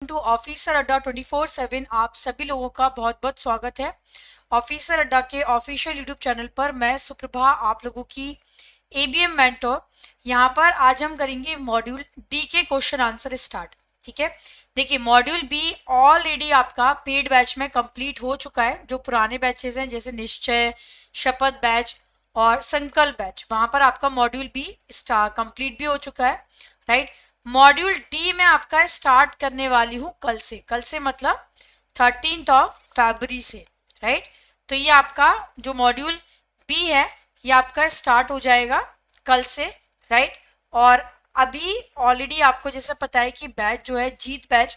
To officer Adda 24/7 आप सभी लोगों का बहुत बहुत स्वागत है। ऑफिसर अड्डा के ऑफिशियल यूट्यूब चैनल पर मैं सुप्रभा आप लोगों की एबीएम मेंटोर। यहाँ पर आज हम करेंगे मॉड्यूल डी के क्वेश्चन आंसर स्टार्ट। ठीक है, देखिए मॉड्यूल बी ऑलरेडी आपका पेड बैच में कंप्लीट हो चुका है। जो पुराने बैचेस हैं जैसे निश्चय, शपथ बैच और संकल्प बैच, वहां पर आपका मॉड्यूल बी कंप्लीट भी हो चुका है। राइट, मॉड्यूल डी में आपका स्टार्ट करने वाली हूँ कल से मतलब 13 फरवरी से। राइट, तो ये आपका जो मॉड्यूल बी है ये आपका स्टार्ट हो जाएगा कल से। राइट, और अभी ऑलरेडी आपको जैसे पता है कि बैच जो है जीत बैच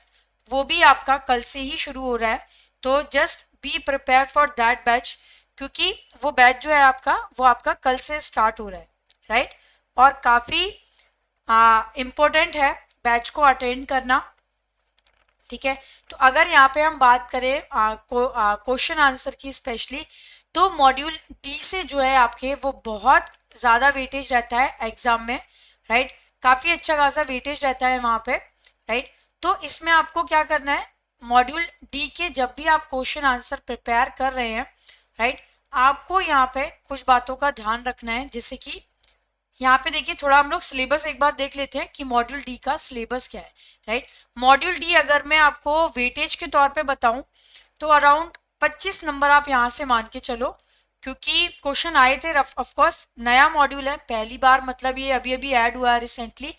वो भी आपका कल से ही शुरू हो रहा है। तो just be prepare for that batch, क्योंकि वो बैच जो है आपका वो आपका कल से स्टार्ट हो रहा है। राइट, और काफ़ी इम्पोर्टेंट है बैच को अटेंड करना। ठीक है, तो अगर यहाँ पे हम बात करें क्वेश्चन आंसर की स्पेशली, तो मॉड्यूल डी से जो है आपके वो बहुत ज़्यादा वेटेज रहता है एग्जाम में। राइट, काफ़ी अच्छा खासा वेटेज रहता है वहाँ पे। राइट, तो इसमें आपको क्या करना है, मॉड्यूल डी के जब भी आप क्वेश्चन आंसर प्रिपेयर कर रहे हैं, राइट, आपको यहाँ पे कुछ बातों का ध्यान रखना है। जैसे कि यहाँ पे देखिए थोड़ा हम लोग सिलेबस एक बार देख लेते हैं कि मॉड्यूल डी का सिलेबस क्या है। राइट, मॉड्यूल डी अगर मैं आपको वेटेज के तौर पे बताऊं तो अराउंड 25 नंबर आप यहाँ से मान के चलो, क्योंकि क्वेश्चन आए थे। ऑफकोर्स नया मॉड्यूल है, पहली बार मतलब ये अभी अभी ऐड हुआ है रिसेंटली,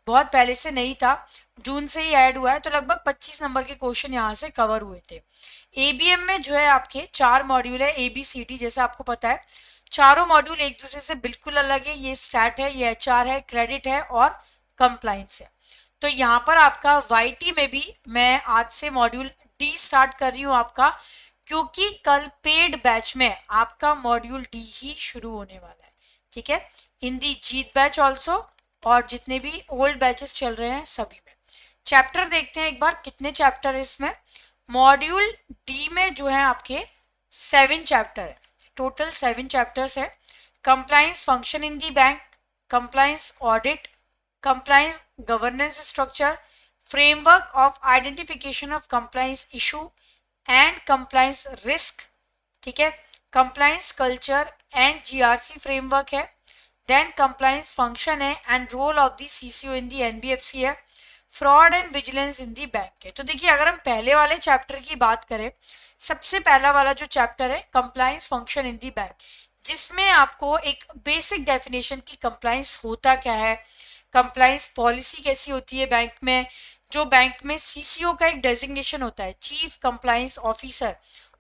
बहुत पहले से नहीं था, जून से ही ऐड हुआ है। तो लगभग 25 नंबर के क्वेश्चन यहाँ से कवर हुए थे। एबीएम में जो है आपके 4 मॉड्यूल है, ABCD जैसे आपको पता है। चारों मॉड्यूल एक दूसरे से बिल्कुल अलग है। ये स्टैट है, ये HR है, क्रेडिट है और कंप्लाइंस है। तो यहाँ पर आपका YT में भी मैं आज से मॉड्यूल डी स्टार्ट कर रही हूँ आपका, क्योंकि कल पेड बैच में आपका मॉड्यूल डी ही शुरू होने वाला है। ठीक है, इन दी जीत बैच ऑल्सो और जितने भी ओल्ड बैचेस चल रहे हैं सभी में। चैप्टर देखते हैं एक बार, कितने चैप्टर है इसमें। मॉड्यूल डी में जो है आपके 7 चैप्टर है, टोटल 7 चैप्टर्स है। Compliance function in the bank, compliance audit, compliance governance structure, framework of identification of compliance issue and compliance risk. ठीक है, compliance culture and GRC framework है। देन कंप्लाइंस फंक्शन है and role of the CCO in the NBFC है। Fraud and vigilance in the bank है। तो देखिए अगर हम पहले वाले चैप्टर की बात करें, सबसे पहला वाला जो चैप्टर है compliance function in the bank, जिसमें आपको एक बेसिक डेफिनेशन की कंप्लाइंस होता क्या है, कंप्लाइंस पॉलिसी कैसी होती है बैंक में, जो बैंक में CCO का एक डेजिग्नेशन होता है, चीफ कंप्लाइंस ऑफिसर,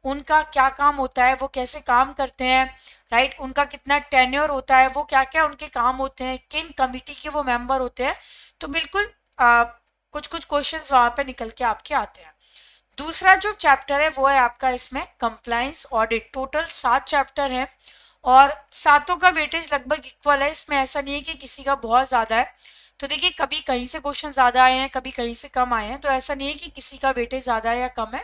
उनका क्या काम होता है, वो कैसे काम करते हैं। राइट, उनका कितना टेन्योर होता है, वो क्या क्या उनके काम होते हैं, किन कमिटी के वो मेंबर होते हैं। तो बिल्कुल कुछ कुछ क्वेश्चंस वहां पे निकल के आपके आते हैं। दूसरा जो चैप्टर है वो है आपका इसमें कंप्लाइंस ऑडिट। टोटल 7 चैप्टर हैं और सातों का वेटेज लगभग इक्वल है। इसमें ऐसा नहीं है कि किसी का बहुत ज़्यादा है। तो देखिए कभी कहीं से क्वेश्चन ज़्यादा आए हैं, कभी कहीं से कम आए हैं, तो ऐसा नहीं है कि किसी का वेटेज ज़्यादा है या कम है।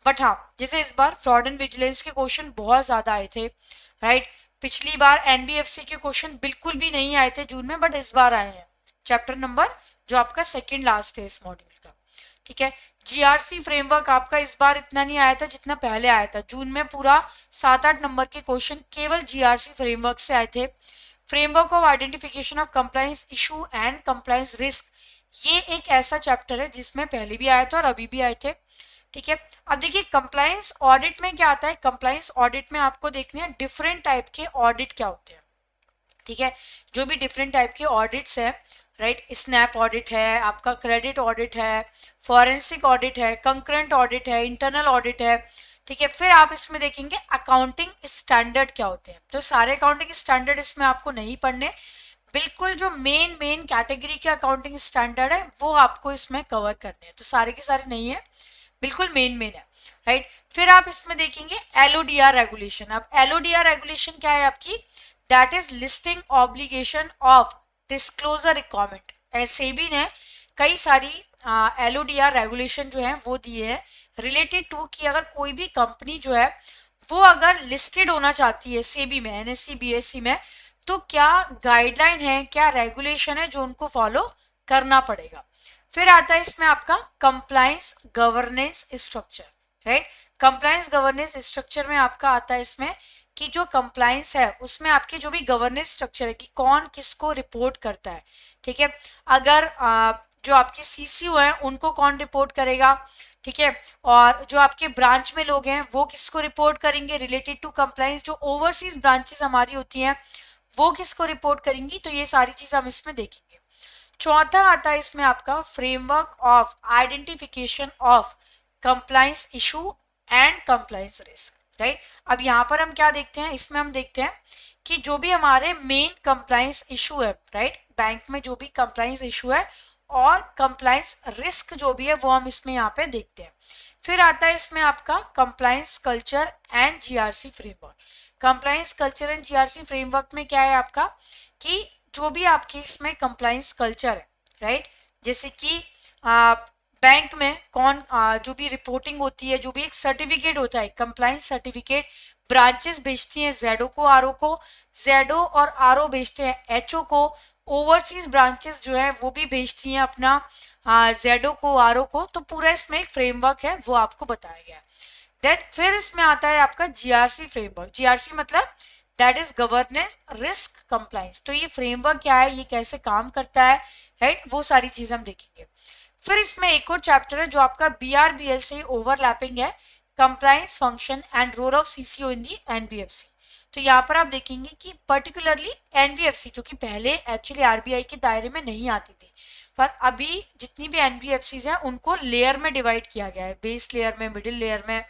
बट हाँ, जैसे इस बार फ्रॉड एंड विजिलेंस के क्वेश्चन बहुत ज़्यादा आए थे। राइट, पिछली बार NBFC के क्वेश्चन बिल्कुल भी नहीं आए थे जून में, बट इस बार आए हैं। चैप्टर नंबर जो आपका सेकेंड लास्ट है इस मॉड्यूल का। ठीक है, GRC फ्रेमवर्क आपका इस बार इतना नहीं आया था जितना पहले आया था। जून में पूरा 7-8 नंबर के क्वेश्चन केवल GRC फ्रेमवर्क से आए थे। Framework of identification of compliance issue and compliance risk, ये एक ऐसा चैप्टर है जिसमें पहले भी आए थे और अभी भी आए थे। ठीक है, अब देखिए कंप्लायंस ऑडिट में क्या आता है। कंप्लायंस ऑडिट में आपको देखने हैं डिफरेंट टाइप के ऑडिट क्या होते हैं। ठीक है, जो भी डिफरेंट टाइप के ऑडिट्स है, राइट, स्नैप ऑडिट है, आपका क्रेडिट ऑडिट है, फॉरेंसिक ऑडिट है, कंकरेंट ऑडिट है, इंटरनल ऑडिट है। ठीक है, फिर आप इसमें देखेंगे अकाउंटिंग स्टैंडर्ड क्या होते हैं। तो सारे अकाउंटिंग स्टैंडर्ड इसमें आपको नहीं पढ़ने, बिल्कुल जो मेन मेन कैटेगरी के अकाउंटिंग स्टैंडर्ड है वो आपको इसमें कवर करने हैं। तो सारे के सारे नहीं है, बिल्कुल मेन मेन है। राइट, फिर आप इसमें देखेंगे LODR रेगुलेशन। अब LODR रेगुलेशन क्या है आपकी, that is listing obligation of disclosure requirement. SEBI ने कई सारी LODR रेगुलेशन जो है वो दिए हैं रिलेटेड टू कि अगर कोई भी कंपनी जो है वो अगर लिस्टेड होना चाहती है SEBI में, NSE BSE में, तो क्या गाइडलाइन है, क्या रेगुलेशन है जो उनको फॉलो करना पड़ेगा। फिर आता है इसमें आपका compliance governance structure, right. Compliance governance structure में आपका आता है इसमें कि जो कंप्लायंस है उसमें आपके जो भी गवर्नेंस स्ट्रक्चर है कि कौन किसको रिपोर्ट करता है, ठीक है। अगर जो आपके सीसीओ हैं उनको कौन रिपोर्ट करेगा, ठीक है, और जो आपके ब्रांच में लोग हैं वो किसको रिपोर्ट करेंगे रिलेटेड टू कंप्लायंस, जो ओवरसीज ब्रांचेस हमारी होती हैं वो किसको रिपोर्ट करेंगी, तो ये सारी चीज हम इसमें देखेंगे। चौथा आता है इसमें आपका framework of identification of compliance issue and compliance risk, right. अब यहाँ पर हम क्या देखते हैं, इसमें हम देखते हैं कि जो भी हमारे मेन कंप्लायंस इशू है, राइट, बैंक में जो भी कंप्लायंस इशू है और कंप्लायंस रिस्क जो भी है वो हम इसमें यहाँ पे देखते हैं। फिर आता है इसमें आपका compliance culture and GRC framework. Compliance culture and GRC framework में क्या है आपका कि जो भी आपके इसमें कंप्लायंस कल्चर है, राइट, जैसे कि बैंक में कौन जो भी रिपोर्टिंग होती है, जो भी एक सर्टिफिकेट होता है कंप्लायंस सर्टिफिकेट ब्रांचेस भेजती हैं जेडो को आरओ को, जेडो और आरओ भेजते हैं एचओ को, ओवरसीज ब्रांचेस जो है वो भी भेजती हैं अपना जेडो को आरओ को। तो पूरा इसमें एक फ्रेमवर्क है वो आपको बताया गया है। देन फिर इसमें आता है आपका जीआरसी फ्रेमवर्क। जीआरसी मतलब that is governance risk compliance. तो ये फ्रेमवर्क क्या है, ये कैसे काम करता है, राइट, वो सारी चीज हम देखेंगे। फिर इसमें एक और चैप्टर है जो आपका बीआरबीएल से ओवरलैपिंग है, compliance function and role of CCO in the NBFC. तो यहाँ पर आप देखेंगे कि पर्टिकुलरली एनबीएफसी जो कि पहले एक्चुअली आरबीआई के दायरे में नहीं आती थी, पर अभी जितनी भी एनबीएफसीज हैं उनको लेयर में डिवाइड किया गया है, बेस लेयर में, मिडिल लेयर में,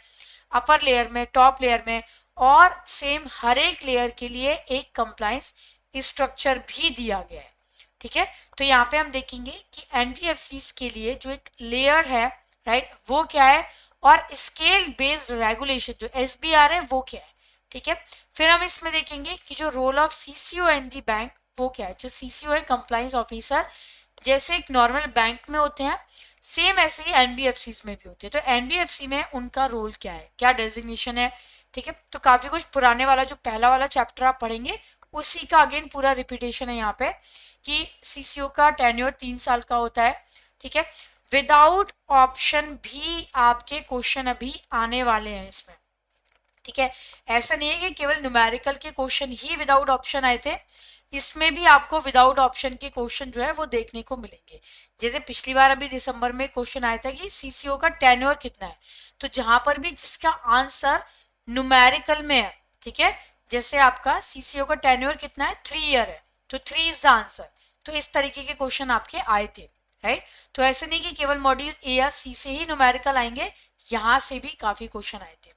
अपर लेयर में, टॉप लेयर में, और सेम हर एक लेयर के लिए एक कंप्लायंस स्ट्रक्चर भी दिया गया है, ठीक है। तो यहाँ पे हम देखेंगे कि एनबीएफसीज के लिए जो एक लेयर है, राइट, वो क्या है, और स्केल बेस्ड रेगुलेशन जो एसबीआर है वो क्या है, ठीक है। फिर हम इसमें देखेंगे कि जो role of CCO in the bank वो क्या है। जो सीसीओ है कंप्लायंस ऑफिसर, जैसे एक नॉर्मल बैंक में होते हैं सेम ऐसे ही एनबीएफसी में भी होते हैं। तो एनबीएफसी में उनका रोल क्या है, क्या डेजिग्नेशन है, ठीक है। तो काफी कुछ पुराने वाला जो पहला वाला चैप्टर आप पढ़ेंगे उसी का अगेन पूरा रिपीटेशन है यहाँ पे कि सीसीओ का टेन्योर 3 साल का होता है, ठीक है। विदाउट ऑप्शन भी आपके क्वेश्चन अभी आने वाले हैं इसमें, ठीक है। ऐसा नहीं है कि केवल न्यूमेरिकल के क्वेश्चन ही विदाउट ऑप्शन आए थे, इसमें भी आपको विदाउट ऑप्शन के क्वेश्चन जो है वो देखने को मिलेंगे। जैसे पिछली बार अभी दिसंबर में क्वेश्चन आया था कि सीसीओ का टेन्योर कितना है, तो जहां पर भी जिसका आंसर न्यूमेरिकल में है, ठीक है, जैसे आपका सीसीओ का टेन्योर कितना है 3 ईयर है, तो 3 इज द आंसर। तो इस तरीके के क्वेश्चन आपके आए थे, राइट। तो ऐसे नहीं कि केवल मॉड्यूल ए या सी से ही न्यूमेरिकल आएंगे, यहाँ से भी काफी क्वेश्चन आए थे।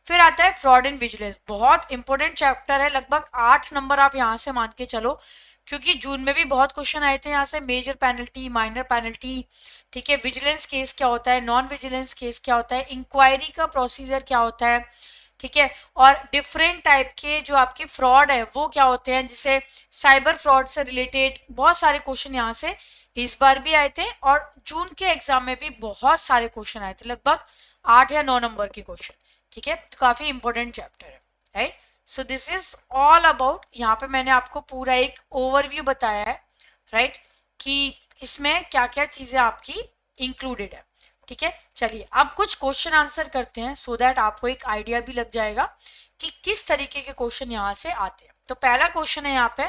फिर आता है फ्रॉड एंड विजिलेंस, बहुत इंपॉर्टेंट चैप्टर है, लगभग 8 नंबर आप यहाँ से मान के चलो, क्योंकि जून में भी बहुत क्वेश्चन आए थे यहाँ से, मेजर पेनल्टी, माइनर पेनल्टी, ठीक है, विजिलेंस केस क्या होता है, नॉन विजिलेंस केस क्या होता है, इंक्वायरी का प्रोसीजर क्या होता है, ठीक है, और डिफरेंट टाइप के जो आपके फ्रॉड है वो क्या होते हैं, जिसे साइबर फ्रॉड से रिलेटेड बहुत सारे क्वेश्चन यहाँ से इस बार भी आए थे, और जून के एग्जाम में भी बहुत सारे क्वेश्चन आए थे, लगभग 8 या 9 नंबर के क्वेश्चन, ठीक है। तो काफी इंपॉर्टेंट चैप्टर है, right. So this is all about, यहाँ पे मैंने आपको पूरा एक ओवरव्यू बताया है, राइट, कि इसमें क्या क्या चीजें आपकी इंक्लूडेड है, ठीक है। चलिए अब कुछ क्वेश्चन आंसर करते हैं सो दैट आपको एक आइडिया भी लग जाएगा कि किस तरीके के क्वेश्चन यहाँ से आते हैं। तो पहला क्वेश्चन है यहाँ पे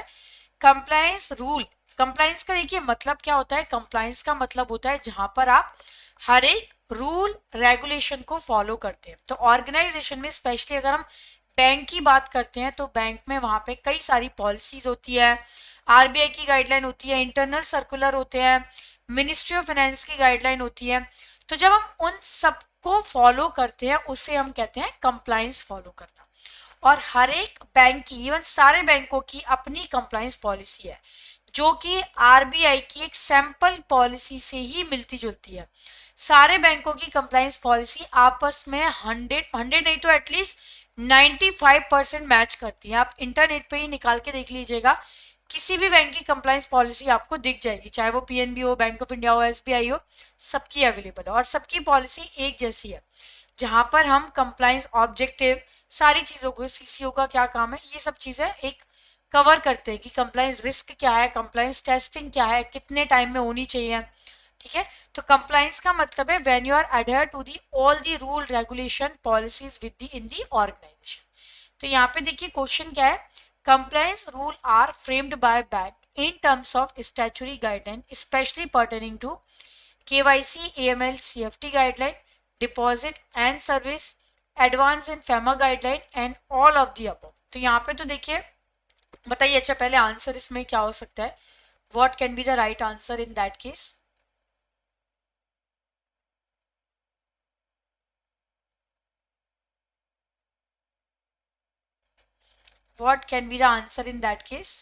कंप्लायंस रूल। कंप्लायंस का देखिए मतलब क्या होता है, कंप्लायंस का मतलब होता है जहां पर आप हर एक रूल रेगुलेशन को फॉलो करते हैं। तो ऑर्गेनाइजेशन में स्पेशली अगर हम बैंक की बात करते हैं तो बैंक में वहां पे कई सारी पॉलिसीज होती है, आरबीआई की गाइडलाइन होती है, इंटरनल सर्कुलर होते हैं, मिनिस्ट्री ऑफ फाइनेंस की गाइडलाइन होती है। तो जब हम उन सबको फॉलो करते हैं उसे हम कहते हैं कंप्लायंस फॉलो करना। और हर एक बैंक की, इवन सारे बैंकों की अपनी कंप्लायंस पॉलिसी है जो कि आरबीआई की एक सैंपल पॉलिसी से ही मिलती जुलती है। सारे बैंकों की कंप्लायंस पॉलिसी आपस में 100 नहीं तो एटलीस्ट 95% मैच करती है। आप इंटरनेट पे ही निकाल के देख लीजिएगा, किसी भी बैंक की कंप्लायंस पॉलिसी आपको दिख जाएगी, चाहे वो पीएनबी हो, बैंक ऑफ इंडिया हो, एसबीआई हो, सबकी अवेलेबल है और सबकी पॉलिसी एक जैसी है। जहां पर हम कंप्लायंस ऑब्जेक्टिव सारी चीजों को, सीसीओ का क्या काम है, ये सब चीजें एक कवर करते हैं कि कंप्लायंस रिस्क क्या है, कंप्लायंस टेस्टिंग क्या है, कितने टाइम में होनी चाहिए, ठीक है। तो कंप्लाइंस का मतलब है when you are adhere to the all the rule regulation policies with the in the organisation. तो यहाँ पे देखिए क्वेश्चन क्या है, compliance rule are framed by bank in terms of statutory guideline specially pertaining to KYC, AML, CFT guideline, deposit and service, advance and FEMA guideline and all of the above। तो यहाँ पे तो देखिए बताइए, अच्छा पहले आंसर इसमें क्या हो सकता है, what can be the right answer in that case. What can be the answer in that case.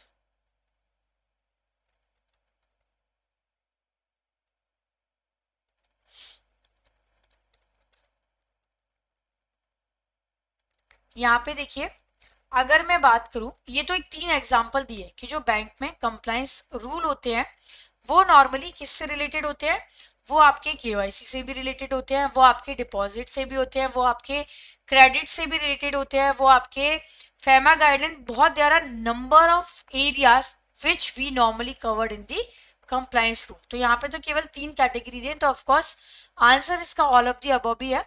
यहाँ पे देखिए, अगर मैं बात करूं, ये तो एक 3 एग्जांपल दिए कि जो बैंक में कंप्लायंस रूल होते हैं वो नॉर्मली किससे रिलेटेड होते हैं, वो आपके केवाईसी से भी रिलेटेड होते हैं, वो आपके डिपॉजिट से भी होते हैं, वो आपके क्रेडिट से भी रिलेटेड होते हैं, वो आपके फेमा गाइडलाइन, बहुत there are number of areas which we normally covered in the compliance rule. तो यहाँ पे तो केवल 3 कैटेगरी दें, तो ऑफकोर्स आंसर इसका ऑल ऑफ दी अबव भी है।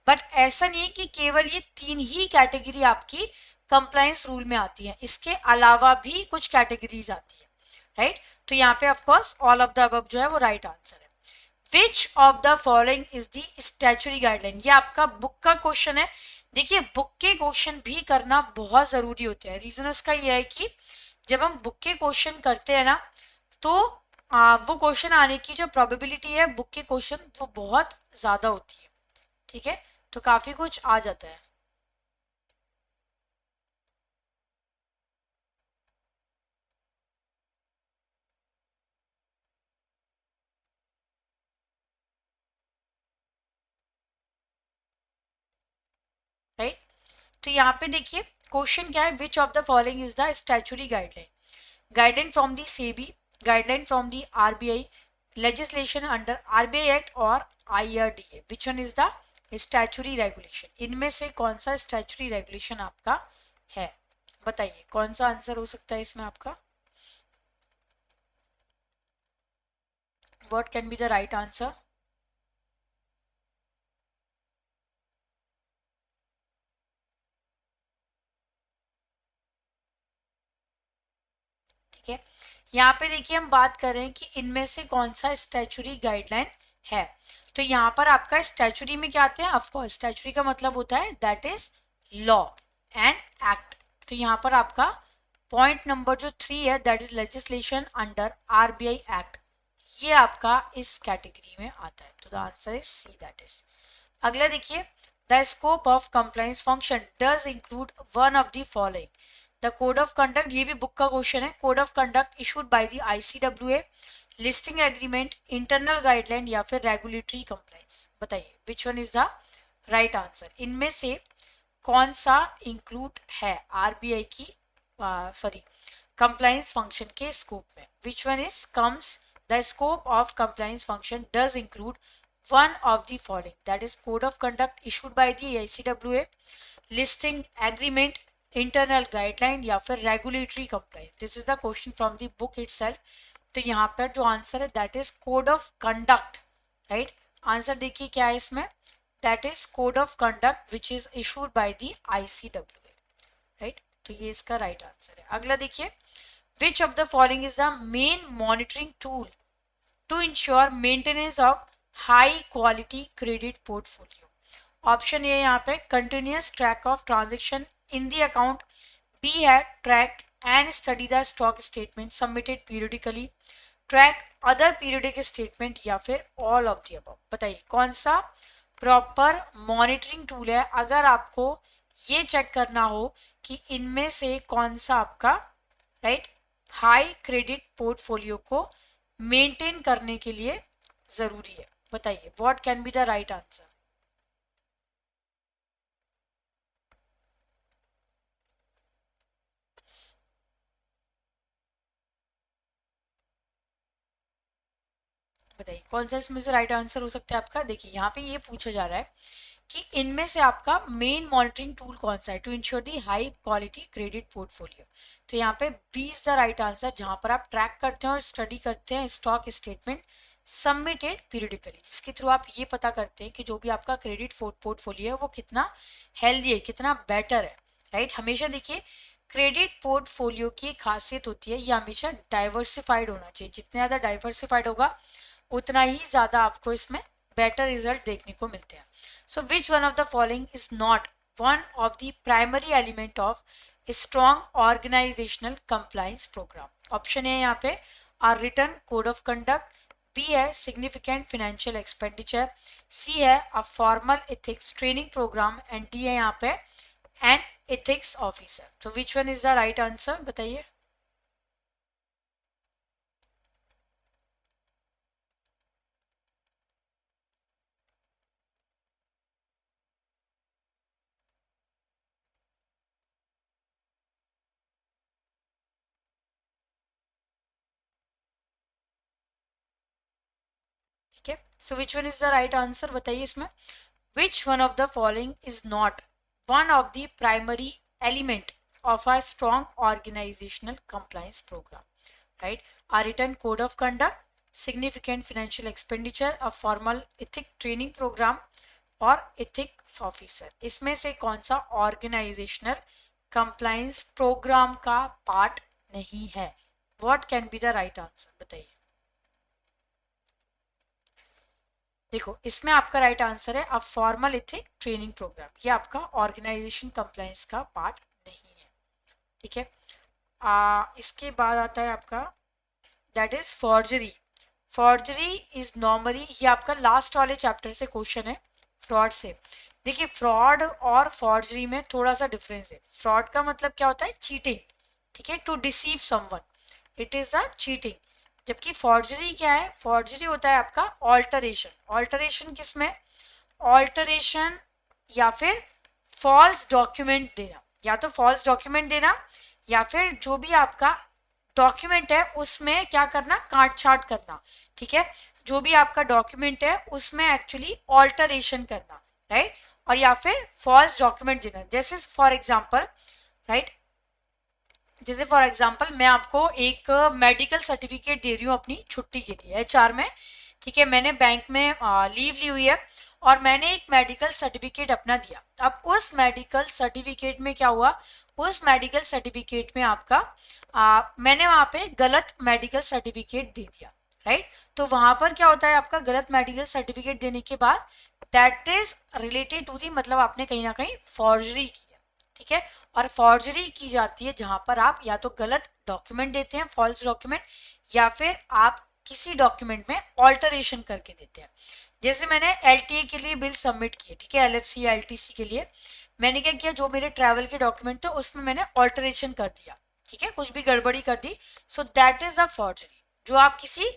बट ऐसा नहीं है कि केवल ये 3 ही कैटेगरी आपकी कंप्लायंस रूल में आती है, इसके अलावा भी कुछ कैटेगरीज आती है, राइट। तो यहाँ पे of course all of the above जो है वो राइट आंसर है। विच of the following is the statutory guideline, ये आपका बुक का क्वेश्चन है। देखिए बुक के क्वेश्चन भी करना बहुत जरूरी होते हैं, रीजन उसका ये है कि जब हम बुक के क्वेश्चन करते हैं ना, तो वो क्वेश्चन आने की जो प्रोबेबिलिटी है बुक के क्वेश्चन वो बहुत ज्यादा होती है, ठीक है। तो काफी कुछ आ जाता है, राइट। तो यहाँ पे देखिए क्वेश्चन क्या है, विच of the following is the statutory guideline, guideline from the SEBI, guideline from the RBI, legislation under RBI Act और IRDA, which one is the statutory regulation, इनमें से कौन सा statutory regulation आपका है, बताइए कौन सा आंसर हो सकता है इसमें आपका, what can be the right answer। ठीक है, यहाँ पे देखिए हम बात कर रहे हैं कि इनमें से कौन सा स्टैचुरी गाइडलाइन है। तो यहाँ पर आपका स्टैचुरी में क्या आते हैं, ऑफकोर्स स्टैचुरी का मतलब होता है that is law and act. तो यहाँ पर आपका पॉइंट नंबर जो 3 है that is legislation under RBI act, ये आपका इस कैटेगरी में आता है। तो the answer is C, that is. अगला देखिए, the scope of compliance function does include one of the following, the code of conduct, ये भी बुक का क्वेश्चन है, code of conduct issued by the ICWA, listing agreement, internal guideline या फिर regulatory compliance, बताइए विच one is the right answer, इनमें से कौन सा इंक्लूड है आरबीआई की सॉरी कंप्लायंस फंक्शन के स्कोप में, विच one is comes the scope of compliance function does include one of the following, that is code of conduct issued by the ICWA, listing agreement, internal guideline या फिर regulatory compliance, this is the question from the book itself। तो यहाँ पर जो answer है that is code of conduct, right। Answer देखिए क्या है इसमें, that is code of conduct which is issued by the ICWA, right। तो ये इसका right आंसर है। अगला देखिए, which of the following is the main monitoring tool to ensure maintenance of high quality credit portfolio, option A यहाँ पे continuous track of transaction in the account, B है track and study the stock statement submitted periodically, track other periodic statement या फिर all of the above, बताइए कौन सा proper monitoring tool है अगर आपको ये चेक करना हो कि इनमें से कौन सा आपका राइट हाई क्रेडिट पोर्टफोलियो को मेंटेन करने के लिए जरूरी है, बताइए what can be the right answer. बताइए कौन सा इसमें से राइट आंसर हो सकता है आपका। देखिए यहाँ पे ये पूछा जा रहा है कि इनमें से आपका मेन मॉनिटरिंग टूल कौन सा है to ensure the high quality credit portfolio. तो यहाँ पे B is the right answer, जहां पर आप ट्रैक करते हैं और स्टडी करते हैं स्टॉक स्टेटमेंट सबमिटेड पीरियडिकली, जिसके थ्रू आप ये पता करते हैं कि जो भी आपका क्रेडिट पोर्टफोलियो है वो कितना हेल्दी है, कितना बेटर है, राइट। हमेशा देखिए क्रेडिट पोर्टफोलियो की खासियत होती है ये हमेशा डाइवर्सिफाइड होना चाहिए, जितने ज़्यादा डाइवर्सिफाइड होगा उतना ही ज़्यादा आपको इसमें बेटर रिजल्ट देखने को मिलते हैं। So which one of the following is not one of the primary element of strong organisational compliance program? Option है यहाँ पे are written code of conduct, B है सिग्निफिकेंट फाइनेंशियल एक्सपेंडिचर, सी है a formal ethics training program and D है यहाँ पे an ethics officer. तो which one is the right answer, बताइए। ठीक है, so which one is the right answer, बताइए इसमें। Which one of the following is not one of the primary element of a strong organizational compliance program? Right? A written code of conduct, significant financial expenditure, a formal ethic training program और ethics officer। इसमें से कौन सा organizational compliance program का part नहीं है? What can be the right answer? बताइए। देखो इसमें आपका राइट आंसर है a formal ethic training programme, ये आपका ऑर्गेनाइजेशन कंप्लायंस का पार्ट नहीं है। ठीक है, इसके बाद आता है आपका that is forgery. Forgery is normally, ये आपका लास्ट वाले चैप्टर से क्वेश्चन है फ्रॉड से। देखिए फ्रॉड और फॉर्जरी में थोड़ा सा डिफरेंस है। फ्रॉड का मतलब क्या होता है, चीटिंग, ठीक है, to deceive someone, it is a cheating. जबकि फॉर्जरी क्या है, फॉर्जरी होता है आपका ऑल्टरेशन। ऑल्टरेशन किसमें, ऑल्टरेशन या फिर फॉल्स डॉक्यूमेंट देना, या तो फॉल्स डॉक्यूमेंट देना या फिर जो भी आपका डॉक्यूमेंट है उसमें क्या करना, काट छाट करना। ठीक है, जो भी आपका डॉक्यूमेंट है उसमें एक्चुअली ऑल्टरेशन करना, राइट, और या फिर फॉल्स डॉक्यूमेंट देना। जैसे फॉर एग्जांपल, राइट, जैसे फॉर एग्जांपल मैं आपको एक मेडिकल सर्टिफिकेट दे रही हूँ अपनी छुट्टी के लिए एचआर में। ठीक है, मैंने बैंक में लीव ली हुई है और मैंने एक मेडिकल सर्टिफिकेट अपना दिया। अब उस मेडिकल सर्टिफिकेट में क्या हुआ, उस मेडिकल सर्टिफिकेट में आपका मैंने वहाँ पे गलत मेडिकल सर्टिफिकेट दे दिया, राइट। तो वहाँ पर क्या होता है, आपका गलत मेडिकल सर्टिफिकेट देने के बाद that is related to the, मतलब आपने कहीं ना कहीं फॉर्जरी की है। ठीक है, और फॉर्जरी की जाती है जहां पर आप या तो गलत डॉक्यूमेंट देते हैं, फॉल्स डॉक्यूमेंट, या फिर आप किसी डॉक्यूमेंट में ऑल्टरेशन करके देते हैं। जैसे मैंने एलटीए के लिए बिल सबमिट किए, ठीक है, एलएफसी या एलटीसी के लिए मैंने क्या किया, जो मेरे ट्रैवल के डॉक्यूमेंट थे उसमें मैंने ऑल्टरेशन कर दिया, ठीक है, कुछ भी गड़बड़ी कर दी। So that is the forgery, जो आप किसी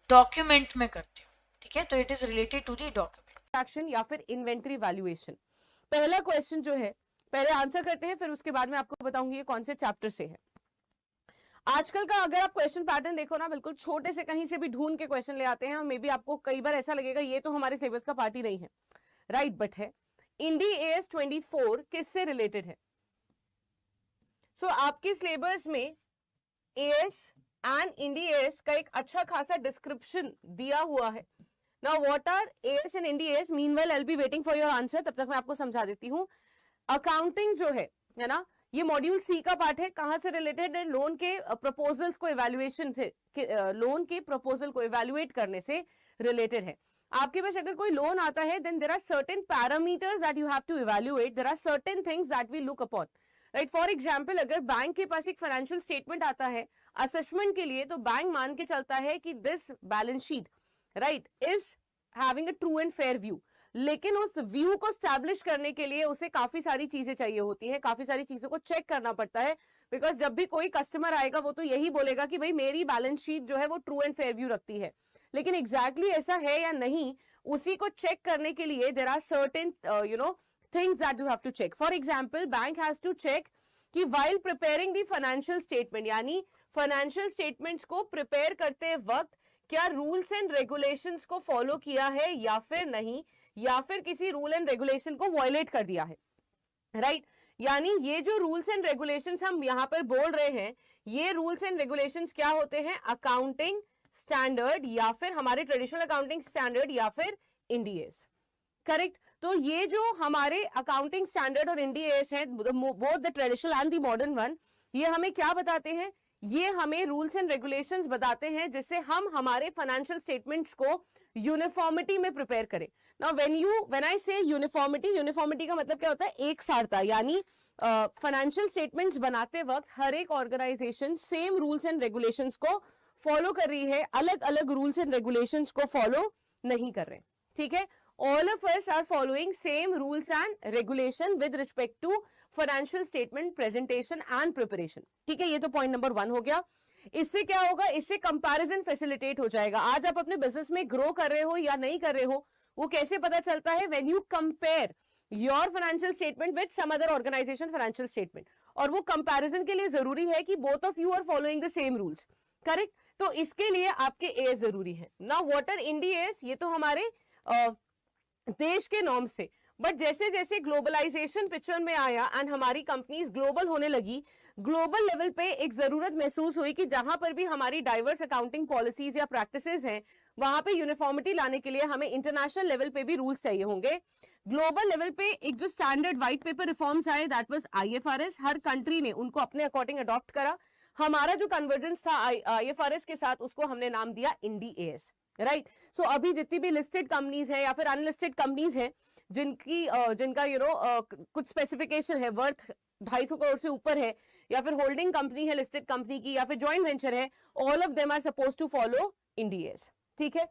डॉक्यूमेंट में करते हो। ठीक है, तो it is related to the document action या फिर इन्वेंट्री वैल्यूएशन। पहला क्वेश्चन जो है पहले आंसर करते हैं, फिर उसके बाद में आपको बताऊंगी ये कौन से चैप्टर से है। आजकल का अगर आप क्वेश्चन पैटर्न देखो ना, बिल्कुल छोटे से कहीं से भी ढूंढ के क्वेश्चन ले आते हैं और मे बी आपको कई बार ऐसा लगेगा ये तो हमारे सिलेबस का पार्ट ही नहीं है, राइट, बट है। इंडी एएस 24 किससे रिलेटेड है? सो आपके सिलेबस में एएस एंड इंडी एएस का एक अच्छा खासा डिस्क्रिप्शन दिया हुआ है। Now what are AS and Ind AS? Meanwhile I will be waiting for your answer, तब तक मैं आपको समझा देती हूँ। अकाउंटिंग जो है ना, ये मॉड्यूल सी का पार्ट है। कहां से रिलेटेड है? लोन के प्रपोजल्स को इवैल्यूएशन से, लोन के प्रपोजल को इवैल्यूएट करने से रिलेटेड है। आपके पास अगर कोई लोन आता है, then there are certain parameters that you have to evaluate, there are certain things that we look upon, right. For example, अगर बैंक के पास एक फाइनेंशियल स्टेटमेंट आता है असेसमेंट के लिए, तो बैंक मान के चलता है कि this balance sheet, right, is having a true and fair view. लेकिन उस व्यू को स्टैब्लिश करने के लिए उसे काफी सारी चीजें चाहिए होती है, काफी सारी चीजों को चेक करना पड़ता है। बिकॉज जब भी कोई कस्टमर आएगा वो तो यही बोलेगा कि भाई मेरी बैलेंस शीट जो है वो ट्रू एंड फेयर व्यू रखती है, लेकिन एग्जैक्टली ऐसा है या नहीं, उसी को चेक करने के लिए there are certain things that you have to check. For example, bank has to check कि while preparing the financial statement, यानी फाइनेंशियल स्टेटमेंट्स को प्रिपेयर करते वक्त क्या रूल्स एंड रेगुलेशंस को फॉलो किया है या फिर नहीं, या फिर किसी रूल एंड रेगुलेशन को वायलेट कर दिया है, राइट। यानी ये जो रूल्स एंड रेगुलेशंस हम यहां पर बोल रहे हैं, ये रूल्स एंड रेगुलेशंस क्या होते हैं? अकाउंटिंग स्टैंडर्ड या फिर हमारे ट्रेडिशनल अकाउंटिंग स्टैंडर्ड या फिर इंडियस। करेक्ट। तो ये जो हमारे अकाउंटिंग स्टैंडर्ड और इंडियस है, both the traditional and the modern one, ये हमें क्या बताते हैं? ये हमें रूल्स एंड रेगुलेशंस बताते हैं जिससे हम हमारे फाइनेंशियल स्टेटमेंट्स को यूनिफॉर्मिटी में प्रिपेयर करें। नाउ व्हेन आई से यूनिफॉर्मिटी का मतलब क्या होता है? एक सारता, यानी फाइनेंशियल स्टेटमेंट्स बनाते वक्त हर एक organisation same rules and regulations को फॉलो कर रही है, अलग अलग रूल्स एंड रेगुलेशंस को फॉलो नहीं कर रहे। ठीक है, all of us are following same rules and regulation with respect to financial statement presentation and preparation। ठीक है, ये तो पॉइंट नंबर 1 हो गया। इससे क्या होगा? इससे कंपैरिजन फैसिलिटेट हो जाएगा। आज आप अपने बिजनेस में ग्रो कर रहे हो या नहीं कर रहे हो, वो कैसे पता चलता है? When you compare your financial statement with some other organisation financial statement. और वो कंपैरिजन के लिए जरूरी है कि both of you are following the same rules. Correct. तो इसके लिए आपके एएस जरूरी है। Now what are Ind AS? ये तो हमारे देश के नॉर्म से, बट जैसे जैसे ग्लोबलाइजेशन पिक्चर में आया एंड हमारी कंपनीज ग्लोबल होने लगी, ग्लोबल लेवल पे एक जरूरत महसूस हुई कि जहां पर भी हमारी डाइवर्स अकाउंटिंग पॉलिसीज या प्रैक्टिसेस हैं, वहां पे यूनिफॉर्मिटी लाने के लिए हमें इंटरनेशनल लेवल पे भी रूल्स चाहिए होंगे। ग्लोबल लेवल पे एक जो स्टैंडर्ड व्हाइट पेपर रिफॉर्म्स आए, that was IFRS. Her country ने उनको अपने अकॉर्डिंग अडॉप्ट करा। हमारा जो कन्वर्जेंस था आईएफआरएस के साथ, उसको हमने नाम दिया इंडी-एएस। राइट। सो अभी जितनी भी लिस्टेड कंपनीज है या फिर अनलिस्टेड कंपनीज है जिनका कुछ स्पेसिफिकेशन है, वर्थ 250 करोड़ से ऊपर है, या फिर होल्डिंग कंपनी है लिस्टेड कंपनी की, या फिर जॉइंट वेंचर है, all of them are suppose to follow Ind AS. ठीक है।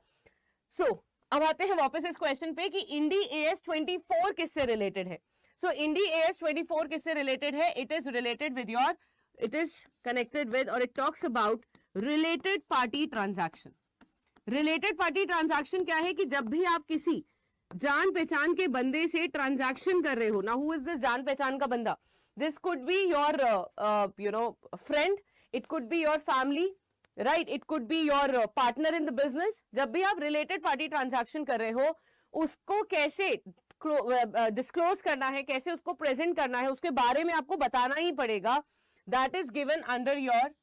सो अब आते हैं वापस इस क्वेश्चन पे कि इंडी-एएस 24 किससे रिलेटेड है। सो इंडी-एएस 24 किससे रिलेटेड है? It is related with your, it is connected with, or it talks about related party transaction. Related party transaction क्या है? कि जब भी आप किसी जान पहचान के बंदे से ट्रांजैक्शन कर रहे हो ना, हु इज दिस जान पहचान का बंदा? This could be your friend, it could be your family, right, it could be your partner in the business. जब भी आप रिलेटेड पार्टी ट्रांजैक्शन कर रहे हो, उसको कैसे डिस्क्लोज करना है, कैसे उसको प्रेजेंट करना है, उसके बारे में आपको बताना ही पड़ेगा। That is given under your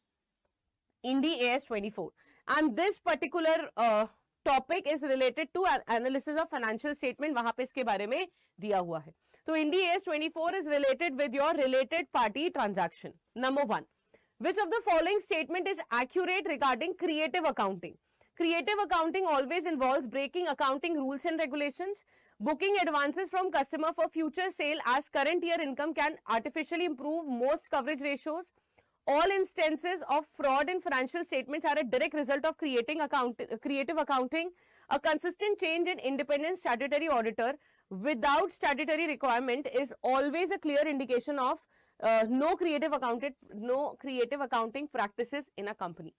Ind AS 24, and this particular topic is related to analysis of financial statement। वहां पे इसके बारे में दिया हुआ है। तो इंडी-एएस 24 is related with your related party transaction। Number 1, which of the following statement is accurate regarding creative accounting? Creative accounting always involves breaking accounting rules and regulations, booking advances from customer for future sale as current year income can artificially improve most coverage ratios. All instances of fraud in financial statements are a direct result of creative accounting. A consistent change in independent statutory auditor without statutory requirement is always a clear indication of no creative accounting practices in a company.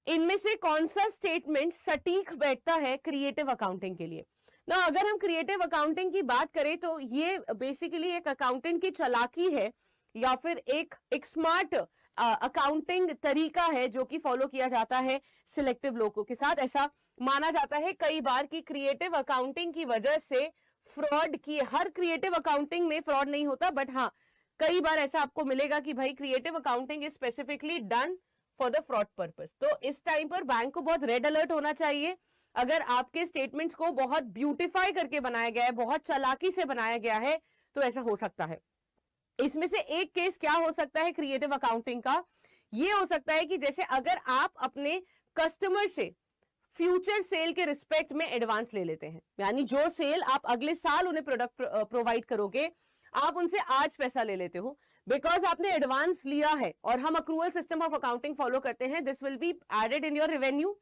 इनमें से कौन सा statement सटीक बैठता है creative accounting के लिए? ना अगर हम क्रिएटिव अकाउंटिंग की बात करें तो ये बेसिकली एक अकाउंटेंट की चालाकी है या फिर एक स्मार्ट अकाउंटिंग तरीका है जो कि फॉलो किया जाता है सिलेक्टिव लोगों के साथ। ऐसा माना जाता है कई बार कि क्रिएटिव अकाउंटिंग की वजह से फ्रॉड की, हर क्रिएटिव अकाउंटिंग में फ्रॉड नहीं होता, बट हाँ कई बार ऐसा आपको मिलेगा कि भाई creative accounting is specifically done for the fraud purpose. तो इस टाइम पर बैंक को बहुत रेड अलर्ट होना चाहिए। अगर आपके स्टेटमेंट्स को बहुत ब्यूटिफाई करके बनाया गया है, बहुत चालाकी से बनाया गया है, तो ऐसा हो सकता है। इसमें से एक केस क्या हो सकता है क्रिएटिव अकाउंटिंग का? ये हो सकता है कि जैसे अगर आप अपने कस्टमर से फ्यूचर सेल के रिस्पेक्ट में एडवांस ले लेते हैं, यानी जो सेल आप अगले साल उन्हें प्रोडक्ट प्रोवाइड करोगे, आप उनसे आज पैसा ले लेते हो बिकॉज आपने एडवांस लिया है, और हम accrual system of accounting follow करते हैं। This will be added in your revenue.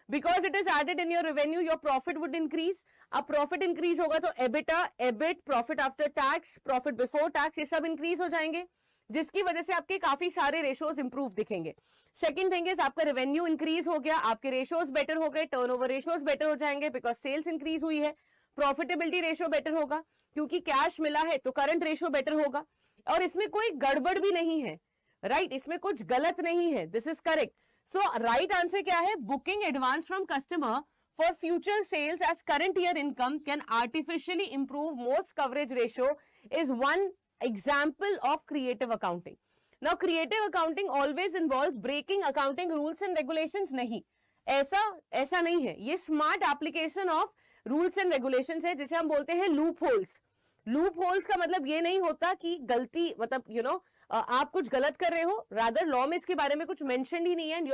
Because it is added in your revenue, your profit would increase. अब profit increase होगा तो EBITDA, EBIT, profit after tax, profit before tax, ये सब increase हो जाएंगे, जिसकी वजह से आपके काफी सारे रेशोज इंप्रूव दिखेंगे। सेकंड थिंग इज आपका रेवेन्यू इंक्रीज हो गया, आपके रेशोज बेटर हो गए, टर्नओवर रेशोज बेटर हो जाएंगे बिकॉज सेल्स इंक्रीज हुई है। प्रॉफिटेबिलिटी रेशो बेटर होगा क्योंकि कैश मिला है, तो करंट रेशो बेटर होगा। और इसमें कोई गड़बड़ भी नहीं है, राइट, इसमें कुछ गलत नहीं है, this is correct. So right answer क्या है? Booking advance from customer for future sales as current year income can artificially improve most coverage ratio is one example of creative accounting. Now creative accounting always involves breaking accounting rules and regulations नहीं, ऐसा नहीं है, ये smart application of rules and regulations है, जिसे हम बोलते हैं लूप होल्स। लूप होल्स का मतलब ये नहीं होता कि गलती, मतलब आप कुछ गलत कर रहे हो, रादर लॉ में इसके बारे में कुछ मेंशन ही नहीं है, and you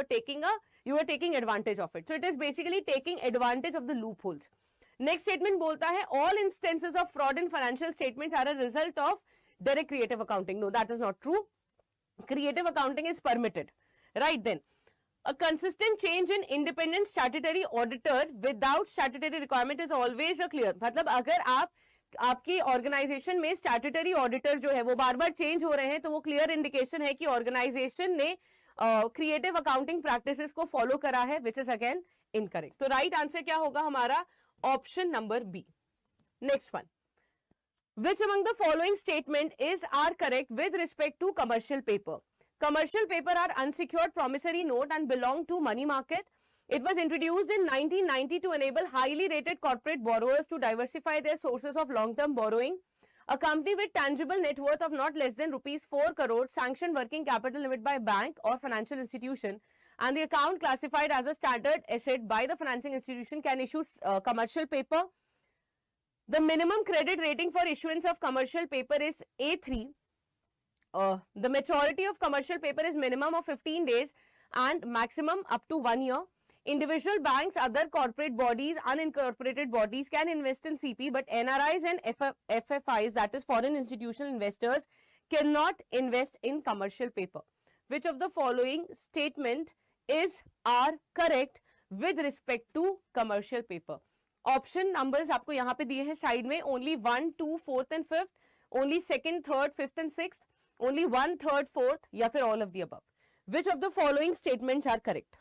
are taking advantage of it. So it is basically taking advantage of the loopholes. Next statement बोलता है all instances of fraud in financial statements are a result of direct creative accounting. No, that is not true. Creative accounting is permitted, right? Then a consistent change in independent statutory auditor without statutory requirement is always a clear, मतलब अगर आपकी organisation में statutory auditor जो है वो बार बार change हो रहे हैं, तो वो क्लियर इंडिकेशन है कि ऑर्गेनाइजेशन ने क्रिएटिव अकाउंटिंग प्रैक्टिसेस को फॉलो करा है, विच इज अगेन इनकरेक्ट। तो राइट आंसर क्या होगा हमारा? Option number B. Next one, which among the following statement is are correct with respect to commercial paper? Commercial paper are unsecured promissory note and belong to money market. It was introduced in 1990 to enable highly rated corporate borrowers to diversify their sources of long-term borrowing. A company with tangible net worth of not less than rupees 4 crore, sanctioned working capital limit by bank or financial institution, and the account classified as a standard asset by the financing institution can issue commercial paper. The minimum credit rating for issuance of commercial paper is A3. The maturity of commercial paper is minimum of 15 days and maximum up to 1 year. Individual banks, other corporate bodies, unincorporated bodies can invest in CP, but NRIs and FFIs, that is foreign institutional investors, cannot invest in commercial paper. Which of the following statement are correct with respect to commercial paper? Option numbers आपको यहाँ पे दिए हैं side में, only 1, 2, 4th and 5th, only 2nd, 3rd, 5th and 6th, only 1, 3rd, 4th, या फिर all of the above. Which of the following statements are correct?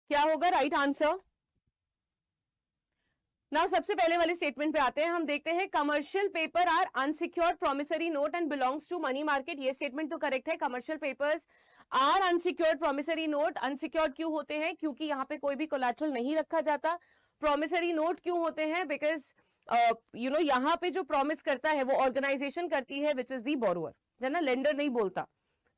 क्या होगा राइट आंसर? नाउ सबसे पहले वाले स्टेटमेंट पे आते हैं, हम देखते हैं commercial paper are unsecured promissory note and belongs to money market. ये स्टेटमेंट तो करेक्ट है, commercial papers are unsecured promissory note. Unsecured क्यों होते हैं? क्योंकि यहाँ पे कोई भी कोलैटरल नहीं रखा जाता। प्रोमिसरी नोट क्यों होते हैं? बिकॉज यहाँ पे जो प्रॉमिस करता है वो ऑर्गेनाइजेशन करती है, विच इज दी बोरोअर, है ना, लेंडर नहीं बोलता।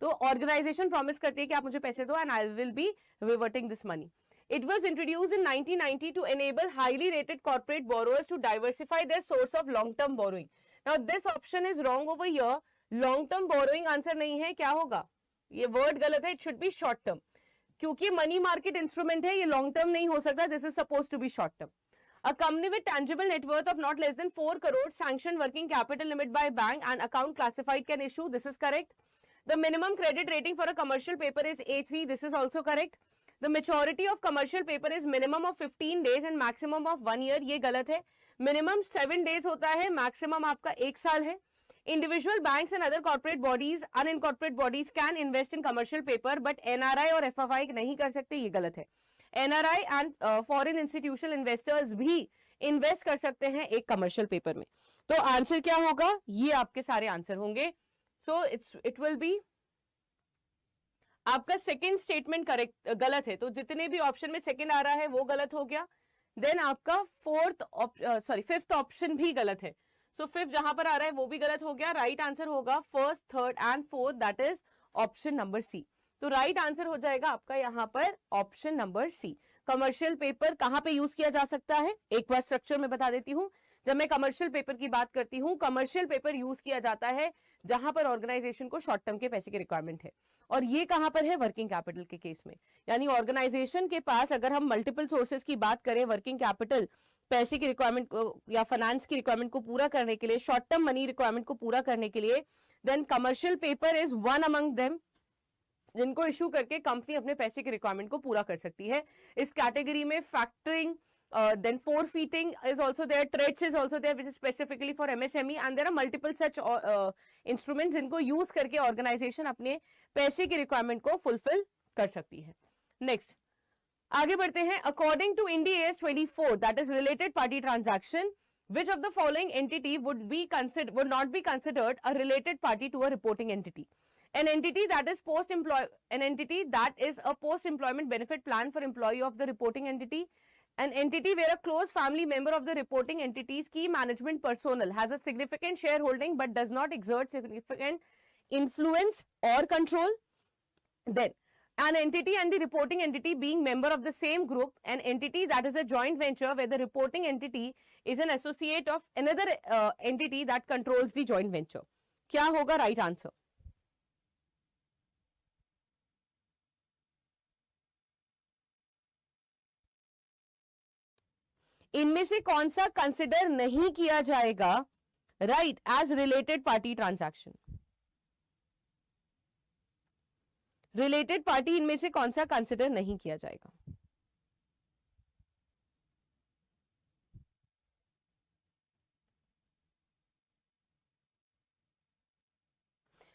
तो ऑर्गेनाइजेशन प्रॉमिस करती है कि आप मुझे पैसे दो and I will B reverting this money. It was introduced in 1990 to enable highly rated corporate borrowers to diversify their source of long-term borrowing. Now this option is wrong over here. Long-term borrowing answer नहीं है, क्या होगा? ये word गलत है, it should be short term. क्योंकि money market instrument है, ये लॉन्ग टर्म नहीं हो सकता. This is supposed to be short term. A company with tangible net worth of not less than 4 crore, sanctioned working capital limit by bank and account classified can issue. This is correct. The minimum credit rating for a commercial paper is A3. This is also correct. The maturity of commercial paper is minimum of 15 days and maximum of 1 year. ये गलत है. Minimum 7 days होता है, maximum आपका 1 साल है. Individual banks and other corporate bodies, unincorporated bodies can invest in commercial paper, but NRI और FFI नहीं कर सकते, ये गलत है. NRI and foreign institutional investors भी invest कर सकते हैं एक commercial paper में. तो आंसर क्या होगा? ये आपके सारे आंसर होंगे. So it will be आपका सेकेंड स्टेटमेंट करेक्ट गलत है, तो जितने भी ऑप्शन में सेकेंड आ रहा है वो गलत हो गया. देन आपका फिफ्थ ऑप्शन भी गलत है. सो फिफ्थ जहां पर आ रहा है वो भी गलत हो गया. राइट आंसर होगा first, third and fourth, that is option number C. तो राइट आंसर हो जाएगा आपका यहाँ पर option number C. Commercial paper कहाँ पे यूज किया जा सकता है, एक बार स्ट्रक्चर में बता देती हूँ. जब मैं कमर्शियल पेपर की बात करती हूँ, कमर्शियल पेपर यूज किया जाता है जहां पर ऑर्गेनाइजेशन को शॉर्ट टर्म के पैसे की रिक्वायरमेंट है. और ये कहां पर है? वर्किंग कैपिटल के केस में. यानी ऑर्गेनाइजेशन के पास अगर हम मल्टीपल सोर्सेज की बात करें, वर्किंग कैपिटल पैसे की रिक्वायरमेंट को या फाइनेंस की रिक्वायरमेंट को पूरा करने के लिए, शॉर्ट टर्म मनी रिक्वायरमेंट को पूरा करने के लिए, then commercial paper is one among them, जिनको इशू करके कंपनी अपने पैसे की रिक्वायरमेंट को पूरा कर सकती है. इस कैटेगरी में factoring, then forfeiting is also there, trades is also there, which is specifically for MSME, and there are multiple such instruments जिनको यूज करके ऑर्गेनाइजेशन अपने पैसे की रिक्वायरमेंट को फुलफिल कर सकती है. नेक्स्ट आगे बढ़ते हैं. According to Ind AS 24, that is related party transaction, which of the following entity would not be considered a related party to a reporting entity? An entity that is a post-employment benefit plan for employee of the reporting entity. An entity where a close family member of the reporting entity's key management personnel has a significant shareholding but does not exert significant influence or control. Then, an entity and the reporting entity being member of the same group. An entity that is a joint venture where the reporting entity is an associate of another entity that controls the joint venture. क्या होगा right answer? इनमें से कौन सा consider नहीं किया जाएगा right age related party transaction? Related party इनमें से कौन सा कंसिडर नहीं किया जाएगा?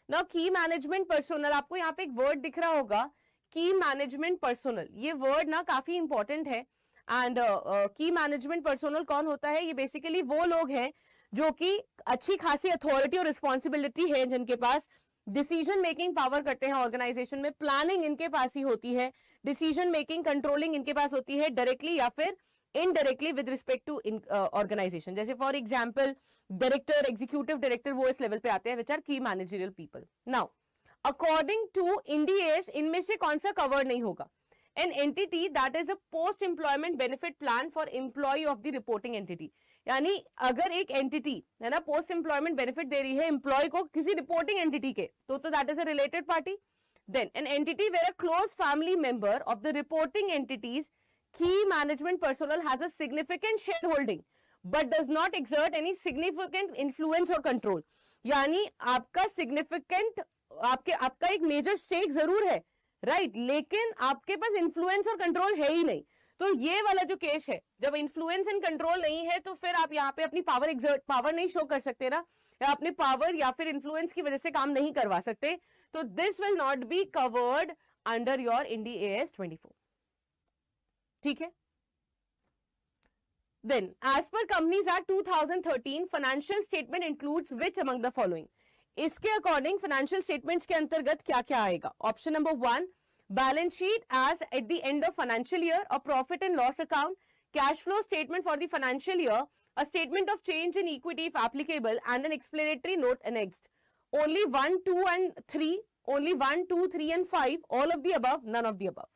नाउ की मैनेजमेंट पर्सोनल, आपको यहाँ पे एक वर्ड दिख रहा होगा की मैनेजमेंट पर्सोनल. ये वर्ड ना काफी इंपॉर्टेंट है. एंड की मैनेजमेंट पर्सोनल कौन होता है? ये बेसिकली वो लोग हैं जो कि अच्छी खासी अथॉरिटी और रिस्पॉन्सिबिलिटी है, जिनके पास डिसीजन मेकिंग पावर करते हैं ऑर्गेनाइजेशन में. प्लानिंग इनके पास ही होती है, डिसीजन मेकिंग कंट्रोलिंग इनके पास होती है डायरेक्टली या फिर indirectly with respect to organisation. जैसे for example director, executive director, वो इस लेवल पे आते हैं which are key managerial people. Now according to Ind AS इनमें से कौन सा कवर नहीं होगा? An entity that is a post employment benefit plan for employee of the reporting entity. यानी अगर एक एंटिटी है ना पोस्ट एम्प्लॉयमेंट बेनिफिट दे रही है एम्प्लॉय को किसी रिपोर्टिंग एंटिटी के, तो that is a related party. Then an entity where a close family member of the reporting entities की management personnel has a significant share holding but does not exert any significant influence or control. यानी आपका significant आपका एक major stake जरूर है right, लेकिन आपके पास influence or control है ही नहीं. तो ये वाला जो केस है, जब इन्फ्लुएंस एंड कंट्रोल नहीं है तो फिर आप यहाँ पे अपनी पावर नहीं शो कर सकते ना, या अपने पावर या फिर इन्फ्लुएंस की वजह से काम नहीं करवा सकते. तो this will not be covered under your Ind AS 24. ठीक है. Then as per companies act 2013 financial statement includes which among the following. इसके अकॉर्डिंग फाइनेंशियल स्टेटमेंट्स के अंतर्गत क्या क्या आएगा? Option number 1 balance sheet as at the end of financial year, a profit and loss account, cash flow statement for the financial year, a statement of change in equity if applicable and an explanatory note annexed. Only 1, 2 and 3, only 1, 2, 3 and 5, all of the above, none of the above.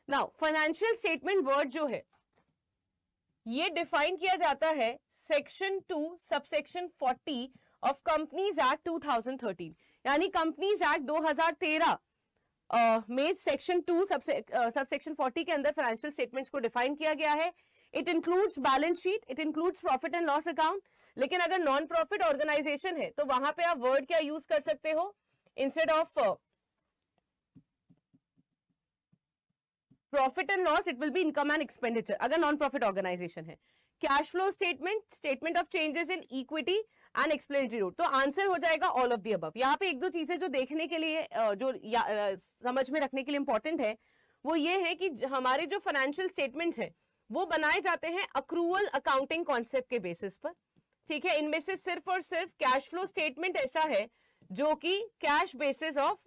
Now financial statement word जो है ये define किया जाता है section 2 subsection 40 of companies act 2013. यानी companies act 2013 में section 2 subsection 40 के अंदर फाइनेंशियल स्टेटमेंट्स को डिफाइन किया गया है. It includes balance sheet, it includes profit and loss account. लेकिन अगर नॉन प्रॉफिट ऑर्गेनाइजेशन है तो वहां पे आप वर्ड क्या यूज कर सकते हो? Instead of profit and loss it will be income and expenditure अगर नॉन प्रॉफिट ऑर्गेनाइजेशन है. Cash flow statement, statement of changes in equity and explanatory note. तो आंसर हो जाएगा ऑल ऑफ द अबव. यहाँ पे एक दो चीजें जो देखने के लिए जो समझ में रखने के लिए इंपॉर्टेंट है वो ये है कि हमारे जो फाइनेंशियल स्टेटमेंट्स हैं वो बनाए जाते हैं अक्रूवल अकाउंटिंग कॉन्सेप्ट के बेसिस पर. ठीक है. इनमें से सिर्फ और सिर्फ कैश फ्लो स्टेटमेंट ऐसा है जो कि कैश बेसिस ऑफ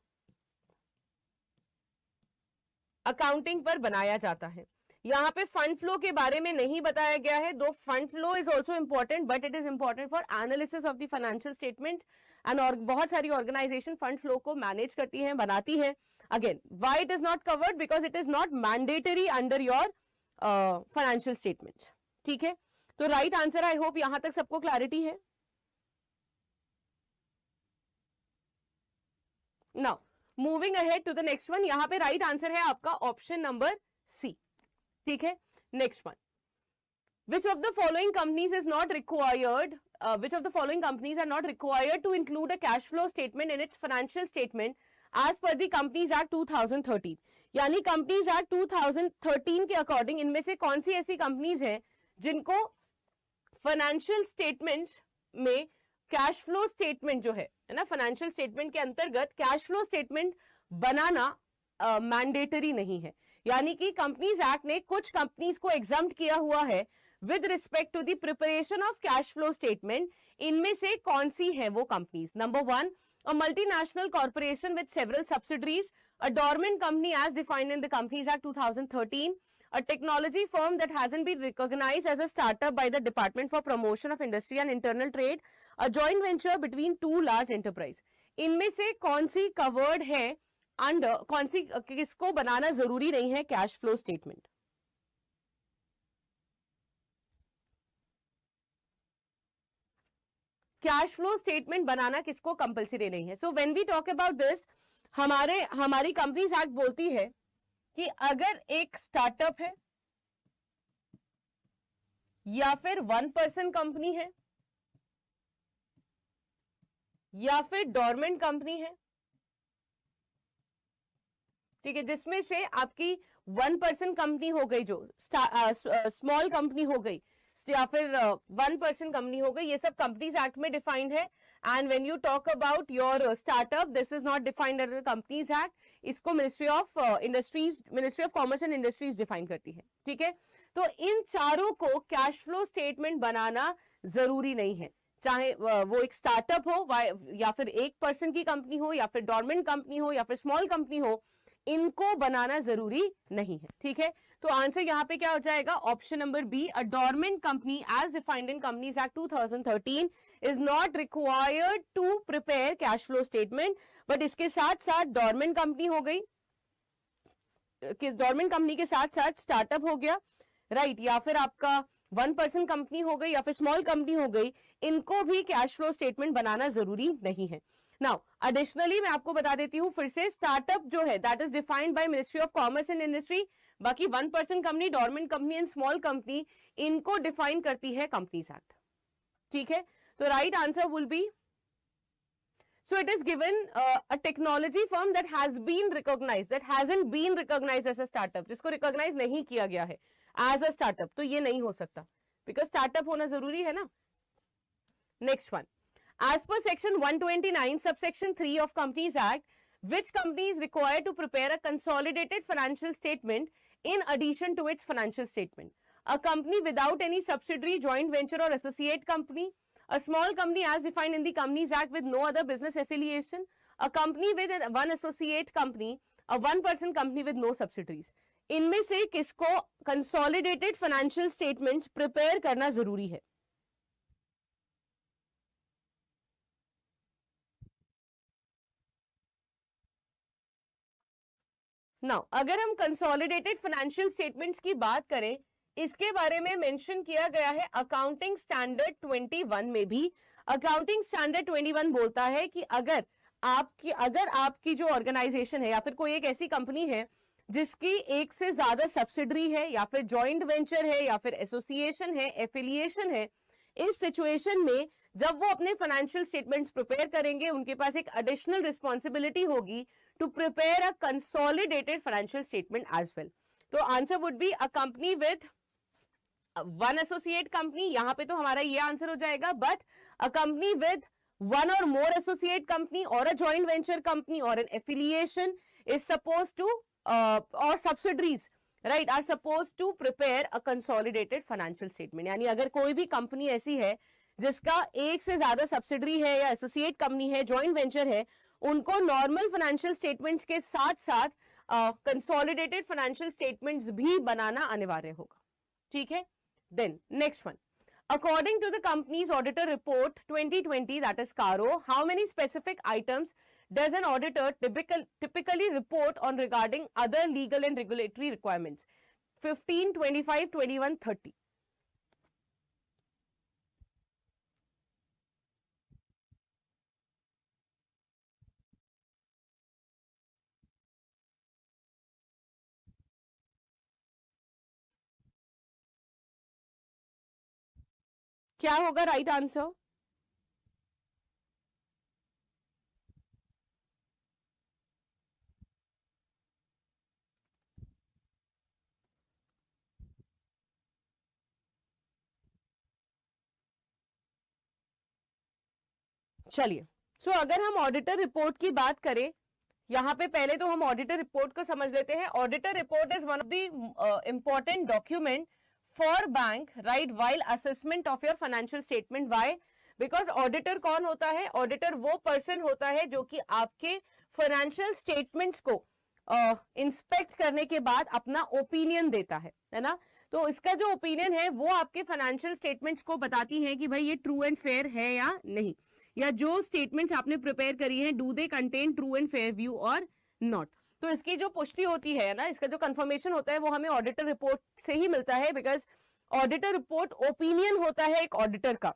अकाउंटिंग पर बनाया जाता है. यहाँ पे फंड फ्लो के बारे में नहीं बताया गया है, दो fund flow is also important but it is important for analysis of the financial statement and और बहुत सारी ऑर्गेनाइजेशन फंड फ्लो को मैनेज करती है, बनाती है. Again why it is not covered? Because it is not mandatory under your financial statement. ठीक है. तो राइट आंसर, आई होप यहां तक सबको क्लैरिटी है. Now moving ahead to the next one. यहां पे राइट आंसर है आपका ऑप्शन नंबर सी. ठीक है. Next one, which of the following companies is not required which of the following companies are not required to include a cash flow statement in its financial statement as per the Companies Act 2013. यानी Companies Act 2013 के according इनमें से कौन सी ऐसी companies हैं जिनको financial statements में cash flow statement जो है ना, फाइनेंशियल स्टेटमेंट के अंतर्गत कैश फ्लो स्टेटमेंट बनाना मैंडेटरी नहीं है. यानी कि कंपनीज एक्ट ने कुछ कंपनीज को एग्जम्प्ट किया हुआ है with respect to the preparation of cash flow statement. इनमें से कौन सी है वो companies? Number 1, a multinational corporation with several subsidiaries, a dormant company as defined in the Companies Act 2013, a technology firm that hasn't been recognized as a startup by the Department for Promotion of Industry and Internal Trade, a joint venture between two large enterprise। इनमें से कौन सी covered है under, कौन सी किसको बनाना जरूरी नहीं है cash flow statement? Cash flow statement बनाना किसको कंपलसरी नहीं है? So when we talk about this, हमारी कंपनीज एक्ट बोलती है कि अगर एक स्टार्टअप है या फिर 1% कंपनी है या फिर डोरमेंट कंपनी है, ठीक है, जिसमें से आपकी 1% कंपनी हो गई, जो स्मॉल कंपनी हो गई या फिर 1% कंपनी हो गई, ये सब कंपनीज एक्ट में डिफाइंड है। And when you talk about your startup, this is not defined under companies act, इसको ministry of commerce and industries define करती है, ठीक है। तो इन चारों को कैश फ्लो स्टेटमेंट बनाना जरूरी नहीं है, चाहे वो एक स्टार्टअप हो या फिर 1% की कंपनी हो या फिर डोरमेंट कंपनी हो या फिर स्मॉल कंपनी हो, इनको बनाना जरूरी नहीं है, ठीक है। तो आंसर यहाँ पे क्या हो जाएगा? Option number B, a dormant company as defined in companies act 2013 is not required to prepare cash flow statement. But इसके साथ साथ डोरमेंट कंपनी हो गई, डोरमेंट कंपनी के साथ साथ स्टार्टअप हो गया, राइट, या फिर आपका 1% कंपनी हो गई या फिर स्मॉल कंपनी हो गई, इनको भी कैश फ्लो स्टेटमेंट बनाना जरूरी नहीं है। नाउ एडिशनली मैं आपको बता देती हूं फिर से, स्टार्टअप जो है that is defined by ministry of commerce and industry, बाकी 1% company, dormant company and small company, इनको डिफाइन करती है कंपनीज एक्ट, ठीक है। तो right answer will be, so it is given a technology firm that has been recognized, that hasn't been recognized as a startup, जिसको recognize नहीं किया गया है as a startup, तो ये नहीं हो सकता, because startup होना जरूरी है ना। Next one, as per section 129 subsection 3 of Companies Act, which company is required to prepare a consolidated financial statement in addition to its financial statement? A company without any subsidiary, joint venture or associate company, a small company as defined in the Companies Act with no other business affiliation, a company with one associate company, a 1% company with no subsidiaries। इनमें से किसको consolidated financial statements prepare करना जरूरी है? Now अगर हम consolidated financial statements की बात करें, इसके बारे में मेंशन किया गया है अकाउंटिंग स्टैंडर्ड 21 में भी। अकाउंटिंग स्टैंडर्ड 21 बोलता है कि अगर आपकी जो ऑर्गेनाइजेशन है या फिर कोई एक ऐसी कंपनी है जिसकी एक से ज्यादा सब्सिडरी है या फिर जॉइंट वेंचर है या फिर एसोसिएशन है, एफिलिएशन है, इस सिचुएशन में जब वो अपने फाइनेंशियल स्टेटमेंट्स प्रिपेयर करेंगे, उनके पास एक एडिशनल रिस्पॉन्सिबिलिटी होगी to prepare a consolidated financial statement as well. तो answer would be a company with one associate company, यहां पे तो हमारा ये आंसर हो जाएगा, but a company with one or more associate company or a joint venture company or an affiliation is supposed to or subsidiaries, right, are supposed to prepare a consolidated financial statement। यानी अगर कोई भी company ऐसी है जिसका एक से ज्यादा सब्सिडरी है या एसोसिएट कंपनी है, जॉइंट वेंचर है, उनको नॉर्मल फाइनेंशियल स्टेटमेंट्स के साथ साथ कंसोलिडेटेड फाइनेंशियल स्टेटमेंट्स भी बनाना अनिवार्य होगा, ठीक है। Then next one, according to the company's auditor report 2020, that is CARO, how many specific items does an auditor typically report on regarding other legal and regulatory requirements? 15, 25, 21, 30। क्या होगा right answer? चलिए, सो अगर हम ऑडिटर रिपोर्ट की बात करें, यहाँ पे पहले तो हम ऑडिटर रिपोर्ट को समझ लेते हैं. Auditor report is one of the important document for bank, right, while assessment of your financial statement. Why? Because auditor कौन होता है? ऑडिटर वो पर्सन होता है जो कि आपके फाइनेंशियल स्टेटमेंट्स को इंस्पेक्ट करने के बाद अपना ओपिनियन देता है ना. तो इसका जो ओपिनियन है वो आपके फाइनेंशियल स्टेटमेंट्स को बताती है कि भाई ये ट्रू एंड फेयर है या नहीं, या जो स्टेटमेंट्स आपने प्रिपेयर करी है do they contain true and fair view और नॉट. तो इसकी जो पुष्टि होती है ना, इसका जो कंफर्मेशन होता है वो हमें ऑडिटर रिपोर्ट से ही मिलता है. बिकॉज ऑडिटर रिपोर्ट ओपिनियन होता है एक ऑडिटर का.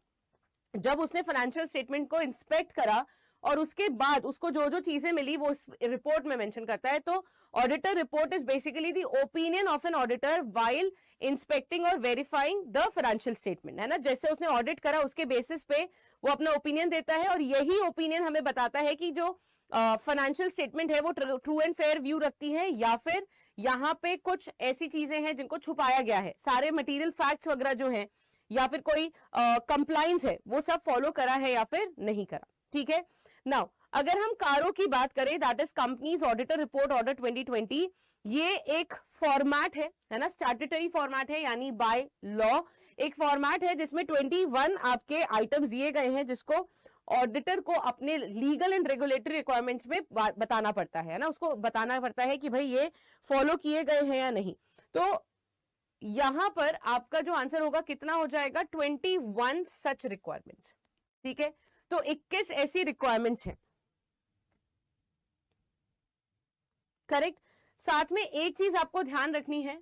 जब उसने फाइनेंशियल स्टेटमेंट को इंस्पेक्ट करा और उसके बाद उसको जो जो चीजें मिली वो इस रिपोर्ट में मेंशन करता है. तो auditor report is basically the opinion of an auditor while inspecting और वेरीफाइंग द फाइनेंशियल स्टेटमेंट, है ना. जैसे उसने ऑडिट करा उसके बेसिस पे वो अपना ओपिनियन देता है और यही ओपिनियन हमें बताता है कि जो फाइनेंशियल स्टेटमेंट है वो ट्रू एंड फेयर व्यू रखती है या फिर यहाँ पे कुछ ऐसी चीजें हैं जिनको छुपाया गया है. सारे मटेरियल फैक्ट्स वगैरह जो है या फिर कोई कंप्लायंस है वो सब फॉलो करा है या फिर नहीं करा. ठीक है. नाउ अगर हम कारो की बात करें, that is companies auditor report order 2020, ये एक फॉर्मेट है ना, स्टैट्यूटरी फॉर्मेट है, यानी बाय लॉ एक फॉर्मेट है जिसमें 21 आपके आइटम्स दिए गए हैं जिसको ऑडिटर को अपने लीगल एंड रेगुलेटरी रिक्वायरमेंट्स में बताना पड़ता है ना. उसको बताना पड़ता है कि भाई ये फॉलो किए गए हैं या नहीं. तो यहां पर आपका जो आंसर होगा कितना हो जाएगा? 21 सच रिक्वायरमेंट्स. ठीक है. तो 21 ऐसी रिक्वायरमेंट्स हैं. करेक्ट. साथ में एक चीज आपको ध्यान रखनी है,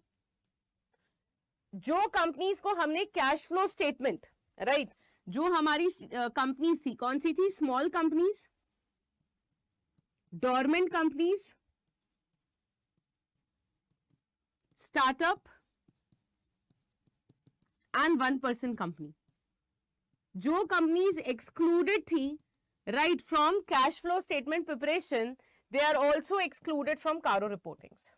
जो कंपनीज को हमने कैश फ्लो स्टेटमेंट, राइट, जो हमारी कंपनीज थी, कौन सी थी? Small companies, dormant companies, startup and 1% company. जो कंपनीज एक्सक्लूडेड थी, right, from cash flow statement preparation, they are also excluded from CARO reportings.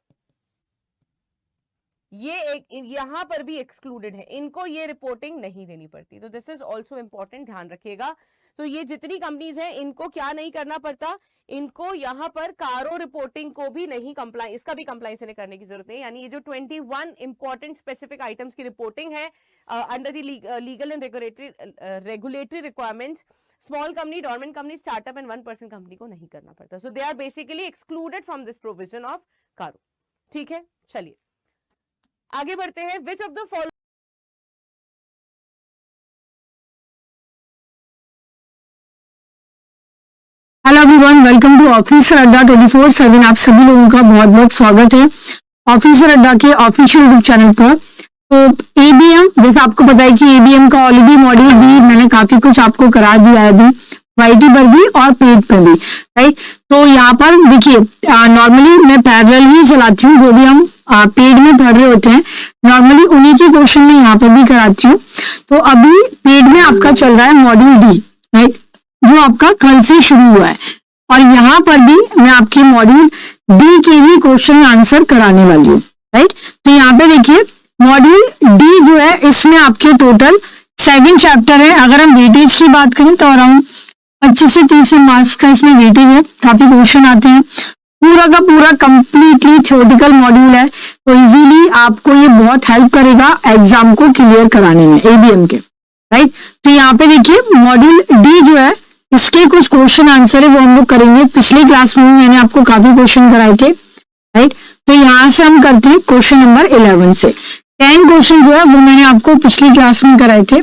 ये एक यहां पर भी एक्सक्लूडेड है, इनको ये रिपोर्टिंग नहीं देनी पड़ती. तो दिस इज ऑल्सो इंपॉर्टेंट, ध्यान रखिएगा. तो ये जितनी कंपनीज हैं इनको क्या नहीं करना पड़ता, इनको यहां पर कारो रिपोर्टिंग को भी नहीं कंप्लाई, इसका भी कंप्लाइंस इन्हें करने की जरूरत नहीं. यानी ये जो 21 इंपॉर्टेंट स्पेसिफिक आइटम्स की रिपोर्टिंग है under the legal and regulatory requirements, small company, dormant company, startup and 1% company को नहीं करना पड़ता. So they are basically excluded from this provision of CARO. ठीक है. चलिए आगे बढ़ते हैं. Which of the following hello everyone, welcome to officer Adda 24/7. आप सभी लोगों का बहुत बहुत स्वागत है ऑफिसर अड्डा के ऑफिशियल यूट्यूब चैनल पर. तो एबीएम, जैसे आपको पता है कि एबीएम का ऑलरेडी मॉड्यूल भी मैंने काफी कुछ आपको करा दिया है अभी, वाईटी पर भी और पेड पर भी, राइट. तो यहाँ पर देखिए, नॉर्मली मैं पैरेलल ही चलाती हूँ, जो भी हम पेड में पढ़ रहे होते हैं नॉर्मली उन्हीं के क्वेश्चन में यहाँ पर भी कराती हूँ. तो अभी पेड में आपका चल रहा है मॉड्यूल डी, राइट, जो आपका कल से शुरू हुआ है. और यहाँ पर भी मैं आपके मॉड्यूल डी के ही क्वेश्चन आंसर कराने वाली हूँ, राइट. तो यहाँ पे देखिए मॉड्यूल डी जो है इसमें आपके टोटल 7 चैप्टर है. अगर हम वेटेज की बात करें तो अराउंड 25 से 30 मार्क्स का इसमें वेटेज है. काफी क्वेश्चन आते हैं. पूरा का पूरा कंप्लीटली थ्योरेटिकल मॉड्यूल है, तो इजीली आपको ये बहुत हेल्प करेगा एग्जाम को क्लियर कराने में एबीएम के, राइट. तो यहाँ पे देखिए मॉड्यूल डी जो है इसके कुछ क्वेश्चन आंसर है वो हम लोग करेंगे. पिछली क्लास में मैंने आपको काफी क्वेश्चन कराए थे, राइट. तो यहाँ से हम करते हैं क्वेश्चन नंबर 11 से. 10 क्वेश्चन जो है वो मैंने आपको पिछली क्लास में कराए थे.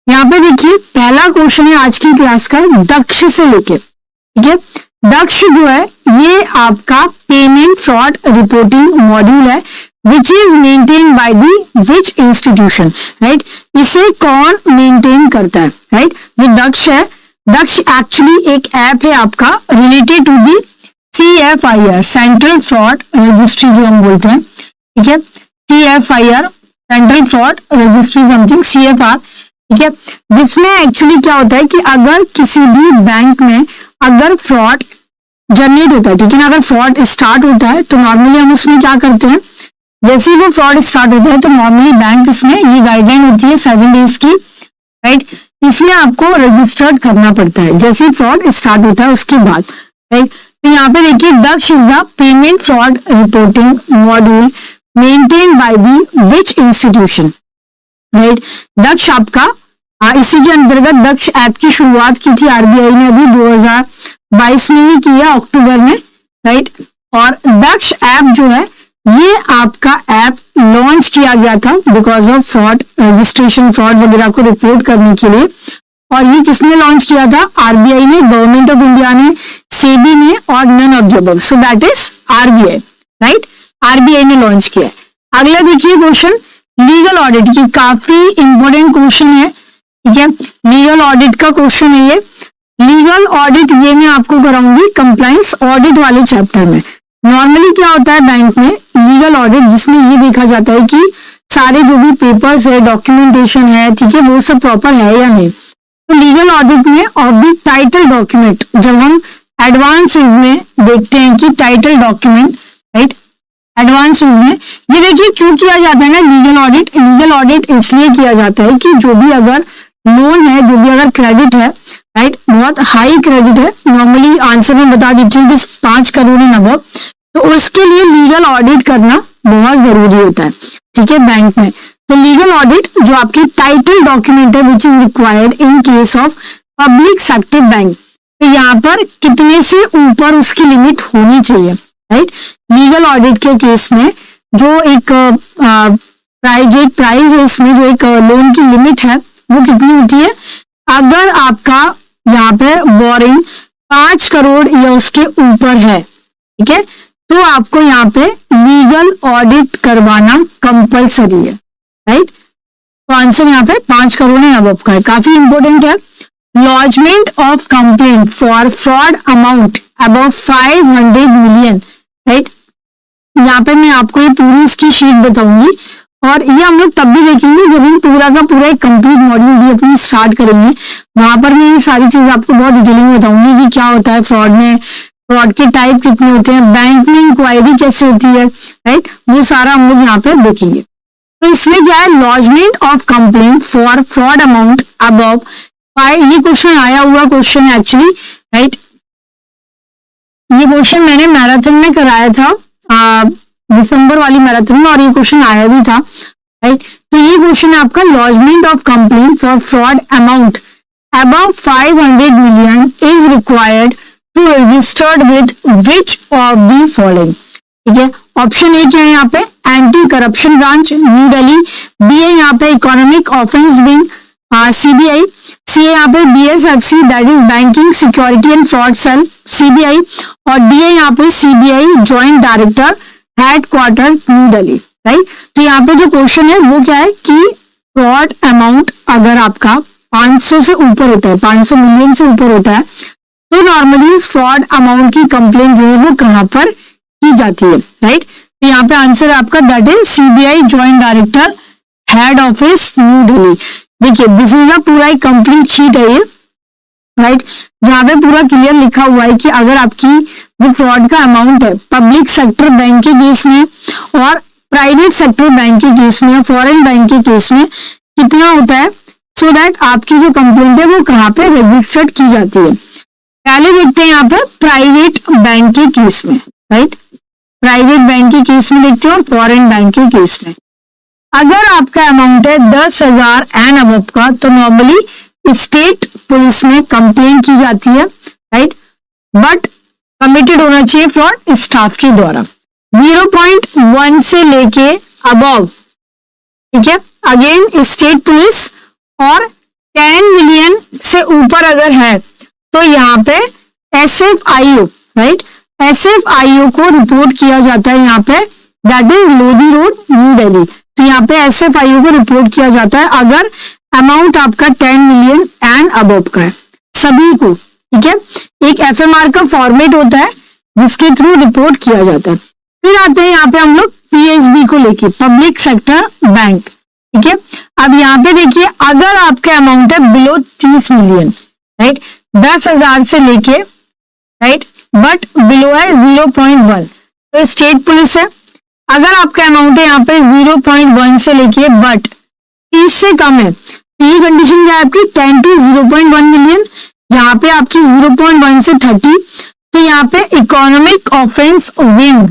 यहाँ पे देखिए पहला क्वेश्चन है आज की क्लास का दक्ष से लेके, ठीक है. दक्ष जो है ये आपका पेमेंट फ्रॉड रिपोर्टिंग मॉड्यूल है, which is maintain by the which institution, right. इसे कौन मेंटेन करता है, राइट. जो दक्ष है, दक्ष एक्चुअली एक ऐप है आपका related to the CFIR, central fraud registry जो हम बोलते हैं, ठीक है. CFIR, central fraud registry something, CFR, ठीक है. जिसमें एक्चुअली क्या होता है कि अगर किसी भी बैंक में अगर फ्रॉड जनरेट होता है, ठीक है ना, अगर फ्रॉड स्टार्ट होता है तो नॉर्मली हम उसमें क्या करते हैं, जैसे ही वो फ्रॉड स्टार्ट होता है तो नॉर्मली बैंक इसमें ये गाइडलाइन होती है 7 डेज की, राइट. इसमें आपको रजिस्टर्ड करना पड़ता है जैसे ही फ्रॉड स्टार्ट होता है उसके बाद, राइट. तो यहाँ पे देखिए Daksh is the payment fraud reporting module maintain by the which institution, right. Daksh आपका इसी के अंतर्गत दक्ष ऐप की शुरुआत की थी आरबीआई ने अभी 2022 में ही किया, अक्टूबर में, राइट। और दक्ष ऐप जो है ये आपका ऐप लॉन्च किया गया था because of fraud, registration fraud वगैरह को रिपोर्ट करने के लिए। और ये किसने लॉन्च किया था? आरबीआई ने, गवर्नमेंट ऑफ इंडिया ने, सेबी ने और none of the above, so that is RBI, right. RBI ने लॉन्च किया है। अगला देखिए क्वेश्चन लीगल ऑडिट की, काफी इंपॉर्टेंट क्वेश्चन है, ठीक है। लीगल ऑडिट का क्वेश्चन है ये। लीगल ऑडिट ये मैं आपको कराऊंगी कंप्लायंस ऑडिट वाले चैप्टर में। नॉर्मली क्या होता है बैंक में लीगल ऑडिट, जिसमें ये देखा जाता है कि सारे जो भी पेपर्स है, डॉक्यूमेंटेशन है, ठीक है, वो सब प्रॉपर है या नहीं। तो लीगल ऑडिट में ऑफ द टाइटल डॉक्यूमेंट, जब हम एडवांस में देखते हैं कि टाइटल डॉक्यूमेंट, राइट, एडवांस में ये देखिए क्यों किया जाता है ना लीगल ऑडिट। लीगल ऑडिट इसलिए किया जाता है कि जो भी अगर लोन है, जो भी अगर क्रेडिट है, राइट, बहुत हाई क्रेडिट है, नॉर्मली आंसर में बता देती हूँ कि 5 करोड़ एंड अबव, तो उसके लिए लीगल ऑडिट करना बहुत जरूरी होता है, ठीक है, बैंक में। तो लीगल ऑडिट जो आपकी टाइटल डॉक्यूमेंट है which is required in case of public sector bank, तो यहाँ पर कितने से ऊपर उसकी लिमिट होनी चाहिए, राइट। लीगल ऑडिट के केस में जो एक प्राइस है, इसमें जो एक लोन की लिमिट है वो कितनी होती है? अगर आपका यहाँ पे बोरिंग 5 करोड़ या उसके ऊपर है, ठीक है, तो आपको यहाँ पे लीगल ऑडिट करवाना कंपलसरी है, राइट। तो आंसर यहाँ पे 5 करोड़ है अबव का है, काफी इंपॉर्टेंट है। Lodgement of complaint for fraud amount about 500 million, right. यहाँ पे मैं आपको ये पूरी इसकी शीट बताऊंगी और ये हम लोग तब भी देखेंगे जब हम पूरा का पूरा एक कंप्लीट मॉड्यूल भी अपनी स्टार्ट करेंगे। वहां पर मैं ये सारी चीज आपको बहुत डिटेलिंग में बताऊंगी कि क्या होता है फ्रॉड में, फ्रॉड के टाइप कितने होते हैं, बैंक में इंक्वायरी कैसे होती है, राइट, वो सारा हम लोग यहाँ पे देखेंगे। तो इसमें क्या है? Lodgement of complaint for fraud amount above 5, ये क्वेश्चन आया हुआ क्वेश्चन है एक्चुअली, राइट। ये क्वेश्चन मैंने मैराथन में कराया था दिसंबर वाली मैराथन में और ये क्वेश्चन आया भी था, राइट। तो ये क्वेश्चन है आपका lodgement of complaint for fraud amount above 500 million is required to registered with which of the following, ठीक है। ऑप्शन ए क्या है यहाँ पे? Anti corruption branch New Delhi, B है यहाँ पे economic offence wing CBI, C है यहाँ पे BSFC that is banking security and fraud cell CBI, और डी है यहाँ पे CBI joint director headquarter New Delhi, right. तो यहाँ पे जो क्वेश्चन है वो क्या है कि फ्रॉड अमाउंट अगर आपका 500 से ऊपर होता है, 500 मिलियन से ऊपर होता है, तो नॉर्मली फ्रॉड अमाउंट की कंप्लेंट जो है वो कहाँ पर की जाती है, राइट। तो यहाँ पे आंसर आपका that is CBI joint director head office new Delhi. देखिए दिस इज द पूरा एक कंप्लीट शीट है ये, राइट, जहाँ पे पूरा क्लियर लिखा हुआ है कि अगर आपकी जो फ्रॉड का अमाउंट है पब्लिक सेक्टर बैंक के केस में और प्राइवेट सेक्टर बैंक के केस में, फॉरेन बैंक के केस में कितना होता है, सो दैट आपकी जो कंप्लेंट है वो कहाँ पे रजिस्टर्ड की जाती है। पहले देखते हैं यहाँ पे प्राइवेट बैंक के केस में, राइट, प्राइवेट बैंक के केस में देखते हैं और फॉरेन बैंक के केस में। अगर आपका अमाउंट है 10,000 एंड अबव का, तो नॉर्मली स्टेट पुलिस में कंप्लेन की जाती है, राइट, बट कमिटेड होना चाहिए फ्रॉड स्टाफ के द्वारा। 0.1 से लेके अबव, ठीक है, अगेन स्टेट पुलिस, और 10 मिलियन से ऊपर अगर है तो यहाँ पे SFIO, राइट, SFIO को रिपोर्ट किया जाता है यहाँ पे, that is Lodhi road new Delhi. तो यहाँ पे SFIO को रिपोर्ट किया जाता है अगर अमाउंट आपका 10 मिलियन एंड अबव का है, सभी को, ठीक है। एक FMR का फॉर्मेट होता है जिसके थ्रू रिपोर्ट किया जाता है। फिर आते हैं यहाँ पे हम लोग PSB को लेके, पब्लिक सेक्टर बैंक, ठीक है। अब यहाँ पे देखिए अगर आपका अमाउंट है बिलो 30 मिलियन, राइट, 10,000 से लेके, राइट, बट बिलो है 0.1, तो स्टेट पुलिस है। अगर आपका अमाउंट है यहाँ पे 0.1 से लेके बट 30 से कम है, ये कंडीशन क्या है आपकी 10 to 0.1 मिलियन, यहाँ पे आपकी 0.1 से 30, तो यहाँ पे इकोनॉमिक ऑफेंस विंग,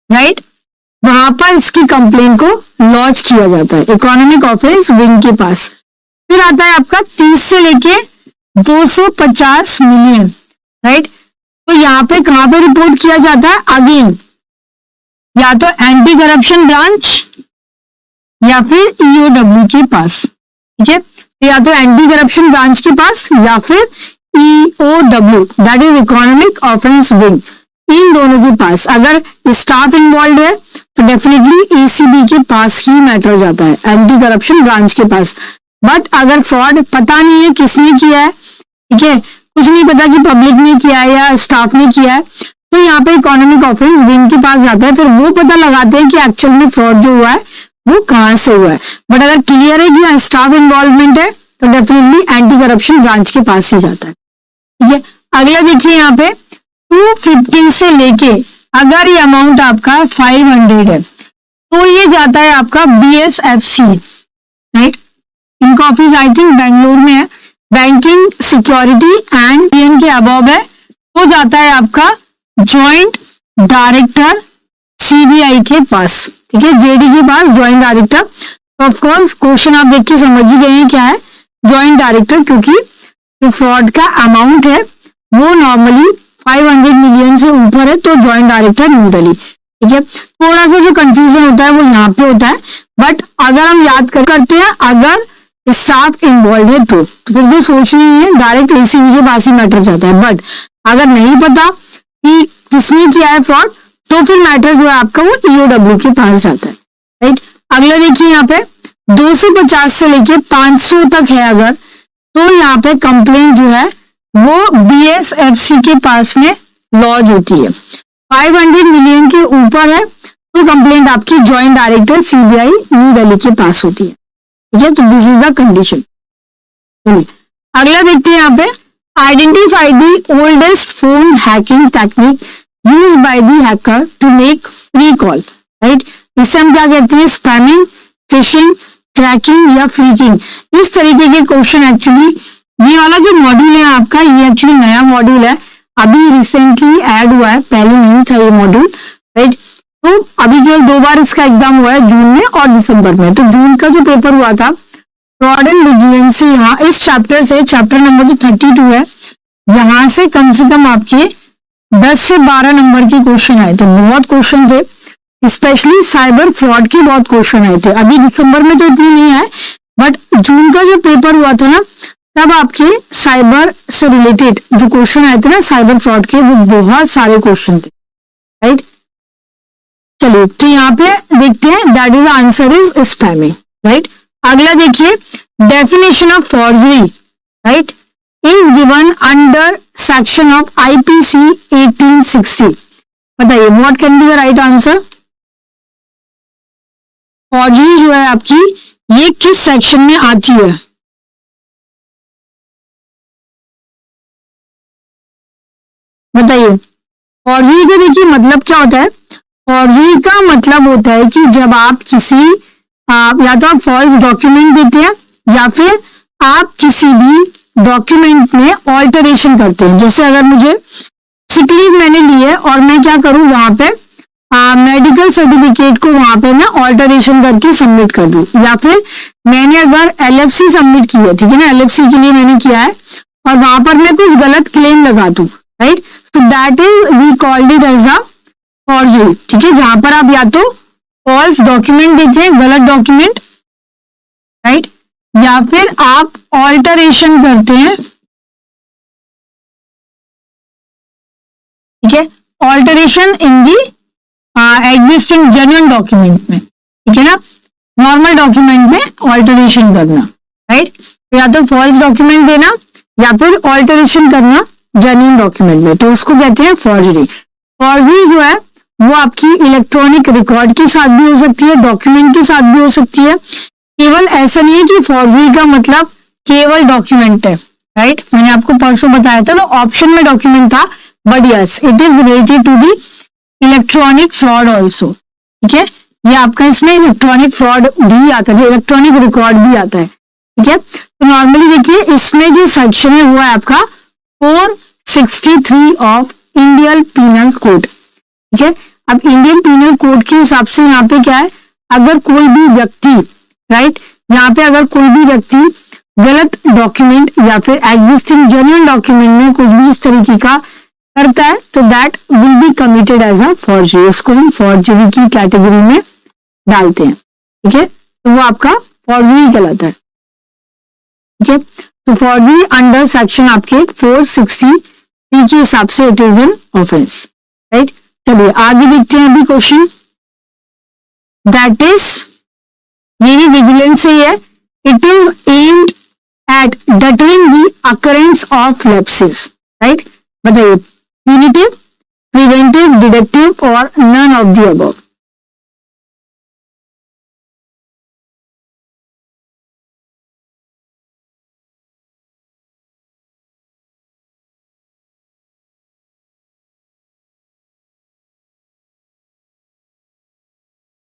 राइट, वहां पर इसकी कंप्लेन को लॉन्च किया जाता है इकोनॉमिक ऑफेंस विंग के पास। फिर आता है आपका 30 से लेके 250 मिलियन, राइट। तो यहाँ पे कहां पे रिपोर्ट किया जाता है, अगेन या तो एंटी करप्शन ब्रांच या फिर ईओडब्ल्यू के पास, ठीक है। या तो एंटी करप्शन ब्रांच के पास या फिर EOW, that is economic offence wing, इन दोनों के पास अगर स्टाफ इन्वॉल्व है तो डेफिनेटली एसीबी के पास ही मैटर जाता है, एंटी करप्शन ब्रांच के पास। बट अगर फ्रॉड पता नहीं है किसने किया है, ठीक है, कुछ नहीं पता कि पब्लिक ने किया है या स्टाफ ने किया है, तो यहाँ पे इकोनॉमिक ऑफेंस विंग के पास जाता है। फिर वो पता लगाते हैं कि एक्चुअल में फ्रॉड जो हुआ है वो कहाँ से हुआ है। बट अगर क्लियर है कि स्टाफ इन्वॉल्वमेंट है तो डेफिनेटली एंटी करप्शन ब्रांच के पास ही जाता है, ठीक है। अगला देखिए यहाँ पे 250 से लेके अगर ये अमाउंट आपका 500 है तो ये जाता है आपका BSFC, राइट। इनका ऑफिस आई थिंक बेंगलुरु में है, बैंकिंग सिक्योरिटी एंड पीएन के अबव है, तो जाता है आपका जॉइंट डायरेक्टर सीबीआई के पास, ठीक है, जेडी के पास जॉइंट डायरेक्टर। तो ऑफकोर्स क्वेश्चन आप देख के समझ ही गए हैं क्या है जॉइंट डायरेक्टर, क्योंकि जो फ्रॉड का अमाउंट है वो नॉर्मली 500 मिलियन से ऊपर है तो जॉइंट डायरेक्टर न्यूडली, ठीक है। थोड़ा सा जो कंफ्यूजन होता है वो यहाँ पे होता है, बट अगर हम याद करते हैं अगर स्टाफ इन्वॉल्व है तो फिर तो सोचनी है डायरेक्ट एसीबी के पास ही मैटर जाता है। बट अगर नहीं पता कि किसने किया है फ्रॉड तो फिर मैटर जो है आपका वो ईओडब्ल्यू के पास जाता है, राइट। अगला देखिए यहाँ पे 250 से लेके 500 तक है अगर, तो यहाँ पे कंप्लेंट जो है वो BSFC के पास में लॉन्च होती है। 500 मिलियन के ऊपर है तो कंप्लेंट आपकी joint director CBI new Delhi के पास होती है, ठीक है। तो दिस इज द कंडीशन। अगला देखते हैं यहाँ पे identify the oldest phone hacking technique use by the hacker to make free call, right. इससे हम क्या कहते हैं, स्पैमिंग, फिशिंग, क्रैकिंग या फ्रीकिंग, इस तरीके के क्वेश्चन। एक्चुअली ये वाला जो मॉड्यूल है आपका ये एक्चुअली नया मॉड्यूल है, अभी रिसेंटली ऐड हुआ है, पहले नहीं था ये मॉड्यूल, राइट। तो अभी केवल 2 बार इसका एग्जाम हुआ है, जून में और दिसंबर में। तो जून का जो पेपर हुआ था फ्रॉड एंड विजिलेंसी, यहाँ इस चैप्टर से, चैप्टर नंबर जो 32 है, यहाँ से कम आपके 10 से 12 नंबर के क्वेश्चन आए थे। बहुत क्वेश्चन थे, स्पेशली साइबर फ्रॉड के बहुत क्वेश्चन आए थे। अभी दिसंबर में तो इतने नहीं आए, बट जून का जो पेपर हुआ था ना तब आपके साइबर से रिलेटेड जो क्वेश्चन आए थे ना साइबर फ्रॉड के, वो बहुत सारे क्वेश्चन थे, राइट। चलिए तो यहाँ पे देखते हैं, that is answer is spamming, right. अगला देखिए definition of forgery, right, is given under section of IPC 1860। बताइए what can be the right answer. Forgery जो है आपकी ये किस सेक्शन में आती है, बताइए। फॉर्जरी का देखिए मतलब क्या होता है, फॉर्जरी का मतलब होता है कि जब आप किसी या तो आप फॉल्स डॉक्यूमेंट देते हैं या फिर आप किसी भी डॉक्यूमेंट में ऑल्टरेशन करते हैं। जैसे अगर मुझे सिक लीव मैंने ली है और मैं क्या करूं वहां पे मेडिकल सर्टिफिकेट को वहां पे मैं ऑल्टरेशन करके सबमिट कर दूं, या फिर मैंने अगर LFC सबमिट की है, ठीक है ना, LFC के लिए मैंने किया है और वहां पर मैं कुछ गलत क्लेम लगा दूं, right, so that is we called it as a forgery, ठीक है। जहां पर आप या तो फॉल्स डॉक्यूमेंट देते हैं, गलत डॉक्यूमेंट, राइट, या फिर आप ऑल्टरेशन करते हैं, ठीक है, alteration in the existing genuine document में, ठीक है ना, नॉर्मल डॉक्यूमेंट में ऑल्टरेशन करना, राइट। या तो फॉल्स डॉक्यूमेंट देना या फिर ऑल्टरेशन करना जेन्युइन डॉक्यूमेंट में, तो उसको कहते हैं फॉर्जरी। फॉर्जरी जो है वो आपकी इलेक्ट्रॉनिक रिकॉर्ड के साथ भी हो सकती है, डॉक्यूमेंट के साथ भी हो सकती है। केवल ऐसा नहीं है कि फॉर्जरी का मतलब केवल डॉक्यूमेंट है, राइट। मैंने आपको परसों बताया था, तो ऑप्शन में डॉक्यूमेंट था, but yes it is related to the electronic fraud also, ठीक है। ये आपका इसमें इलेक्ट्रॉनिक फ्रॉड भी आता है, इलेक्ट्रॉनिक रिकॉर्ड भी आता है, ठीक है। तो नॉर्मली देखिए इसमें जो सेक्शन है वो है आपका 463 ऑफ इंडियन पीनल कोड, ठीक है। अब इंडियन पीनल कोड के हिसाब से यहाँ पे क्या है, अगर कोई भी व्यक्ति, राइट, यहाँ पे अगर कोई भी व्यक्ति गलत डॉक्यूमेंट या फिर एग्जिस्टिंग जेन्युइन डॉक्यूमेंट में कुछ भी इस तरीके का करता है तो that will be committed as a forgery, उसको हम फॉर्जरी की कैटेगरी में डालते हैं, ठीक है। तो वो आपका फॉर्जरी कहलाता है, ठीक है। तो फॉर्जरी अंडर सेक्शन आपके 460 के हिसाब से it is an offence, right. चलिए आगे देखते हैं अभी क्वेश्चन, दैट इज, ये भी विजिलेंस से है, it is aimed at deterring the occurrence of lapses, right. बताइए punitive, preventive, deductive or none of the above.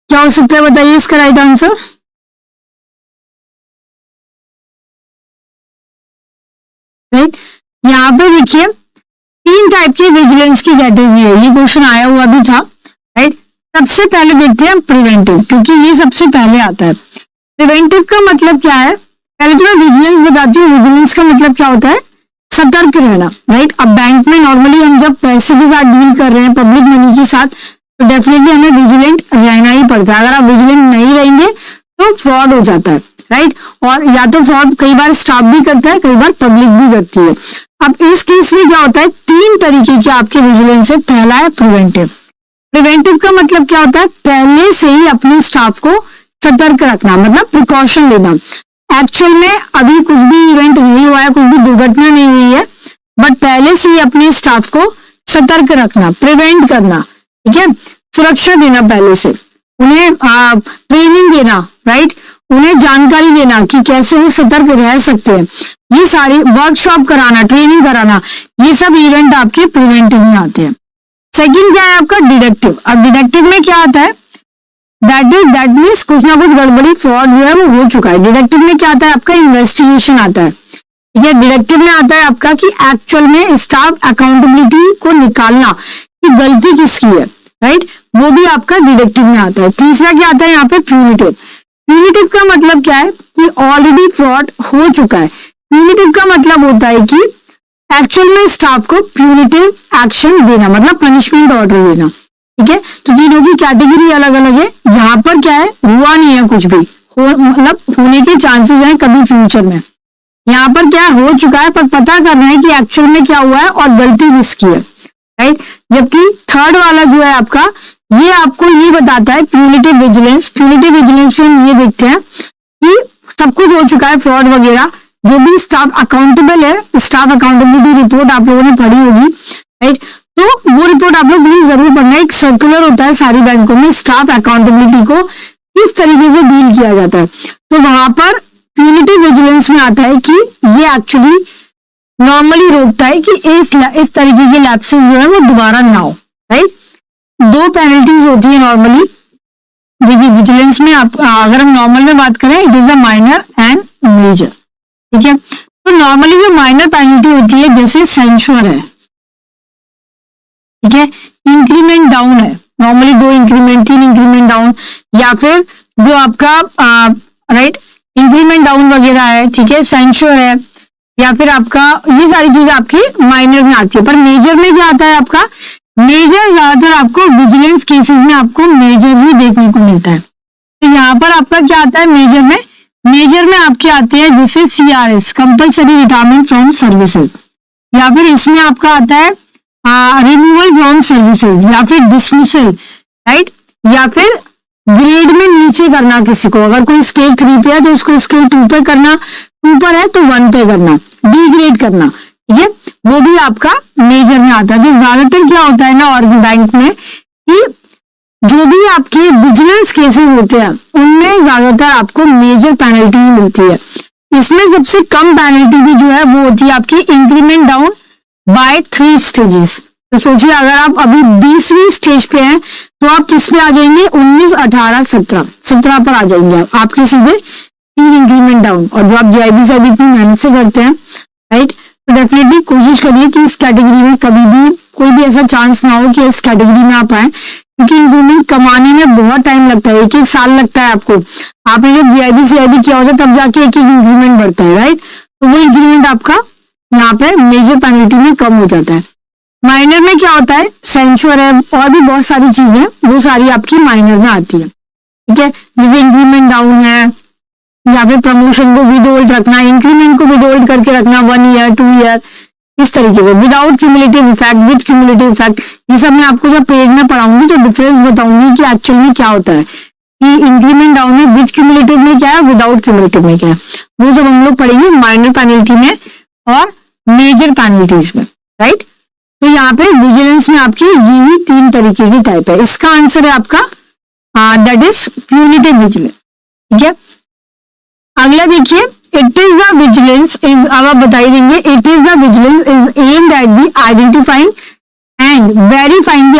क्या हो सकता है बताइए इसका राइट आंसर। राइट, यहाँ पे देखिए 3 टाइप की विजिलेंस की कैटेगरी है, ये क्वेश्चन आया हुआ भी था, राइट। सबसे पहले देखते हैं प्रिवेंटिव, क्योंकि ये सबसे पहले आता है। प्रिवेंटिव का मतलब क्या है, पहले तो मैं विजिलेंस बताती हूँ। विजिलेंस का मतलब क्या होता है, सतर्क रहना, राइट। अब बैंक में नॉर्मली हम जब पैसे के साथ डील कर रहे हैं, पब्लिक मनी के साथ, तो डेफिनेटली हमें विजिलेंट रहना ही पड़ता है। अगर आप विजिलेंट नहीं रहेंगे तो फ्रॉड हो जाता है, राइट। और या तो फ्रॉड कई बार स्टाफ भी करता है, कई बार पब्लिक भी करती है। अब इस केस में क्या होता है, 3 तरीके के आपके विजिलेंस है। पहला है प्रिवेंटिव। प्रिवेंटिव का मतलब क्या होता है, पहले से ही अपने स्टाफ को सतर्क रखना, मतलब प्रिकॉशन लेना। एक्चुअल में अभी कुछ भी इवेंट नहीं हुआ है, कुछ भी दुर्घटना नहीं हुई है, बट पहले से ही अपने स्टाफ को सतर्क रखना, प्रिवेंट करना, ठीक है। सुरक्षा देना, पहले से उन्हें ट्रेनिंग देना, राइट, उन्हें जानकारी देना कि कैसे वो सतर्क रह सकते हैं। ये सारे वर्कशॉप कराना, ट्रेनिंग कराना, ये सब इवेंट आपके प्रिवेंटिव में आते हैं। सेकंड क्या है आपका, डिडक्टिव। अब डिडक्टिव में क्या आता है, दैट मीन्स कुछ ना कुछ गड़बड़ी, फ्रॉड जो है वो हो चुका है। डिडक्टिव में क्या आता है आपका, इन्वेस्टिगेशन आता है, ठीक है। डिडक्टिव में आता है आपका कि एक्चुअल में स्टाफ अकाउंटेबिलिटी को निकालना कि गलती किसकी है, राइट, वो भी आपका डिडक्टिव में आता है। तीसरा क्या आता है यहाँ पे, प्यूनिटिव। प्यूनिटिव का मतलब क्या है कि ऑलरेडी फ्रॉड हो चुका है। प्यूनिटिव का मतलब होता है कि एक्चुअल में स्टाफ को प्यूनिटिव एक्शन देना, मतलब पनिशमेंट ऑर्डर देना, ठीक है। तो तीनों की कैटेगरी अलग अलग है। यहाँ पर क्या है, हुआ नहीं है कुछ भी, मतलब होने के चांसेस हैं कभी फ्यूचर में। यहाँ पर क्या हो चुका है, पर पता करना है कि एक्चुअल में क्या हुआ है और गलती किसकी है, राइट। जबकि थर्ड वाला जो है आपका, ये आपको ये बताता है प्यूनिटिव विजिलेंस। प्यूनिटिव विजिलेंस में हम ये देखते हैं कि सब कुछ हो चुका है, फ्रॉड वगैरह, जो भी स्टाफ अकाउंटेबल है, स्टाफ अकाउंटेबिलिटी रिपोर्ट आप लोगों ने पढ़ी होगी, राइट। तो वो रिपोर्ट आप लोग प्लीज जरूर पढ़ना। एक सर्कुलर होता है सारी बैंकों में, स्टाफ अकाउंटेबिलिटी को किस तरीके से डील किया जाता है। तो वहां पर प्यूनिटिव विजिलेंस में आता है कि ये एक्चुअली नॉर्मली रोकता है कि इस तरीके के लैप्सेस जो है वो दोबारा ना हो, राइट। 2 पेनल्टीज होती है नॉर्मली। देखिए विजिलेंस में आप अगर हम नॉर्मल में बात करें, it is the minor and major, ठीक है। तो नॉर्मली जो माइनर पेनल्टी होती है, जैसे सेंश्योर है, ठीक है, इंक्रीमेंट डाउन है, नॉर्मली 2 इंक्रीमेंट, 3 इंक्रीमेंट डाउन, या फिर जो आपका राइट इंक्रीमेंट डाउन वगैरह है, ठीक है, सेंश्योर है, या फिर आपका ये सारी चीजें आपकी माइनर में आती है। पर मेजर में क्या आता है आपका, मेजर ज्यादातर आपको विजिलेंस केसेस में आपको मेजर ही देखने को मिलता है। तो यहाँ पर आपका क्या आता है मेजर में, मेजर में आपके आते हैं जैसे CRS, compulsory retirement from services, या फिर इसमें आपका आता है रिमूवल फ्रॉम सर्विसेज, या फिर डिसमिसल, राइट, या फिर ग्रेड में नीचे करना किसी को। अगर कोई स्केल 3 पे है तो उसको स्केल 2 पे करना, 2 पर है तो 1 पे करना, डिग्रेड करना, ठीक है, वो भी आपका मेजर में आता है। तो ज्यादातर क्या होता है ना और बैंक में कि जो भी आपके विजिलेंस केसेस होते हैं उनमें ज्यादातर आपको मेजर पेनल्टी ही मिलती है। इसमें सबसे कम पेनल्टी भी जो है वो होती है आपकी इंक्रीमेंट डाउन बाय 3 स्टेजेस। तो सोचिए अगर आप अभी 20वीं स्टेज पे हैं तो आप किस पे आ जाएंगे, 19, 18, 17 पर आ जाएंगे आपके सीधे 3 इंक्रीमेंट डाउन। और जो आप JIB से इतनी मेहनत से करते हैं, राइट, तो डेफिनेटली कोशिश करिए कि इस कैटेगरी में कभी भी कोई भी ऐसा चांस ना हो कि इस कैटेगरी में आप आए, क्योंकि इंक्रीमेंट कमाने में बहुत टाइम लगता है, एक एक साल लगता है आपको। आपने जब वीआईबी सीआईबी किया होता है तब जाके एक एक इंक्रीमेंट बढ़ता है, राइट। तो वो इंक्रीमेंट आपका यहाँ पे मेजर पेनल्टी में कम हो जाता है। माइनर में क्या होता है, सेंचुअर है और भी बहुत सारी चीजें, वो सारी आपकी माइनर में आती है, ठीक है। जैसे इंक्रीमेंट डाउन है, या फिर प्रमोशन को विदहोल्ड रखना, इंक्रीमेंट को विदहोल्ड करके रखना 1 ईयर 2 ईयर, इस तरीके से, without cumulative effect, with cumulative effect. ये सब मैं आपको जब पेड में पढ़ाऊंगी तो डिफरेंस बताऊंगी कि एक्चुअल में क्या होता है, कि इंक्रीमेंट डाउन में विद क्यूमुलेटिव में क्या है, विदाउट क्यूमुलेटिव में क्या है, वो सब हम लोग पढ़ेंगे माइनर पेनल्टी में और मेजर पेनल्टीज में, राइट। तो यहाँ पे विजिलेंस में आपकी यही 3 तरीके की टाइप है। इसका आंसर है आपका दैट इज प्यूनिटिव विजिलेंस, ठीक है। अगला देखिए, it is the vigilance is, अब आप बताई देंगे, it is the vigilance is aimed at the identifying and verifying the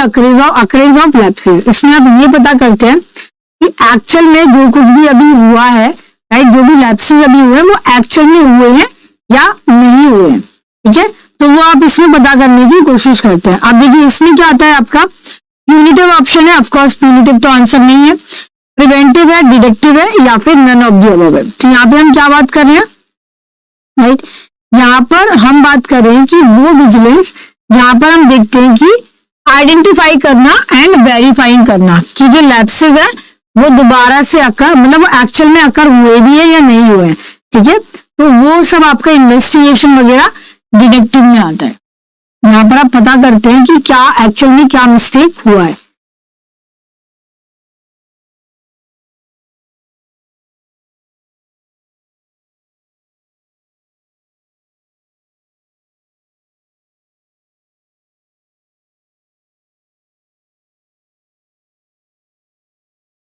occurrence of lapses. इसमें आप ये पता करते हैं कि एक्चुअल में जो कुछ भी अभी हुआ है, राइट, जो भी लैप्सेस अभी हुए हैं वो एक्चुअल में हुए हैं या नहीं हुए हैं, ठीक है। तो वो आप इसमें पता करने की कोशिश करते हैं। अब देखिए इसमें क्या आता है आपका, प्यूनिटिव ऑप्शन है, ऑफकोर्स प्यूनिटिव तो आंसर नहीं है, प्रिवेंटिव है, डिडक्टिव है, या फिर नन ऑफ द अबव है। तो यहाँ पे हम क्या बात कर रहे हैं, राइट, यहाँ पर हम बात कर रहे हैं कि वो विजिलेंस जहां पर हम देखते हैं कि आइडेंटिफाई करना एंड वेरीफाइंग करना कि जो लैप्सेस है वो दोबारा से अकर, मतलब वो एक्चुअल में अकर हुए भी है या नहीं हुए हैं, ठीक है। तो वो सब आपका इन्वेस्टिगेशन वगैरह डिडक्टिव में आता है। यहाँ पर आप पता करते हैं कि क्या एक्चुअल में क्या मिस्टेक हुआ है।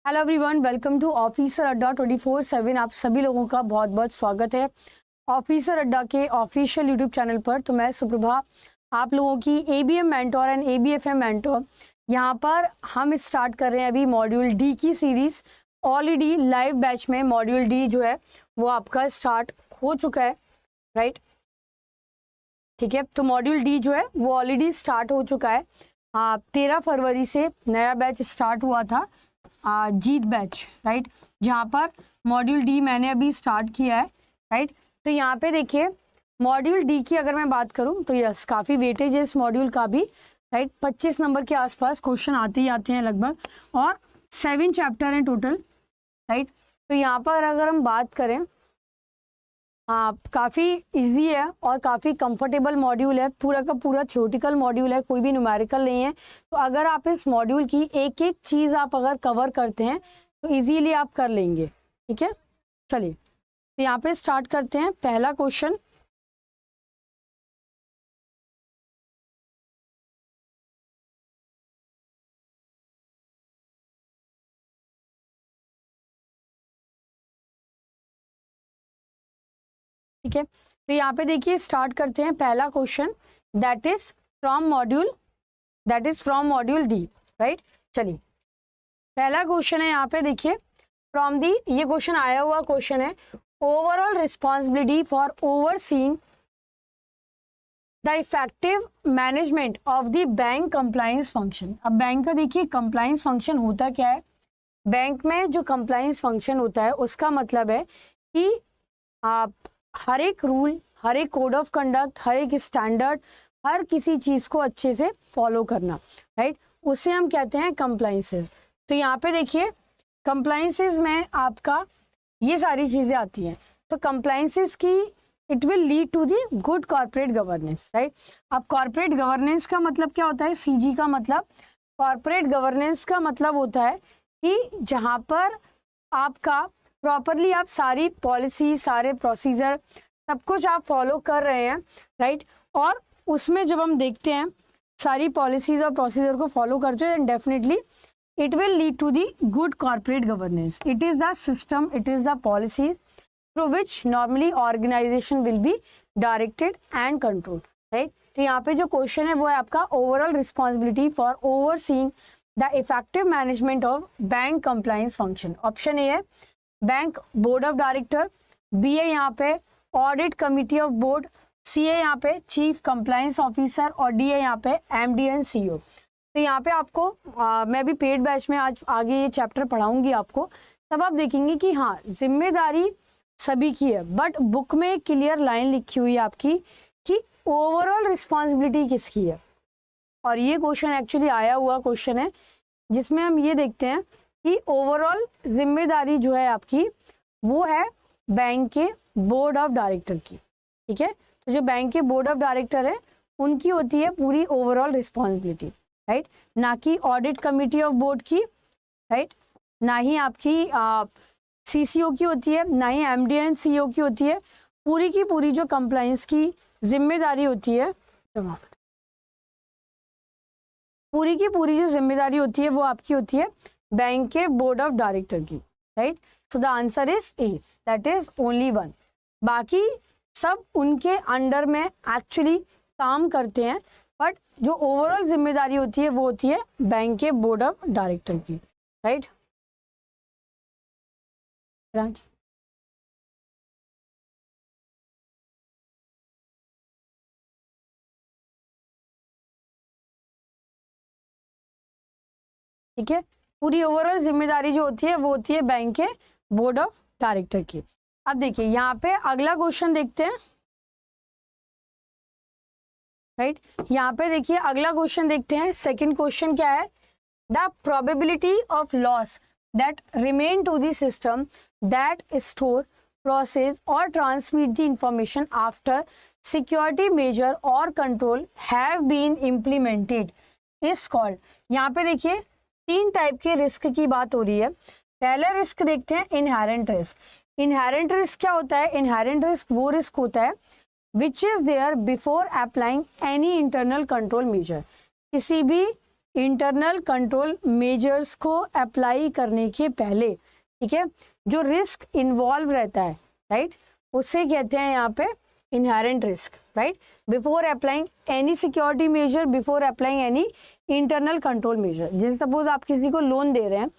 Hello everyone, welcome to officer Adda 24/7। आप सभी लोगों का बहुत बहुत स्वागत है ऑफिसर अड्डा के ऑफिशियल यूट्यूब चैनल पर। तो मैं सुप्रभा, आप लोगों की एबीएम मेंटोर एंड एबीएफएम मेंटोर। यहाँ पर हम स्टार्ट कर रहे हैं अभी मॉड्यूल डी की सीरीज। ऑलरेडी लाइव बैच में मॉड्यूल डी जो है वो आपका स्टार्ट हो चुका है, राइट, ठीक है। तो मॉड्यूल डी जो है वो ऑलरेडी स्टार्ट हो चुका है। 13 फरवरी से नया बैच स्टार्ट हुआ था, जीत बैच, राइट, जहाँ पर मॉड्यूल डी मैंने अभी स्टार्ट किया है, राइट। तो यहाँ पे देखिए मॉड्यूल डी की अगर मैं बात करूँ तो यस, काफ़ी वेटेज है इस मॉड्यूल का भी, राइट। 25 नंबर के आसपास क्वेश्चन आते ही आते हैं लगभग, और 7 चैप्टर हैं टोटल, राइट। तो यहाँ पर अगर हम बात करें, काफ़ी इजी है और काफ़ी कंफर्टेबल मॉड्यूल है, पूरा का पूरा थ्योरेटिकल मॉड्यूल है, कोई भी न्यूमेरिकल नहीं है। तो अगर आप इस मॉड्यूल की एक एक चीज़ आप अगर कवर करते हैं तो इजीली आप कर लेंगे, ठीक है। चलिए तो यहाँ पे स्टार्ट करते हैं। पहला क्वेश्चन, ठीक है। तो यहाँ पे देखिए स्टार्ट करते हैं। पहला question that is from module D, right. चलिए पहला क्वेश्चन है, यहाँ पे देखिए फ्रॉम दी, ये क्वेश्चन आया हुआ क्वेश्चन है, overall responsibility for overseeing the effective management of the bank compliance function. अब बैंक का देखिए कंप्लायंस फंक्शन होता क्या है, बैंक में जो कंप्लायंस फंक्शन होता है उसका मतलब है कि आप हर एक रूल, हर एक कोड ऑफ कंडक्ट, हर एक स्टैंडर्ड, हर किसी चीज़ को अच्छे से फॉलो करना, राइट, उसे हम कहते हैं कंप्लायंसेस। तो यहाँ पे देखिए कंप्लायंसेस में आपका ये सारी चीज़ें आती हैं। तो कंप्लायंसेस की it will lead to the good corporate governance, right. अब कॉर्पोरेट गवर्नेंस का मतलब क्या होता है, सीजी का मतलब, कॉर्पोरेट गवर्नेंस का मतलब होता है कि जहाँ पर आपका प्रॉपरली आप सारी पॉलिसी, सारे प्रोसीजर, सब कुछ आप फॉलो कर रहे हैं, राइट। और उसमें जब हम देखते हैं सारी पॉलिसीज और प्रोसीजर को फॉलो करते हैं, definitely it will lead to the good corporate governance. It is the system, it is the policy through which normally organization will be directed and controlled, right? तो यहाँ पे जो क्वेश्चन है वो है आपका overall responsibility for overseeing the effective management of bank compliance function. Option A है bank board of director, B है यहाँ पे audit committee of board, C है यहाँ पे चीफ कंप्लायंस ऑफिसर और डी है यहाँ पे एमडी एंड सीईओ। तो यहाँ पे आपको मैं भी पेड बैच में आज आगे ये चैप्टर पढ़ाऊंगी आपको, तब आप देखेंगे कि हाँ जिम्मेदारी सभी की है, बट बुक में क्लियर लाइन लिखी हुई है आपकी कि ओवरऑल रिस्पॉन्सिबिलिटी किसकी है। और ये क्वेश्चन एक्चुअली आया हुआ क्वेश्चन है जिसमें हम ये देखते हैं कि ओवरऑल जिम्मेदारी जो है आपकी वो है बैंक के बोर्ड ऑफ डायरेक्टर की, ठीक है। तो जो बैंक के बोर्ड ऑफ डायरेक्टर है उनकी होती है पूरी ओवरऑल रिस्पॉन्सिबिलिटी, राइट, ना कि ऑडिट कमिटी ऑफ बोर्ड की, राइट, ना ही आपकी सीसीओ की होती है, ना ही एमडी एंड सीईओ की होती है। पूरी की पूरी जो कंप्लायंस की जिम्मेदारी होती है, पूरी की पूरी जो जिम्मेदारी होती है वो आपकी होती है बैंक के बोर्ड ऑफ डायरेक्टर की, right. So the answer is a, that is only one. बाकी सब उनके अंडर में एक्चुअली काम करते हैं, बट जो ओवरऑल जिम्मेदारी होती है वो होती है बैंक के बोर्ड ऑफ डायरेक्टर की, राइट। राज ठीक है, पूरी ओवरऑल जिम्मेदारी जो होती है वो होती है बैंक के बोर्ड ऑफ डायरेक्टर की। अब देखिए यहाँ पे अगला क्वेश्चन देखते हैं, राइट। यहाँ पे देखिए अगला क्वेश्चन देखते हैं। सेकंड क्वेश्चन क्या है, the probability of loss that remain to the system that store process or transmit the information after security measure or control have been implemented is called. यहाँ पे देखिए 3 टाइप के रिस्क की बात हो रही है। पहला रिस्क देखते हैं इनहेरेंट रिस्क। इनहेरेंट रिस्क क्या होता है? इनहेरेंट रिस्क वो रिस्क होता है which is there before applying any internal control measure. किसी भी इंटरनल कंट्रोल मेजर्स को अप्लाई करने के पहले, ठीक है, जो रिस्क इन्वॉल्व रहता है, राइट, उसे कहते हैं यहाँ पे inherent risk, right. Before applying any security measure, before applying any internal control major. जैसे सपोज आप किसी को लोन दे रहे हैं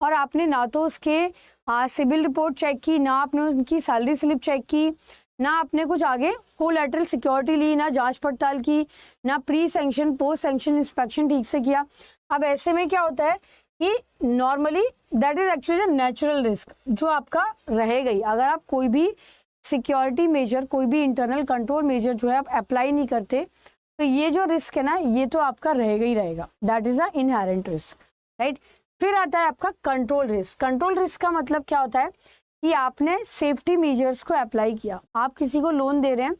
और आपने ना तो उसके सिविल रिपोर्ट चेक की, ना आपने उनकी सैलरी स्लिप चेक की, ना आपने कुछ आगे कोलैटरल सिक्योरिटी ली, ना जांच पड़ताल की, ना pre sanction post sanction inspection ठीक से किया। अब ऐसे में क्या होता है कि normally that is actually natural risk जो आपका रहेगा ही। अगर आप कोई भी सिक्योरिटी मेजर, कोई भी इंटरनल कंट्रोल मेजर जो है आप अप्लाई नहीं करते, तो ये जो रिस्क है ना ये तो आपका रहेगा ही रहेगा। That is the inherent risk, right. फिर आता है आपका कंट्रोल रिस्क। कंट्रोल रिस्क का मतलब क्या होता है कि आपने सेफ्टी मेजर्स को अप्लाई किया। आप किसी को लोन दे रहे हैं,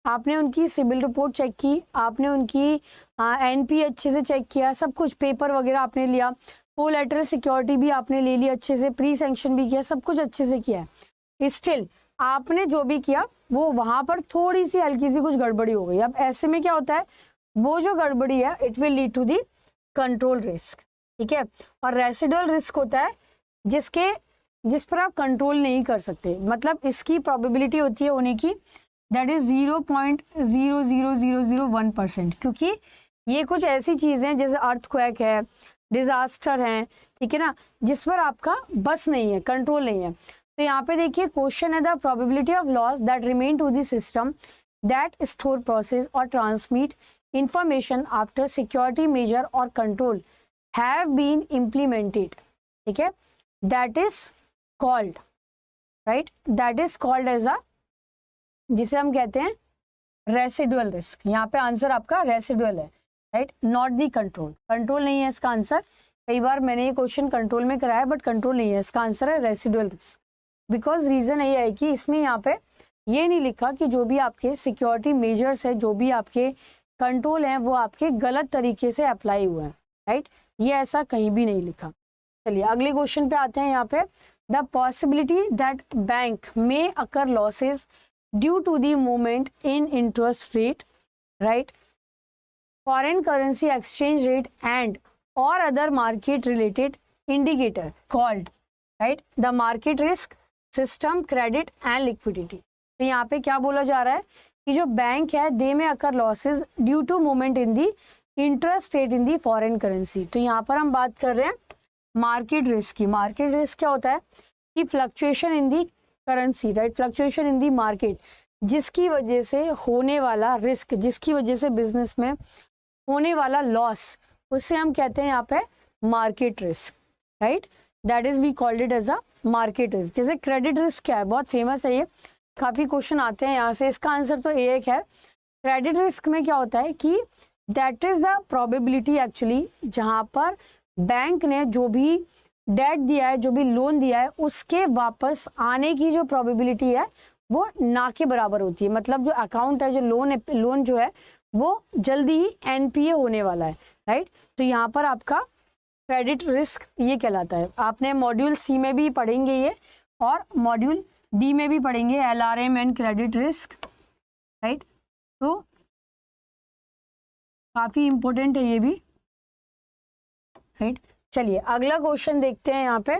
आपने उनकी सिविल रिपोर्ट चेक की, आपने उनकी एनपी अच्छे से चेक किया, सब कुछ पेपर वगैरह आपने लिया, कोलैटरल सिक्योरिटी भी आपने ले ली अच्छे से, प्री सैंक्शन भी किया, सब कुछ अच्छे से किया है। स्टिल आपने जो भी किया वो वहां पर थोड़ी सी हल्की सी कुछ गड़बड़ी हो गई। अब ऐसे में क्या होता है, वो जो गड़बड़ी है it will lead to the control risk, ठीक है। और रेसिडुअल रिस्क होता है जिस पर आप कंट्रोल नहीं कर सकते, मतलब इसकी प्रोबेबिलिटी होती है होने की दैट इज 0.00001%, क्योंकि ये कुछ ऐसी चीजें हैं जैसे अर्थक्वेक है, डिजास्टर है, ठीक है ना, जिस पर आपका बस नहीं है, कंट्रोल नहीं है। तो यहाँ पे देखिए क्वेश्चन है the probability of loss that remain to the system that store process or transmit information after security measure or control have been implemented, ठीक है, that is called, right, that is called as a, जिसे हम कहते हैं residual risk. यहाँ पे answer आपका residual है, right, not the control. Control नहीं है इसका आंसर। कई बार मैंने ये क्वेश्चन कंट्रोल में कराया बट कंट्रोल नहीं है, इसका आंसर है रेसिडुअल रिस्क। बिकॉज रीजन ये है कि इसमें यहाँ पे ये नहीं लिखा कि जो भी आपके सिक्योरिटी मेजर्स है, जो भी आपके कंट्रोल हैं, वो आपके गलत तरीके से अप्लाई हुए हैं, राइट, ये ऐसा कहीं भी नहीं लिखा। चलिए अगले क्वेश्चन पे आते हैं। यहाँ पे the possibility that bank may occur losses due to the movement in interest rate, right, foreign currency exchange rate and or other market related indicator called, right, the market risk, system, credit and liquidity. तो यहाँ पे क्या बोला जा रहा है कि जो बैंक है they may occur losses due to movement in the interest rate in the foreign currency. तो यहाँ पर हम बात कर रहे हैं मार्केट रिस्क की। मार्केट रिस्क क्या होता है कि fluctuation in the currency, right, fluctuation in the market. जिसकी वजह से होने वाला रिस्क, जिसकी वजह से बिजनेस में होने वाला लॉस, उससे हम कहते हैं यहाँ पे market risk, right. That is we called it as a market risk. जैसे क्रेडिट रिस्क क्या है, बहुत फेमस है ये, काफ़ी क्वेश्चन आते हैं यहाँ से, इसका आंसर तो ये है। क्रेडिट रिस्क में क्या होता है कि that is the probability actually, जहाँ पर बैंक ने जो भी डेट दिया है, जो भी लोन दिया है, उसके वापस आने की जो प्रोबेबिलिटी है वो ना के बराबर होती है। मतलब जो अकाउंट है, जो लोन जो है वो जल्दी ही एनपीए होने वाला है, राइट। तो यहाँ पर आपका क्रेडिट रिस्क ये कहलाता है। आपने मॉड्यूल सी में भी पढ़ेंगे ये, और मॉड्यूल डी में भी पढ़ेंगे, एलआरएम एंड क्रेडिट रिस्क, राइट। तो काफ़ी इंपॉर्टेंट है ये भी, राइट। चलिए अगला क्वेश्चन देखते हैं यहाँ पे।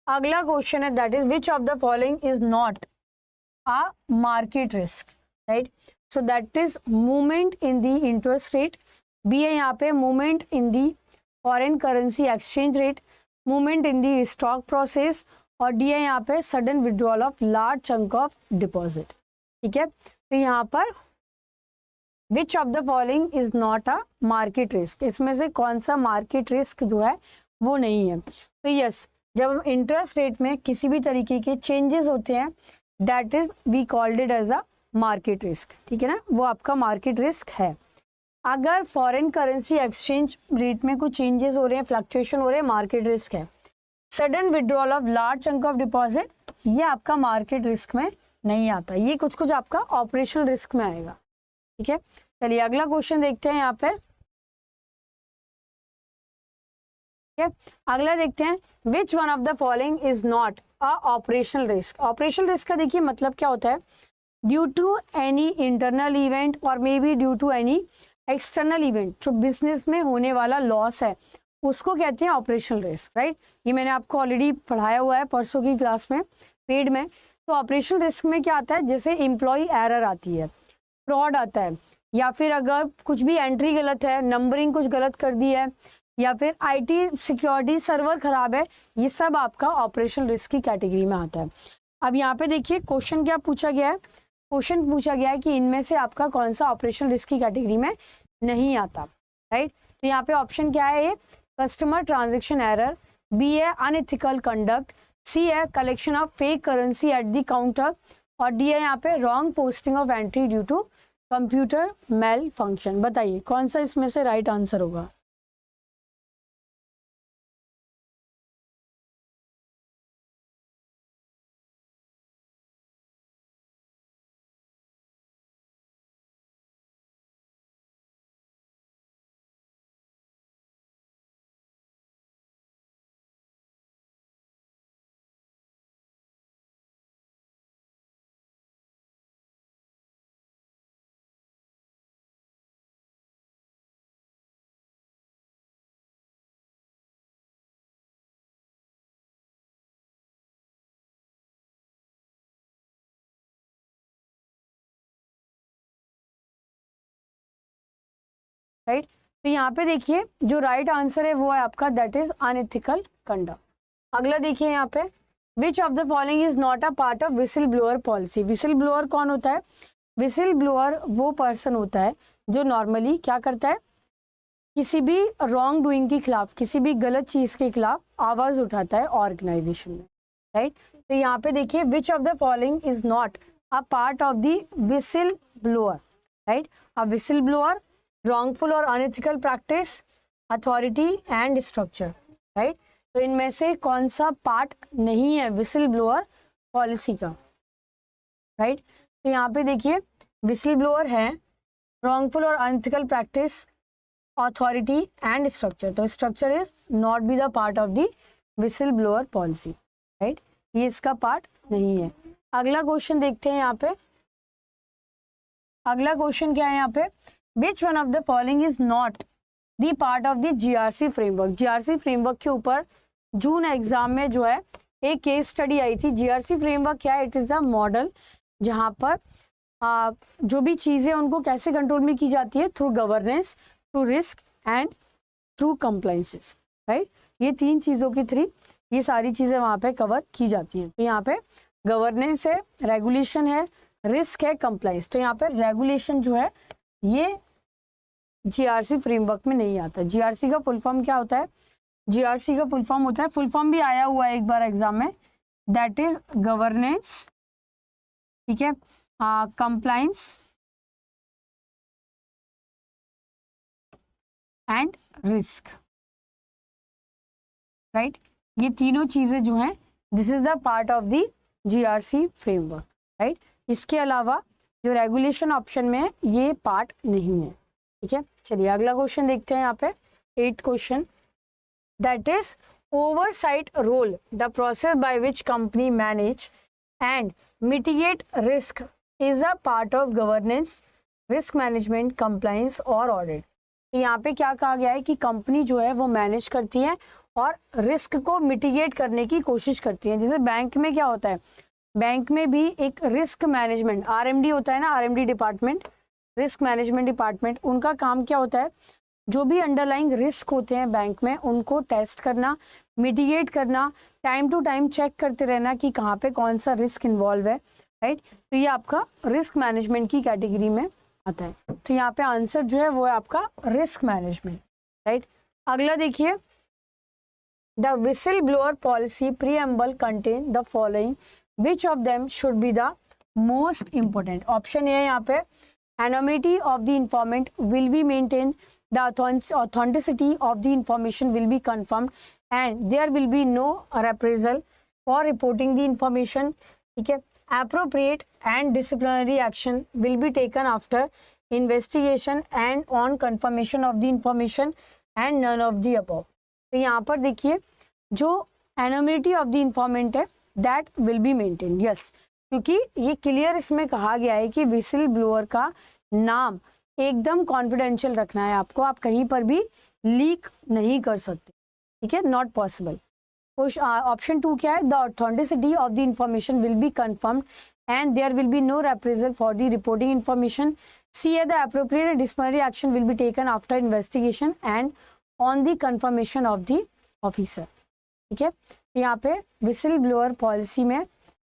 अगला क्वेश्चन है that is which of the following is not a market risk, right. So that is movement in the interest rate, B है यहाँ पे movement in the foreign currency exchange rate, movement in the stock process, और D है यहाँ पे sudden withdrawal of large chunk of deposit, ठीक है। तो यहाँ पर which of the following is not a market risk, इसमें से कौन सा मार्केट रिस्क जो है वो नहीं है। तो यस, जब इंटरेस्ट रेट में किसी भी तरीके के चेंजेस होते हैं, that is we called it as a market risk, ठीक है ना, वो आपका मार्केट रिस्क है। अगर फॉरेन करेंसी एक्सचेंज रेट में कुछ चेंजेस हो रहे हैं, फ्लक्चुएशन हो रहे हैं, मार्केट रिस्क है। Sudden withdrawal of large chunk of deposit, ये आपका मार्केट रिस्क में नहीं आता, ये कुछ कुछ आपका ऑपरेशनल रिस्क में आएगा, ठीक है। चलिए अगला क्वेश्चन देखते हैं यहाँ पे, ठीक है। अगला देखते हैं which one of the following is not a operational risk. Operational risk का देखिए मतलब क्या होता है, due to any internal event or may be due to any external event, जो बिजनेस में होने वाला लॉस है उसको कहते हैं ऑपरेशनल रिस्क, राइट। ये मैंने आपको ऑलरेडी पढ़ाया हुआ है परसों की क्लास में, पेड में। तो ऑपरेशनल रिस्क में क्या आता है, जैसे एम्प्लॉय एरर आती है, फ्रॉड आता है, या फिर अगर कुछ भी एंट्री गलत है, नंबरिंग कुछ गलत कर दी है, या फिर आईटी सिक्योरिटी सर्वर खराब है, ये सब आपका ऑपरेशनल रिस्क की कैटेगरी में आता है। अब यहाँ पे देखिए क्वेश्चन क्या पूछा गया है, क्वेश्चन पूछा गया है कि इनमें से आपका कौन सा ऑपरेशनल रिस्क की कैटेगरी में नहीं आता, राइट। तो यहाँ पे ऑप्शन क्या है, ये कस्टमर ट्रांजेक्शन एरर, बी है अनएथिकल कंडक्ट, सी है collection of fake currency at the counter, और डी है यहाँ पे wrong posting of entry due to computer malfunction. बताइए कौन सा इसमें से राइट आंसर होगा। राइट। तो यहाँ पे देखिए जो राइट आंसर है वो है आपका दैट इज अनएथिकल कंडक्ट। अगला देखिए यहाँ पे विच of the following is not a part of whistle blower policy. Whistle blower कौन होता है, विसिल ब्लोअर वो पर्सन होता है जो नॉर्मली क्या करता है, किसी भी रॉन्ग डूइंग के खिलाफ, किसी भी गलत चीज के खिलाफ आवाज उठाता है ऑर्गेनाइजेशन में, राइट। तो यहाँ पे देखिए which of the following is not a part of the whistle blower, right. A whistle blower, wrongful और unethical practice, authority and structure, right। तो इनमें से कौन सा पार्ट नहीं है विसिल ब्लोअर पॉलिसी का, राइट। तो यहाँ पे देखिए विसिल ब्लोअर है, wrongful और unethical practice, authority and structure। तो structure is not be the part of the whistle blower policy, right। ये इसका पार्ट नहीं है। अगला क्वेश्चन देखते हैं यहाँ पे, अगला क्वेश्चन क्या है यहाँ पे, Which one of the following is not the part of the GRC framework। GRC framework के ऊपर जून एग्जाम में जो है एक केस स्टडी आई थी। GRC framework क्या है, इट इज़ अ मॉडल जहाँ पर जो भी चीज़ें उनको कैसे कंट्रोल में की जाती है, through governance, through risk and through compliances, right. ये तीन चीज़ों के थ्रू ये सारी चीज़ें वहाँ पे कवर की जाती हैं। तो यहाँ पे गवर्नेंस है, रेगुलेशन है, रिस्क है कंप्लाइंस। तो यहाँ पे रेगुलेशन जो है ये जीआरसी फ्रेमवर्क में नहीं आता। जीआरसी का फुल फॉर्म क्या होता है? जीआरसी का फुल फॉर्म होता है, फुल फॉर्म भी आया हुआ है एक बार एग्जाम में, दैट इज गवर्नेंस, ठीक है, कंप्लाइंस एंड रिस्क, राइट। ये तीनों चीजें जो हैं this is the part of the GRC framework, right. इसके अलावा जो रेगुलेशन ऑप्शन में है ये पार्ट नहीं है, ठीक है। चलिए अगला क्वेश्चन देखते हैं यहाँ पे 8th question, that is oversight role, the process by which company manage and mitigate risk is a part of governance, risk management, compliance और audit। यहाँ पे क्या कहा गया है कि कंपनी जो है वो मैनेज करती है और रिस्क को मिटिगेट करने की कोशिश करती है। जैसे बैंक में क्या होता है, बैंक में भी एक रिस्क मैनेजमेंट आरएमडी होता है ना, RMD department, risk management department, उनका काम क्या होता है, जो भी अंडरलाइंग रिस्क होते हैं बैंक में उनको टेस्ट करना, मिटिगेट करना, टाइम टू टाइम चेक करते रहना कि कहाँ पे कौन सा रिस्क इन्वॉल्व है, राइट। तो ये आपका रिस्क मैनेजमेंट की कैटेगरी में आता है। तो यहाँ पे आंसर जो है वो है आपका रिस्क मैनेजमेंट, राइट। अगला देखिए, the whistle blower policy preamble contain the following, which of them should be the most important. Option A है यहाँ पे, anonymity of the informant will be maintained, the authenticity of the information will be confirmed, and there will be no reprisal for reporting the information, ठीक है। appropriate and disciplinary action will be taken after investigation and on confirmation of the information and none of the above। तो यहाँ पर देखिए जो anonymity of the informant है that will be maintained, yes, क्योंकि ये क्लियर इसमें कहा गया है कि विसिल ब्लोअर का नाम एकदम कॉन्फिडेंशियल रखना है आपको, आप कहीं पर भी लीक नहीं कर सकते, ठीक है, नॉट पॉसिबल। ऑप्शन 2 क्या है, the authenticity of the information will be confirmed and there will be no reprisal for the reporting information. C है, the appropriate and disciplinary action will be taken after investigation and on the confirmation of the officer, ठीक है। यहाँ पे whistle blower policy में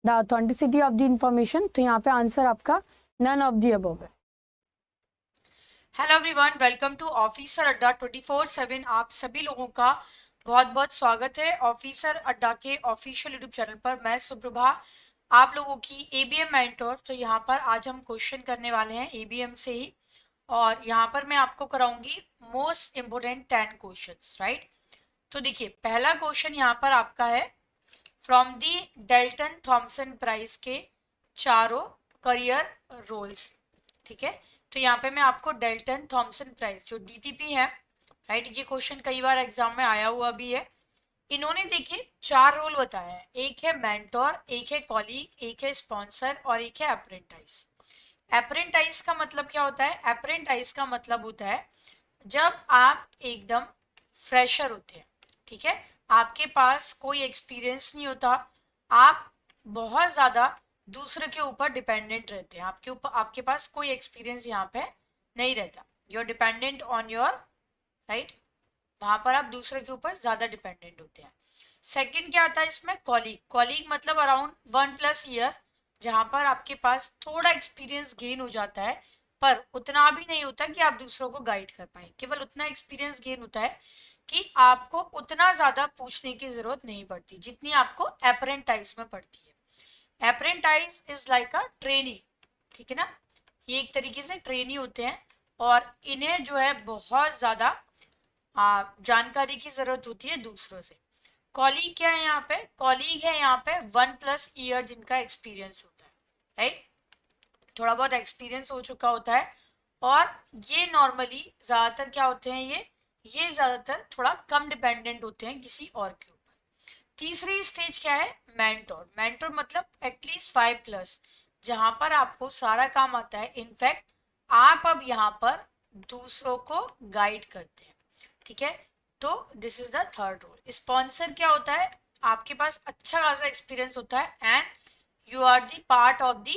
the authenticity of the information, तो यहाँ पे answer आपका नन ऑफ द अबव है। Hello everyone, welcome to officer Adda 24/7। आप सभी लोगों का बहुत बहुत स्वागत है ऑफिसर अड्डा के ऑफिशियल यूट्यूब चैनल पर। मैं सुप्रभा, आप लोगों की एबीएम मेंटोर। तो यहाँ पर आज हम क्वेश्चन करने वाले हैं एबीएम से ही, और यहाँ पर मैं आपको कराऊंगी मोस्ट इम्पोर्टेंट 10 क्वेश्चंस, राइट। तो देखिए पहला क्वेश्चन यहाँ पर आपका है, from the Dalton Thompson Price के चारों करियर रोल्स, ठीक है। तो यहाँ पे मैं आपको डेल्टन थॉमसन प्राइज जो डीटीपी है, राइट, ये क्वेश्चन कई बार एग्जाम में आया हुआ भी है। इन्होंने देखिए 4 रोल बताए हैं, एक है मेंटोर, एक है कॉलीग, एक है स्पॉन्सर और एक है अप्रेंटाइज। अप्रेंटाइज का मतलब क्या होता है? अप्रेंटाइज का मतलब होता है जब आप एकदम फ्रेशर होते हैं, ठीक है, आपके पास कोई एक्सपीरियंस नहीं होता, आप बहुत ज़्यादा दूसरे के ऊपर डिपेंडेंट रहते हैं, आपके पास कोई एक्सपीरियंस यहाँ पे नहीं रहता, you are dependent on your, right, वहाँ पर आप दूसरे के ऊपर ज़्यादा डिपेंडेंट होते हैं। सेकंड क्या आता है इसमें? कॉलीग। कॉलीग मतलब अराउंड 1+ ईयर, जहाँ पर आपके पास थोड़ा एक्सपीरियंस गेन हो जाता है, पर उतना भी नहीं होता कि आप दूसरों को गाइड कर पाए, केवल उतना एक्सपीरियंस गेन होता है कि आपको उतना ज़्यादा पूछने की ज़रूरत नहीं पड़ती जितनी आपको अप्रेंटाइज में पड़ती है। Apprentice is like a trainee, ठीक है ना, ये एक तरीके से ट्रेनी होते हैं और इन्हें जो है बहुत ज़्यादा जानकारी की ज़रूरत होती है दूसरों से। कॉलीग क्या है यहाँ पे? कॉलीग है यहाँ पे 1+ ईयर जिनका एक्सपीरियंस होता है, राइट, थोड़ा बहुत एक्सपीरियंस हो चुका होता है, और ये नॉर्मली ज़्यादातर क्या होते हैं, ये ज़्यादातर थोड़ा कम डिपेंडेंट होते हैं किसी और के ऊपर। तीसरी स्टेज क्या है? मेंटोर। मेंटोर मतलब एटलीस्ट 5+, जहां पर आपको सारा काम आता है, इनफैक्ट आप अब यहाँ पर दूसरों को गाइड करते हैं, ठीक है। तो this is the third role. Sponsor क्या होता है? आपके पास अच्छा खासा एक्सपीरियंस होता है and you are the part of the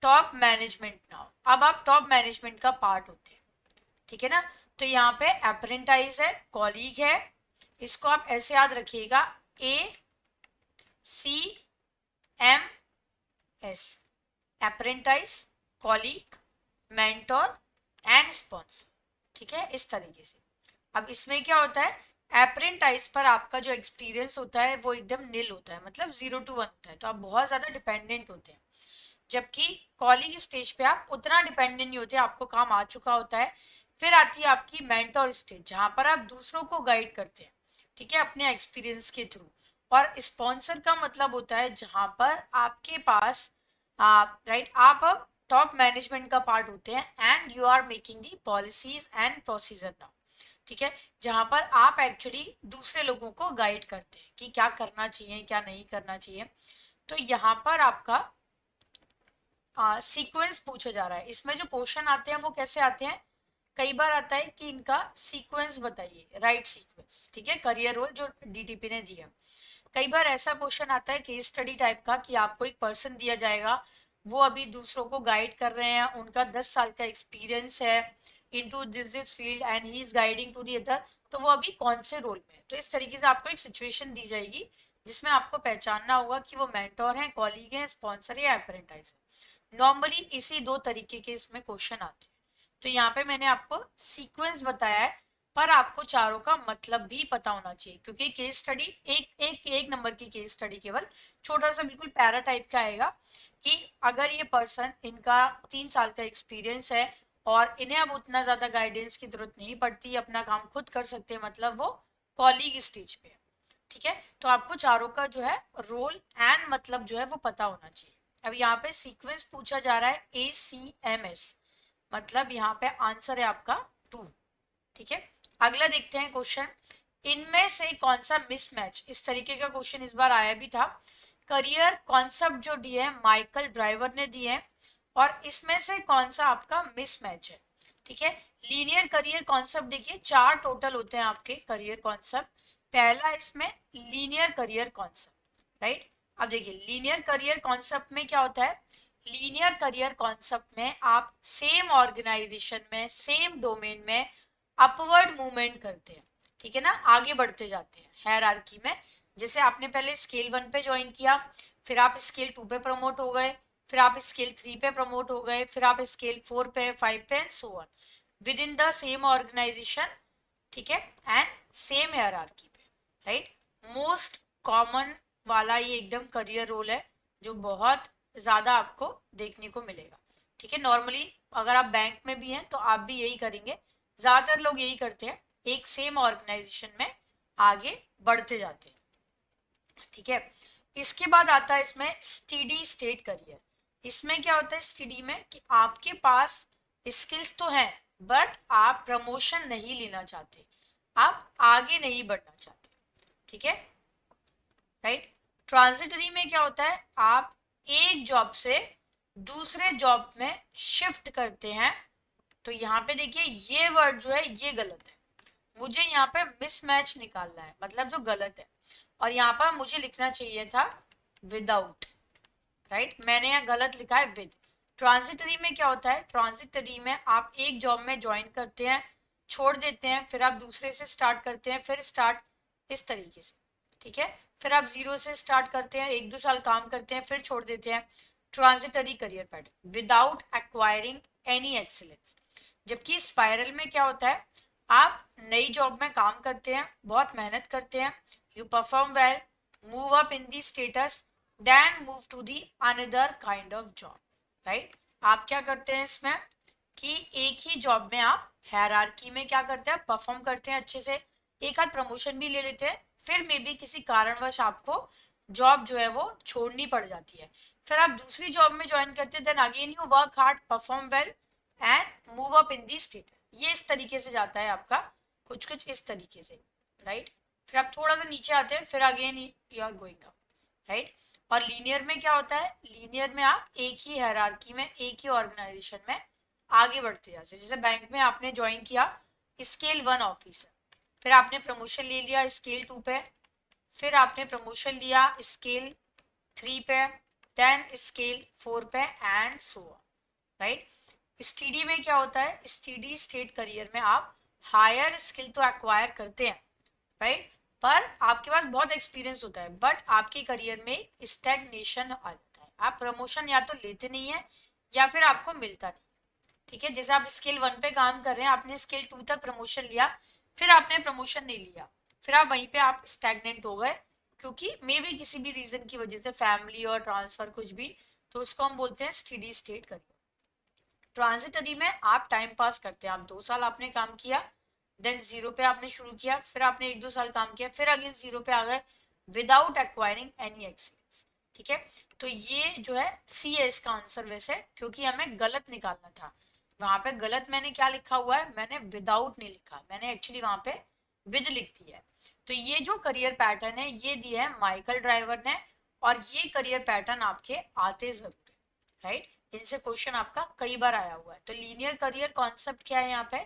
top management now, अब आप टॉप मैनेजमेंट का पार्ट होते हैं, ठीक है ना। तो यहाँ पे अप्रेंटाइज है, कॉलीग है, इसको आप ऐसे याद रखिएगा, ACMS, apprentice, colleague, mentor and sponsor. ठीक है, इस तरीके से। अब इसमें क्या होता है, अप्रेंटाइज पर आपका जो एक्सपीरियंस होता है वो एकदम नील होता है, मतलब 0 to 1 होता है, तो आप बहुत ज्यादा डिपेंडेंट होते हैं। जबकि कॉलीग स्टेज पे आप उतना डिपेंडेंट नहीं होते, आपको काम आ चुका होता है। फिर आती है आपकी मेंटोर स्टेज, जहां पर आप दूसरों को गाइड करते हैं, ठीक है, अपने एक्सपीरियंस के थ्रू। और स्पॉन्सर का मतलब होता है जहां पर आपके पास राइट आप अब टॉप मैनेजमेंट का पार्ट होते हैं and you are making the policies and procedure now. ठीक है, जहां पर आप एक्चुअली दूसरे लोगों को गाइड करते हैं कि क्या करना चाहिए क्या नहीं करना चाहिए। तो यहाँ पर आपका सीक्वेंस पूछा जा रहा है। इसमें जो क्वेश्चन आते हैं वो कैसे आते हैं, कई बार आता है कि इनका सीक्वेंस बताइए, राइट सीक्वेंस। ठीक है, करियर रोल जो डीटीपी ने दिया। कई बार ऐसा क्वेश्चन आता है केस स्टडी टाइप का कि आपको एक पर्सन दिया जाएगा, वो अभी दूसरों को गाइड कर रहे हैं, उनका 10 साल का एक्सपीरियंस है into this field and he is guiding to the other, तो वो अभी कौन से रोल में है। तो इस तरीके से आपको एक सिचुएशन दी जाएगी जिसमें आपको पहचानना होगा कि वो मेंटोर है, कॉलीग है, स्पॉन्सर या अप्रेंटाइज है। नॉर्मली इसी दो तरीके के इसमें क्वेश्चन आते हैं। तो यहाँ पे मैंने आपको सीक्वेंस बताया है, पर आपको चारों का मतलब भी पता होना चाहिए, क्योंकि केस स्टडी एक नंबर की केस स्टडी केवल छोटा सा बिल्कुल पैरा टाइप का आएगा कि अगर ये पर्सन, इनका 3 साल का एक्सपीरियंस है और इन्हें अब उतना ज्यादा गाइडेंस की जरूरत नहीं पड़ती, अपना काम खुद कर सकते हैं, मतलब वो कॉलीग स्टेज पे है। ठीक है, तो आपको चारों का जो है रोल एंड मतलब जो है वो पता होना चाहिए। अब यहाँ पे सीक्वेंस पूछा जा रहा है ACMS, मतलब यहाँ पे आंसर है आपका 2। ठीक है, अगला देखते हैं क्वेश्चन, इनमें से कौन सा मिसमैच, इस तरीके का क्वेश्चन इस बार आया भी था। करियर कॉन्सेप्ट जो दिए है माइकल ड्राइवर ने दिए है, और इसमें से कौन सा आपका मिसमैच है। ठीक है, लीनियर करियर कॉन्सेप्ट देखिए 4 टोटल होते हैं आपके करियर कॉन्सेप्ट। पहला इसमें लीनियर करियर कॉन्सेप्ट, राइट। अब देखिए लीनियर करियर कॉन्सेप्ट में क्या होता है, लीनियर करियर कॉन्सेप्ट में आप सेम ऑर्गेनाइजेशन में, सेम डोमेन में अपवर्ड मूवमेंट करते हैं। ठीक है ना, आगे बढ़ते जाते हैं हायरार्की में। जैसे आपने पहले स्केल 1 पे ज्वाइन किया, फिर आप स्केल 2 पे प्रमोट हो गए, फिर आप स्केल 3 पे प्रमोट हो गए, फिर आप स्केल 4 पे, 5 पे and so on within the same organisation. ठीक है, एंड सेम हायरार्की पे, राइट। मोस्ट कॉमन वाला ये एकदम करियर रोल है जो बहुत ज्यादा आपको देखने को मिलेगा। ठीक है, नॉर्मली अगर आप बैंक में भी हैं तो आप भी यही करेंगे, ज्यादातर लोग यही करते हैं, एक सेम ऑर्गेनाइजेशन में आगे बढ़ते जाते हैं। ठीक है, इसके बाद आता है इसमें स्टडी स्टेट करियर। इसमें क्या होता है स्टडी में कि आपके पास स्किल्स तो हैं बट आप प्रमोशन नहीं लेना चाहते, आप आगे नहीं बढ़ना चाहते। ठीक है, राइट। ट्रांजिटरी में क्या होता है, आप एक जॉब से दूसरे जॉब में शिफ्ट करते हैं। तो यहाँ पे देखिए ये वर्ड जो है ये गलत है, मुझे यहाँ पे मिसमैच निकालना है, मतलब जो गलत है, और यहाँ पर मुझे लिखना चाहिए था विदाउट, राइट। मैंने यहाँ गलत लिखा है विद। ट्रांजिटरी में क्या होता है, ट्रांजिटरी में आप एक जॉब में ज्वाइन करते हैं, छोड़ देते हैं, फिर आप दूसरे से स्टार्ट करते हैं, फिर स्टार्ट इस तरीके से। ठीक है, फिर आप 0 से स्टार्ट करते हैं, 1-2 साल काम करते हैं, फिर छोड़ देते हैं। Transitory career pattern without acquiring any excellence. जबकि स्पाइरल में क्या होता है, आप नई जॉब में काम करते हैं, बहुत मेहनत करते हैं, you perform well, move up in the status, then move to the another kind of job, right. आप क्या करते हैं इसमें कि एक ही जॉब में आप हायरार्की में क्या करते हैं, परफॉर्म करते हैं अच्छे से, एक आध प्रमोशन भी ले लेते हैं, फिर मे बी किसी कारणवश आपको जॉब जो है वो छोड़नी पड़ जाती है, फिर आप दूसरी जॉब में ज्वाइन करते हैं, then again you work hard, perform well and move up in the status. ये इस तरीके से जाता है आपका, कुछ इस तरीके से, राइट। फिर आप थोड़ा सा नीचे आते हैं, फिर again you are going up, right. और लीनियर में क्या होता है, लीनियर में आप एक ही हायरार्की में, एक ही ऑर्गेनाइजेशन में आगे बढ़ते जाते हैं। जैसे बैंक में आपने ज्वाइन किया स्केल 1 ऑफिसर, फिर आपने प्रमोशन ले लिया स्केल 2 पे, फिर आपने प्रमोशन लिया स्केल 3 पे, देन स्केल 4 पे and so on, right. Study में क्या होता है, स्टडी स्टेट करियर में आप हायर स्किल तो एक्वायर करते हैं, राइट, पर आपके पास बहुत एक्सपीरियंस होता है, बट आपके करियर में स्टैग्नेशन आ जाता है, आप प्रमोशन या तो लेते नहीं है या फिर आपको मिलता नहीं। ठीक है, जैसे आप स्केल 1 पे काम कर रहे हैं, आपने स्केल 2 तक प्रमोशन लिया, फिर आपने प्रमोशन नहीं लिया, फिर आप वहीं पे आप स्टैग्नेंट हो गए, क्योंकि मे बी किसी भी रीजन की वजह से, फैमिली और ट्रांसफर कुछ भी, तो उसको हम बोलते हैं स्टेडी स्टेट करियर। ट्रांजिटरी में आप टाइम पास करते हैं, आप 2 साल आपने काम किया, देन 0 पे आपने शुरू किया, फिर आपने 1-2 साल काम किया, फिर अगेन 0 पे आ गए विदाउट एक्वायरिंग एनी एक्सपीरियंस। ठीक है, तो ये जो है सी है इसका आंसर वैसे, क्योंकि हमें गलत निकालना था। वहां पे गलत मैंने क्या लिखा हुआ है, मैंने विदाउट नहीं लिखा, मैंने एक्चुअली वहां पे विद लिख दिया है। तो ये जो करियर पैटर्न है ये दिया है माइकल ड्राइवर ने, और ये करियर पैटर्न आपके आते जरूर है, राइट। इनसे क्वेश्चन आपका कई बार आया हुआ है। तो लीनियर करियर कॉन्सेप्ट क्या है यहाँ पे,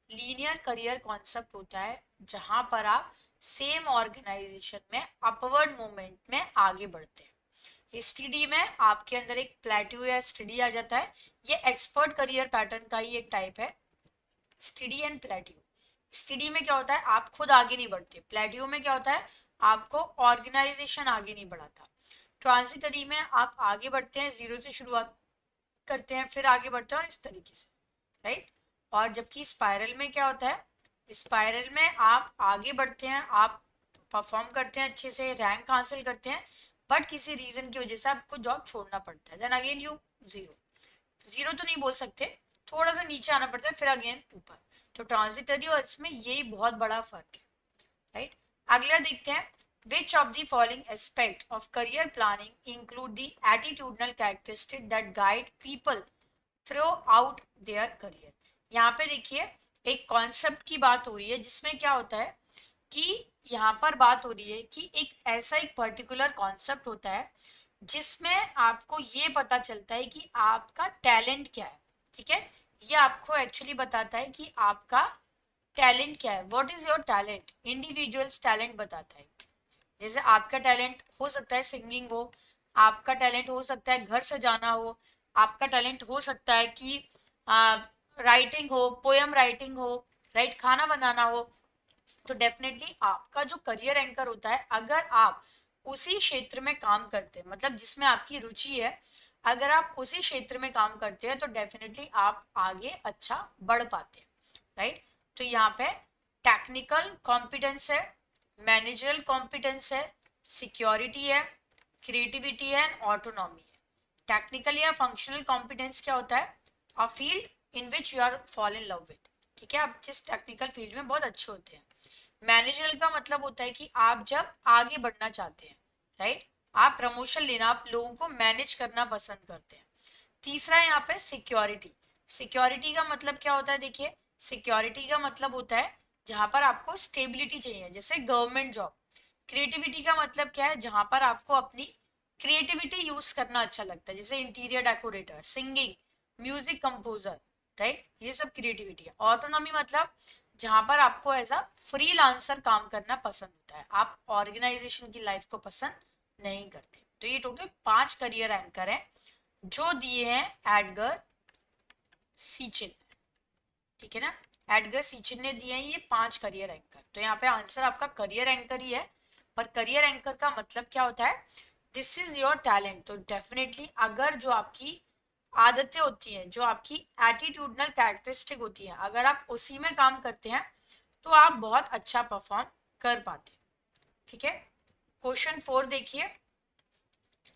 लीनियर करियर कॉन्सेप्ट होता है जहां पर आप सेम ऑर्गेनाइजेशन में अपवर्ड मूवमेंट में आगे बढ़ते हैं। स्टडी में आपके अंदर एक प्लेट्यू या स्टडी आ जाता है, ये एक्सपर्ट करियर पैटर्न का ही एक टाइप है, स्टडी एंड प्लेट्यू। स्टडी में क्या होता है, आप खुद आगे नहीं बढ़ते, प्लेट्यू में क्या होता है, आपको ऑर्गेनाइजेशन आगे नहीं बढ़ाता। ट्रांजिटरी में आप आगे बढ़ते हैं, 0 से शुरुआत करते हैं, फिर आगे बढ़ते हैं, और इस तरीके से, राइट। और जबकि स्पाइरल में क्या होता है, स्पाइरल में आप आगे बढ़ते हैं, आप परफॉर्म करते हैं अच्छे से, रैंक हासिल करते हैं, बट किसी रीजन की वजह से आपको जॉब छोड़ना पड़ता है, देन अगेन यू जीरो तो नहीं बोल सकते, थोड़ा सा नीचे आना पड़ता है, फिर अगेन ऊपर। तो ट्रांजिटरी और इसमें यही बहुत बड़ा फर्क है, राइट। अगला देखते हैं, which of the following aspect of career planning include the attitudinal characteristic that guide people throughout their career। यहाँ पे देखिए एक कॉन्सेप्ट की बात हो रही है, जिसमें क्या होता है कि यहाँ पर बात हो रही है कि एक ऐसा एक पर्टिकुलर कॉन्सेप्ट होता है जिसमें आपको ये पता चलता है कि आपका टैलेंट क्या है। ठीक है, ये आपको एक्चुअली बताता है कि आपका टैलेंट क्या है, what is your talent, individuals talent बताता है। जैसे आपका टैलेंट हो सकता है सिंगिंग हो, आपका टैलेंट हो सकता है घर सजाना हो, आपका टैलेंट हो सकता है कि राइटिंग हो, पोएम राइटिंग हो, राइट, खाना बनाना हो। तो डेफिनेटली आपका जो करियर एंकर होता है, अगर आप उसी क्षेत्र में काम करते हैं, मतलब जिसमें आपकी रुचि है, अगर आप उसी क्षेत्र में काम करते हैं, तो डेफिनेटली आप आगे अच्छा बढ़ पाते हैं, राइट। तो यहाँ पे टेक्निकल कॉम्पिटेंस है, मैनेजरल कॉम्पिटेंस है, सिक्योरिटी है, क्रिएटिविटी है, एंड ऑटोनॉमी है। टेक्निकल या फंक्शनल कॉम्पिटेंस क्या होता है, a field in which you are fall in love with. ठीक है, आप जिस टेक्निकल फील्ड में बहुत अच्छे होते हैं। मैनेजरल का मतलब होता है कि आप जब आगे बढ़ना चाहते हैं, राइट, आप प्रमोशन लेना, आप लोगों को मैनेज करना पसंद करते हैं। तीसरा है यहाँ पे सिक्योरिटी। सिक्योरिटी का मतलब क्या होता है, देखिए सिक्योरिटी का मतलब होता है जहां पर आपको स्टेबिलिटी चाहिए, जैसे गवर्नमेंट जॉब। क्रिएटिविटी का मतलब क्या है, जहां पर आपको अपनी क्रिएटिविटी यूज करना अच्छा लगता है, जैसे interior decorator, singing, music composer, right, ये सब क्रिएटिविटी है। ऑटोनॉमी मतलब जहां पर आपको एज अ फ्रीलांसर काम करना पसंद होता है, आप ऑर्गेनाइजेशन की लाइफ को पसंद नहीं करते। तो ये टोटल 5 करियर एंकर हैं जो दिए हैं एडगर सीचिन। ठीक है ना, एडगर सीचिन ने दिए हैं ये 5 करियर एंकर। तो यहाँ पे आंसर आपका करियर एंकर ही है, पर करियर एंकर का मतलब क्या होता है, दिस इज योर टैलेंट। तो डेफिनेटली अगर जो आपकी आदतें होती हैं, जो आपकी एटीट्यूडनल कैरेक्टरिस्टिक होती है, अगर आप उसी में काम करते हैं तो आप बहुत अच्छा परफॉर्म कर पाते हैं। ठीक है, क्वेश्चन 4 देखिए,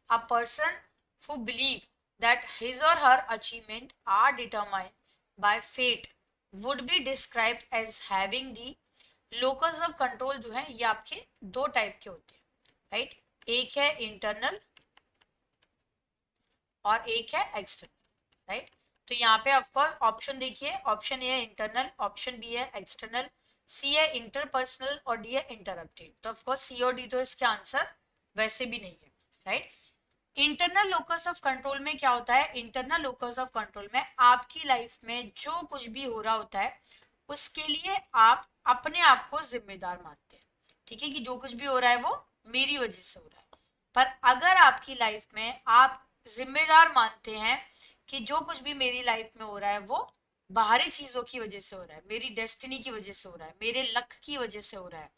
a person who believe that his or her achievement are determined by fate would be described as having the locus of control. जो है ये आपके 2 टाइप के होते हैं, राइट, एक है इंटरनल और एक है एक्सटर्नल, राइट। तो यहाँ पे ऑफकोर्स ऑप्शन देखिए, ऑप्शन ए है इंटरनल, ऑप्शन बी है एक्सटर्नल, सी है इंटरपर्सनल और डी है इंटरप्टेड। तो ऑफकोर्स सी और डी तो इसके आंसर वैसे भी नहीं है, right. Internal locus of control में क्या होता है, इंटरनल लोकस ऑफ कंट्रोल में आपकी लाइफ में जो कुछ भी हो रहा होता है उसके लिए आप अपने आप को जिम्मेदार मानते हैं। ठीक है, कि जो कुछ भी हो रहा है वो मेरी वजह से हो रहा है। पर अगर आपकी लाइफ में आप जिम्मेदार मानते हैं कि जो कुछ भी मेरी लाइफ में हो रहा है वो बाहरी चीजों की वजह से हो रहा है, मेरी डेस्टिनी की वजह से हो रहा है, मेरे लक की वजह से हो रहा है,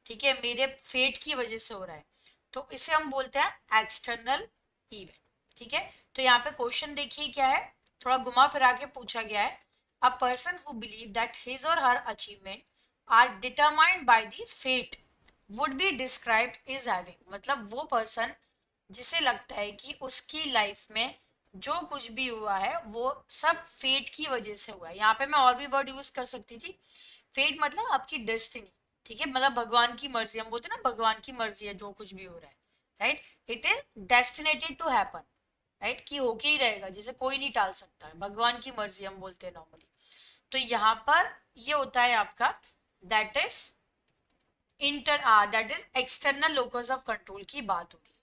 ठीक है, मेरे फेट की वजह से हो रहा है, तो इसे हम बोलते हैं एक्सटर्नल इवेंट। ठीक है, तो यहाँ पे क्वेश्चन देखिए क्या है, थोड़ा घुमा फिरा के पूछा गया है। A person who believe that his or her achievement are determined by the fate would be described is having, मतलब वो पर्सन जिसे लगता है कि उसकी लाइफ में जो कुछ भी हुआ है वो सब फेट की वजह से हुआ है। यहाँ पे मैं और भी वर्ड यूज कर सकती थी, फेट मतलब आपकी डेस्टिनी, ठीक है, मतलब भगवान की मर्जी, हम बोलते हैं ना भगवान की मर्जी है जो कुछ भी हो रहा है, right, it is destinated to happen, right, कि होके ही रहेगा, जैसे कोई नहीं टाल सकता है, भगवान की मर्जी हम बोलते हैं नॉर्मली। तो यहाँ पर ये होता है आपका that is that is external locus of control की बात हो रही है।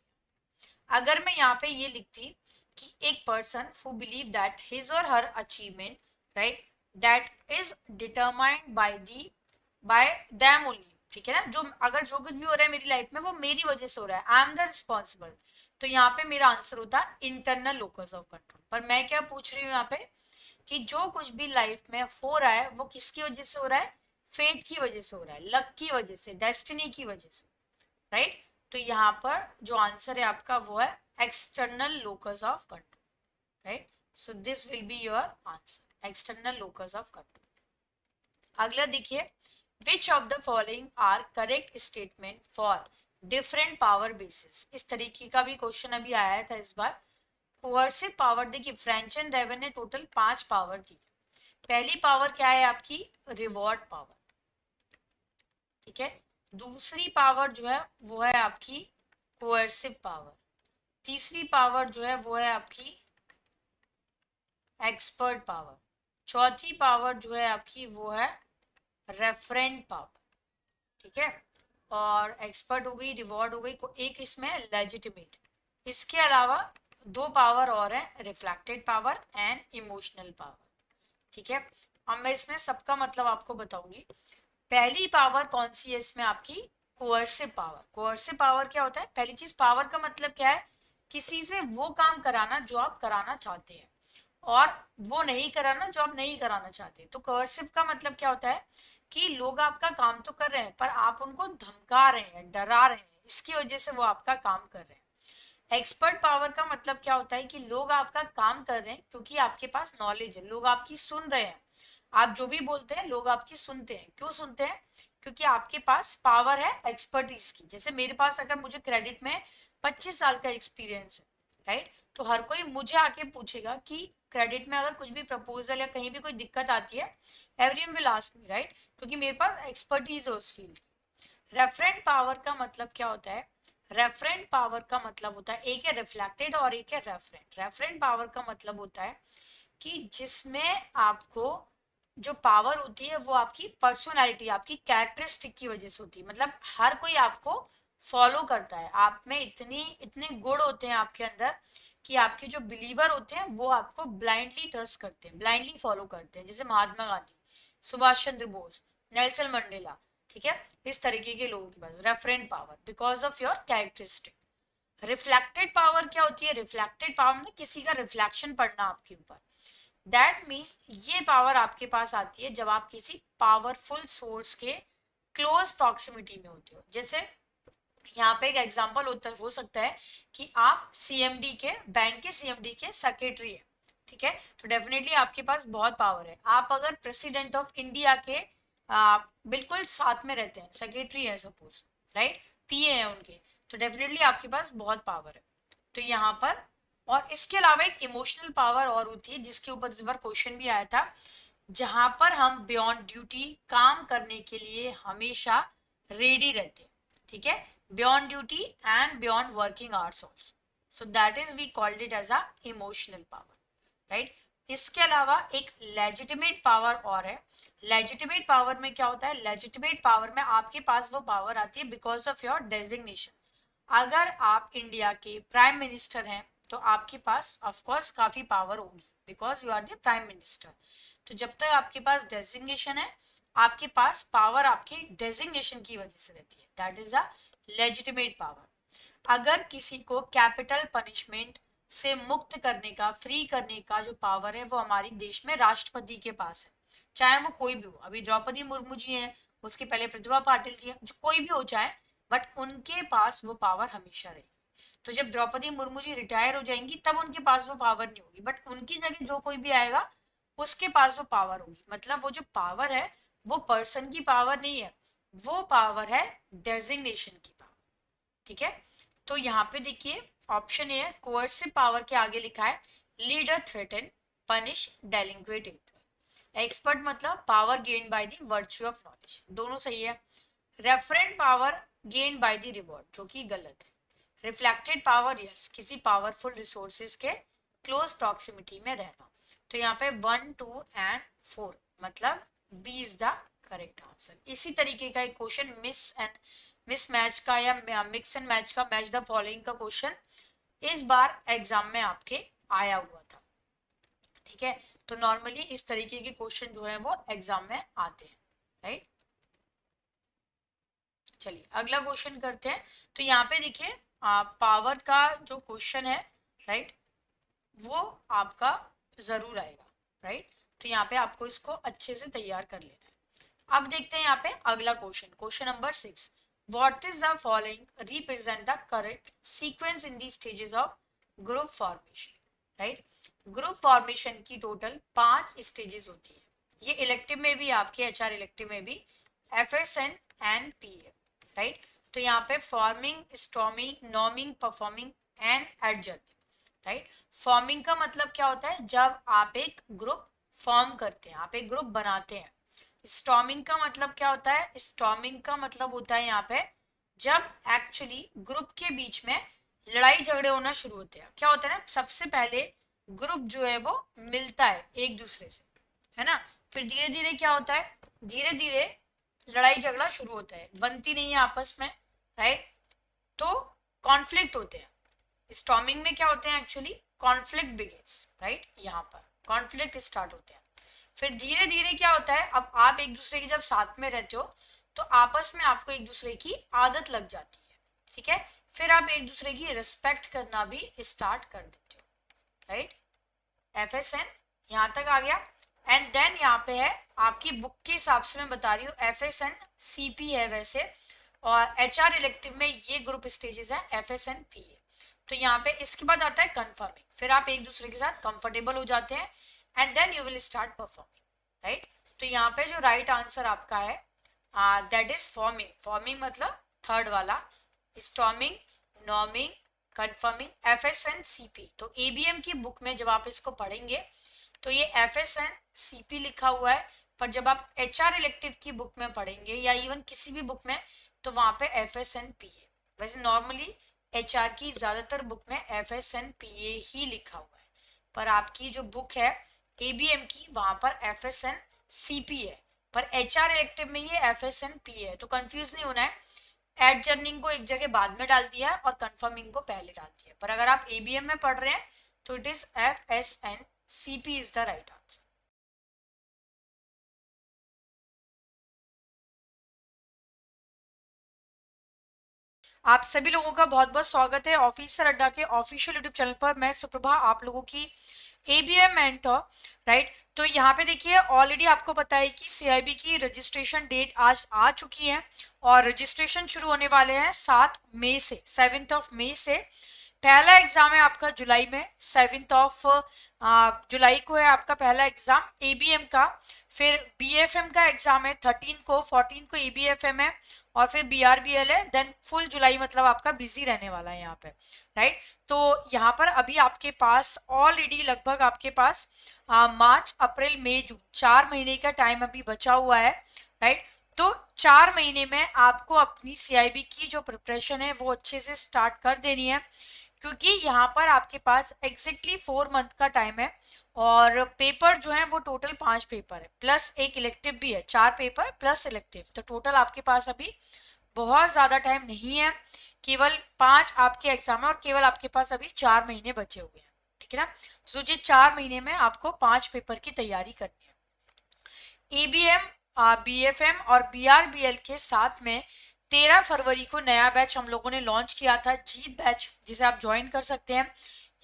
अगर मैं यहाँ पे ये लिखती कि एक person who believe that his or her achievement, right, that is determined by them only, ठीक है ना, जो अगर जो कुछ भी हो रहा है मेरी लाइफ में वो मेरी वजह से हो रहा है, आई एम द रिस्पॉन्सिबल, तो यहाँ पे मेरा आंसर होता है इंटरनल लोकस ऑफ कंट्रोल। पर मैं क्या पूछ रही हूँ यहाँ पे कि जो कुछ भी लाइफ में हो रहा है वो किसकी वजह से हो रहा है, फेट की वजह से हो रहा है, लक की वजह से, डेस्टिनी की वजह से, राइट। तो यहाँ पर जो आंसर है आपका वो है external locus of control, right, so this will be your answer, external locus of control. अगला देखिए, which of the following are correct statement for different power basis, इस तरीके का भी क्वेश्चन अभी आया था इस बार। कोअर्सिव पावर, देखिए फ्रेंच एंड रेवन ने टोटल 5 पावर दी। पहली पावर क्या है आपकी, रिवॉर्ड पावर, ठीक है, दूसरी पावर जो है वो है आपकी कोअर्सिव पावर, तीसरी पावर जो है वो है आपकी एक्सपर्ट पावर, चौथी पावर जो है आपकी वो है रेफरेंट पावर, ठीक है, और एक्सपर्ट हो गई, रिवॉर्ड हो गई, एक इसमें लेजिटिमेट। इसके अलावा 2 पावर और है, reflected power and emotional power, ठीक है। अब मैं इसमें सबका मतलब आपको बताऊंगी। पहली पावर कौन सी है इसमें आपकी, कोअर्सिव पावर। कोअर्सिव पावर क्या होता है, पहली चीज पावर का मतलब क्या है, किसी से वो काम कराना जो आप कराना चाहते हैं और वो नहीं कराना जो आप नहीं कराना चाहते। तो कोअर्सिव का मतलब क्या होता है कि लोग आपका काम तो कर रहे हैं पर आप उनको धमका रहे हैं, डरा रहे हैं, इसकी वजह से वो आपका काम कर रहे हैं। एक्सपर्ट पावर का मतलब क्या होता है कि लोग आपका काम कर रहे हैं क्योंकि आपके पास नॉलेज है, लोग आपकी सुन रहे हैं, आप जो भी बोलते हैं लोग आपकी सुनते हैं। क्यों सुनते हैं, क्योंकि आपके पास पावर है एक्सपर्टीज की। जैसे मेरे पास अगर मुझे क्रेडिट में 25 साल का एक्सपीरियंस है, राइट, तो हर कोई मुझे आके पूछेगा कि क्रेडिट में अगर कुछ भी प्रपोजल या कहीं भी कोई दिक्कत आती है, everyone will ask me, right, क्योंकि मेरे पास एक्सपर्टीज है उस फील्ड की। रेफरेंट पावर का मतलब क्या होता है, रेफरेंट पावर का मतलब होता है, एक है रिफ्लेक्टेड और एक है रेफरेंट। रेफरेंट पावर का मतलब होता है कि जिसमें आपको जो पावर होती है वो आपकी पर्सनालिटी, आपकी कैरेक्टरिस्टिक की वजह से होती है, मतलब हर कोई आपको फॉलो करता है, आप में इतने गुण होते हैं आपके अंदर कि आपके जो बिलीवर होते हैं वो आपको ब्लाइंडली ट्रस्ट करते हैं, ब्लाइंडली फॉलो करते हैं। जैसे महात्मा गांधी, सुभाष चंद्र बोस, नेल्सन मंडेला, ठीक है, इस तरीके के लोगों के पास referent power because of your characteristic. Reflected power क्या होती है, रिफ्लेक्टेड पावर मतलब किसी का रिफ्लेक्शन पड़ना आपके ऊपर। दैट मीन्स ये पावर आपके पास आती है जब आप किसी पावरफुल सोर्स के क्लोज प्रॉक्सिमिटी में होते हो। जैसे यहाँ पे एक एग्जांपल हो सकता है कि आप सीएमडी के, बैंक के सीएमडी के सेक्रेटरी है, ठीक है, तो डेफिनेटली आपके पास बहुत पावर है। आप अगर प्रेसिडेंट ऑफ इंडिया के बिल्कुल साथ में रहते हैं, सेक्रेटरी है सपोज, राइट, पीए है उनके, तो डेफिनेटली आपके पास बहुत पावर है। तो यहाँ पर, और इसके अलावा एक इमोशनल पावर और होती है जिसके ऊपर इस बार क्वेश्चन भी आया था, जहां पर हम बियॉन्ड ड्यूटी काम करने के लिए हमेशा रेडी रहते हैं, ठीक है, beyond duty and beyond working hours also, so that is we called it as a emotional power, right. इसके अलावा एक लेजिटिमेट पावर और है। लेजिटिमेट पावर में क्या होता है, लेजिटिमेट पावर में आपके पास वो पावर आती है बिकॉज ऑफ योर डेजिग्नेशन। अगर आप इंडिया के प्राइम मिनिस्टर हैं तो आपके पास ऑफ कोर्स काफी पावर होगी because you are the prime minister. तो जब तक आपके पास डेजिग्नेशन है आपके पास पावर आपकी डेजिग्नेशन की वजह से रहती है, that is a legitimate power. अगर किसी को कैपिटल पनिशमेंट से मुक्त करने का, फ्री करने का जो पावर है वो हमारे देश में राष्ट्रपति के पास है, चाहे वो कोई भी हो। अभी द्रौपदी मुर्मू जी हैं, उसके पहले प्रतिभा पाटिल जी हैं, जो कोई भी हो चाहे, बट उनके पास वो पावर हमेशा रहेगी। तो जब द्रौपदी मुर्मू जी रिटायर हो जाएंगी तब उनके पास वो पावर नहीं होगी, बट उनकी जगह जो कोई भी आएगा उसके पास वो पावर होगी। मतलब वो जो पावर है वो पर्सन की पावर नहीं है, वो पावर है डेजिग्नेशन की पावर। ठीक है, तो यहाँ पे देखिए ऑप्शन ए है, कोर्सिव पावर के आगे लिखा है leader threaten punish delinquent employee. Expert मतलब power gain by the virtue of knowledge, दोनों सही है। Referent power gain by the reward, जो कि गलत है। रिफ्लेक्टेड पावर, यस, किसी पावरफुल रिसोर्सेज के क्लोज प्रॉक्सिमिटी में रहना। तो यहाँ पे 1, 2 एंड 4 मतलब B is the correct answer. इसी तरीके का एक क्वेश्चन मिस मैच का या मिक्स एंड मैच का, मैच द फॉलोइंग का क्वेश्चन इस बार एग्जाम में आपके आया हुआ था। ठीक है, तो नॉर्मली इस तरीके के क्वेश्चन जो है वो एग्जाम में आते हैं, राइट। चलिए अगला क्वेश्चन करते हैं। तो यहाँ पे देखिए पावर का जो क्वेश्चन है, राइट, वो आपका जरूर आएगा, राइट। तो यहाँ पे आपको इसको अच्छे से तैयार कर लेना है। अब देखते हैं यहाँ पे अगला question, question number 6। What is the following represent the correct sequence in the stages of group formation, right. Group formation की टोटल 5 स्टेजेस होती है। ये इलेक्टिव में भी, आपके एचआर इलेक्टिव में भी FSN एंड PA, राइट। तो यहाँ पे forming, storming, norming, performing and एडजर्निंग, right. Forming का मतलब क्या होता है, जब आप एक ग्रुप फॉर्म करते हैं, आप एक ग्रुप बनाते हैं। स्टॉर्मिंग का मतलब क्या होता है, स्टॉर्मिंग का मतलब होता है यहाँ पे जब एक्चुअली ग्रुप के बीच में लड़ाई झगड़े होना शुरू होते हैं। क्या होता है ना, सबसे पहले ग्रुप जो है वो मिलता है एक दूसरे से, है ना, फिर धीरे धीरे क्या होता है, धीरे धीरे लड़ाई झगड़ा शुरू होता है, बनती नहीं है आपस में, राइट। तो कॉन्फ्लिक्ट होते हैं। स्टॉर्मिंग में क्या होते हैं, एक्चुअली कॉन्फ्लिक्ट बिगिंस, राइट। यहाँ पर कॉन्फ्लिक्ट स्टार्ट होते हैं। फिर धीरे धीरे क्या होता है, अब आप एक दूसरे के जब साथ में रहते हो तो आपस में आपको एक दूसरे की आदत लग जाती है, ठीक है। फिर आप एक दूसरे की रिस्पेक्ट करना भी स्टार्ट कर देते हो, राइट। FSN यहाँ तक आ गया। एंड देन यहाँ पे है, आपकी बुक के हिसाब से मैं बता रही हूँ, FSN CP है वैसे, और HR इलेक्टिव में ये ग्रुप स्टेजेस है FSN PA। तो यहाँ पे इसके बाद आता है कंफर्मिंग, फिर आप एक दूसरे के साथ कंफर्टेबल हो जाते हैं and then you will start performing, right. तो यहाँ पे जो राइट आंसर आपका है दैट इज फॉर्मिंग। फॉर्मिंग मतलब थर्ड वाला, storming, norming, conforming, FSN CP। तो ABM की बुक में जब आप इसको पढ़ेंगे तो ये FSN CP लिखा हुआ है, पर जब आप HR इलेक्टिव की बुक में पढ़ेंगे या इवन किसी भी बुक में तो वहां पे FSN PA। वैसे नॉर्मली HR की ज्यादातर बुक में FSN PA ही लिखा हुआ है, पर आपकी जो बुक है ABM की वहां पर FSN CP है, पर HR इलेक्टिव में ये FSN PA है। तो कंफ्यूज नहीं होना है, एडजर्निंग को एक जगह बाद में डाल दिया है और कंफर्मिंग को पहले डाल दिया है, पर अगर आप ABM में पढ़ रहे हैं तो it is FSN CP is the right answer. आप सभी लोगों का बहुत बहुत स्वागत है ऑफिसर अड्डा के ऑफिशियल यूट्यूब चैनल पर। मैं सुप्रभा, आप लोगों की ABM मेंटर, राइट। तो यहाँ पे देखिए ऑलरेडी आपको पता है कि CIB की रजिस्ट्रेशन डेट आज आ चुकी है और रजिस्ट्रेशन शुरू होने वाले हैं 7 मई से, 7 मई से। पहला एग्जाम है आपका जुलाई में, 7 जुलाई को है आपका पहला एग्जाम ABM का। फिर BFM का एग्जाम है 13 को, 14 को ABFM है और फिर BRBL है। देन फुल जुलाई मतलब आपका बिजी रहने वाला है यहाँ पे, राइट। तो यहाँ पर अभी आपके पास ऑलरेडी लगभग आपके पास मार्च, अप्रैल, मई, जून 4 महीने का टाइम अभी बचा हुआ है, राइट। तो 4 महीने में आपको अपनी CIB की जो प्रिपरेशन है वो अच्छे से स्टार्ट कर देनी है, क्योंकि यहाँ पर आपके पास एग्जैक्टली 4 मंथ का टाइम है और पेपर जो है वो टोटल 5 पेपर है प्लस एक इलेक्टिव भी है, 4 पेपर प्लस इलेक्टिव। तो टोटल आपके पास अभी बहुत ज़्यादा टाइम नहीं है, केवल 5 आपके एग्जाम है और केवल आपके पास अभी 4 महीने बचे हुए हैं, ठीक है ना। तो सोचिए 4 महीने में आपको 5 पेपर की तैयारी करनी है। ABM, BFM और BRBL के साथ में 13 फरवरी को नया बैच हम लोगों ने लॉन्च किया था, जीत बैच, जिसे आप ज्वाइन कर सकते हैं।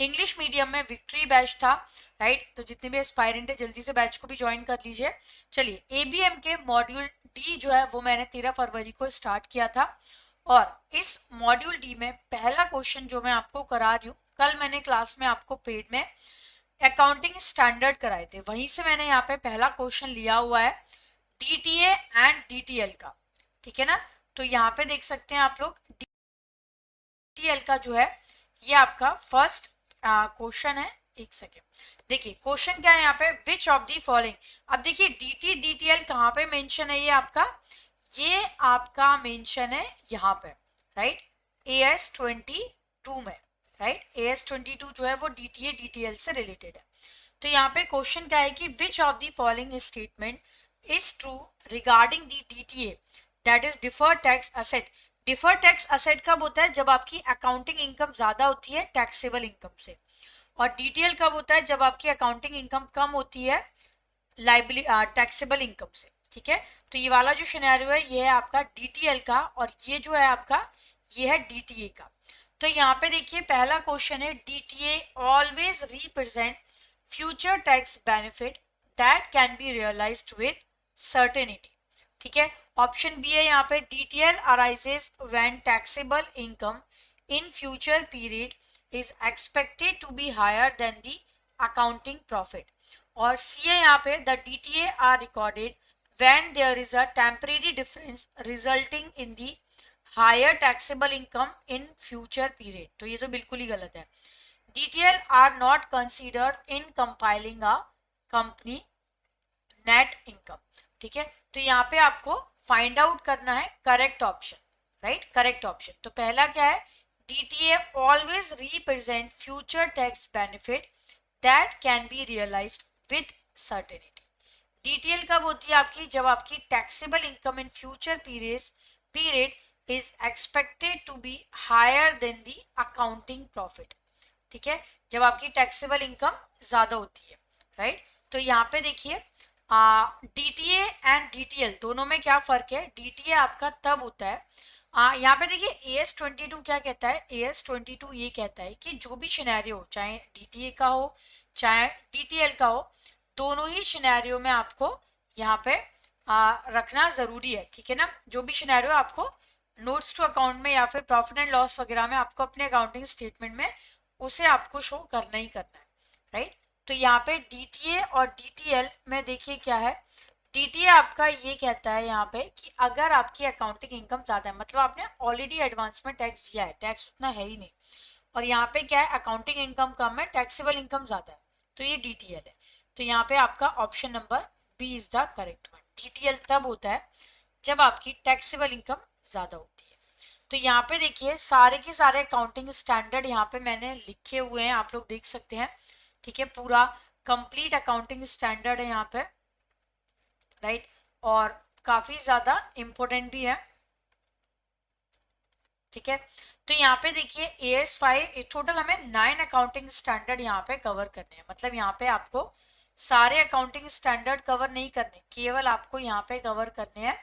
इंग्लिश मीडियम में विक्ट्री बैच था, राइट। तो जितने भी एस्पायरेंट है जल्दी से बैच को भी ज्वाइन कर लीजिए। चलिए ABM के मॉड्यूल D जो है वो मैंने 13 फरवरी को स्टार्ट किया था और इस मॉड्यूल डी में पहला क्वेश्चन जो मैं आपको करा रही हूँ, कल मैंने क्लास में आपको पेड में अकाउंटिंग स्टैंडर्ड कराए थे, वहीं से मैंने यहाँ पे पहला क्वेश्चन लिया हुआ है डीटीए एंड डीटीएल का, ठीक है ना। तो यहाँ पे देख सकते हैं आप लोग डीटीएल का जो है ये आपका फर्स्ट क्वेश्चन है। एक सेकेंड, देखिए क्वेश्चन क्या है यहाँ पे, विच ऑफ दी फॉलोइंग। अब देखिए डीटी डीटीएल कहाँ पे मेंशन है, ये आपका मेंशन है यहाँ पे, राइट, AS22 में, राइट। AS22 जो है वो डीटीए डीटीएल से रिलेटेड है। तो यहाँ पे क्वेश्चन क्या है कि विच of the following statement is true regarding the DTA, that is deferred tax asset. Deferred tax asset कब होता है, जब आपकी अकाउंटिंग इनकम ज्यादा होती है टैक्सेबल इनकम से, और डीटीएल कब होता है, जब आपकी अकाउंटिंग इनकम कम होती है लाइबिलिटी टैक्सेबल इनकम से, ठीक है। तो ये वाला जो सिनेरियो है ये है आपका डीटीएल का, और ये जो है आपका ये है डीटीए का। तो यहाँ पे देखिए पहला क्वेश्चन है DTA always represent future tax benefit that can be realised with certainty, ठीक है। ऑप्शन बी है यहाँ पे DTL arises when taxable income in future period is expected to be higher than the accounting profit, और C है यहाँ पे the DTA are recorded when there is a temporary difference resulting in the higher taxable income in future period. तो ये तो बिल्कुल ही गलत है। DTL are not considered in compiling a company net income, ठीक है। तो यहाँ पे आपको फाइंड आउट करना है correct option, right, correct option. तो पहला क्या है, DTA always represent future tax benefit that can be realised with certainty. DTL कब होती है आपकी, जब आपकी taxable income in future period is expected to be higher than the accounting profit, ठीक है, जब आपकी टैक्सेबल इनकम ज्यादा होती है, राइट। तो यहाँ पे देखिए डीटीए एंड डीटीएल दोनों में क्या फर्क है, डीटीए आपका तब होता है, यहाँ पे देखिए AS22 क्या कहता है, AS22 ये कहता है कि जो भी सिनेरियो हो, चाहे डीटीए का हो चाहे डीटीएल का हो, दोनों ही सिनेरियो में आपको यहाँ पे रखना जरूरी है, ठीक है ना। जो भी सिनेरियो आपको नोट्स टू अकाउंट में या फिर प्रॉफिट एंड लॉस वगैरह में आपको अपने अकाउंटिंग स्टेटमेंट में उसे आपको शो करना ही करना है, राइट। तो यहाँ पे डीटीए और डीटीएल में देखिए क्या है, डीटीए आपका ये कहता है यहाँ पे कि अगर आपकी अकाउंटिंग इनकम ज्यादा है, मतलब आपने ऑलरेडी एडवांस में टैक्स दिया है, टैक्स उतना है ही नहीं, और यहाँ पे क्या है अकाउंटिंग इनकम कम है टैक्सेबल इनकम ज्यादा है, तो ये डीटीएल है। तो यहाँ पे आपका option number B is the correct one. DTL तब होता है जब आपकी टैक्सेबल इनकम ज्यादा होती है। तो यहाँ पे देखिए सारे के सारे अकाउंटिंग स्टैंडर्ड यहाँ पे मैंने लिखे हुए हैं, आप लोग देख सकते हैं, ठीक है, पूरा कंप्लीट अकाउंटिंग स्टैंडर्ड है यहाँ पे, राइट, और काफी ज्यादा इंपॉर्टेंट भी है, ठीक है। तो यहाँ पे देखिए AS5 टोटल हमें 9 अकाउंटिंग स्टैंडर्ड यहाँ पे कवर करने हैं, मतलब यहाँ पे आपको सारे अकाउंटिंग स्टैंडर्ड कवर नहीं करने, केवल आपको यहाँ पे कवर करने हैं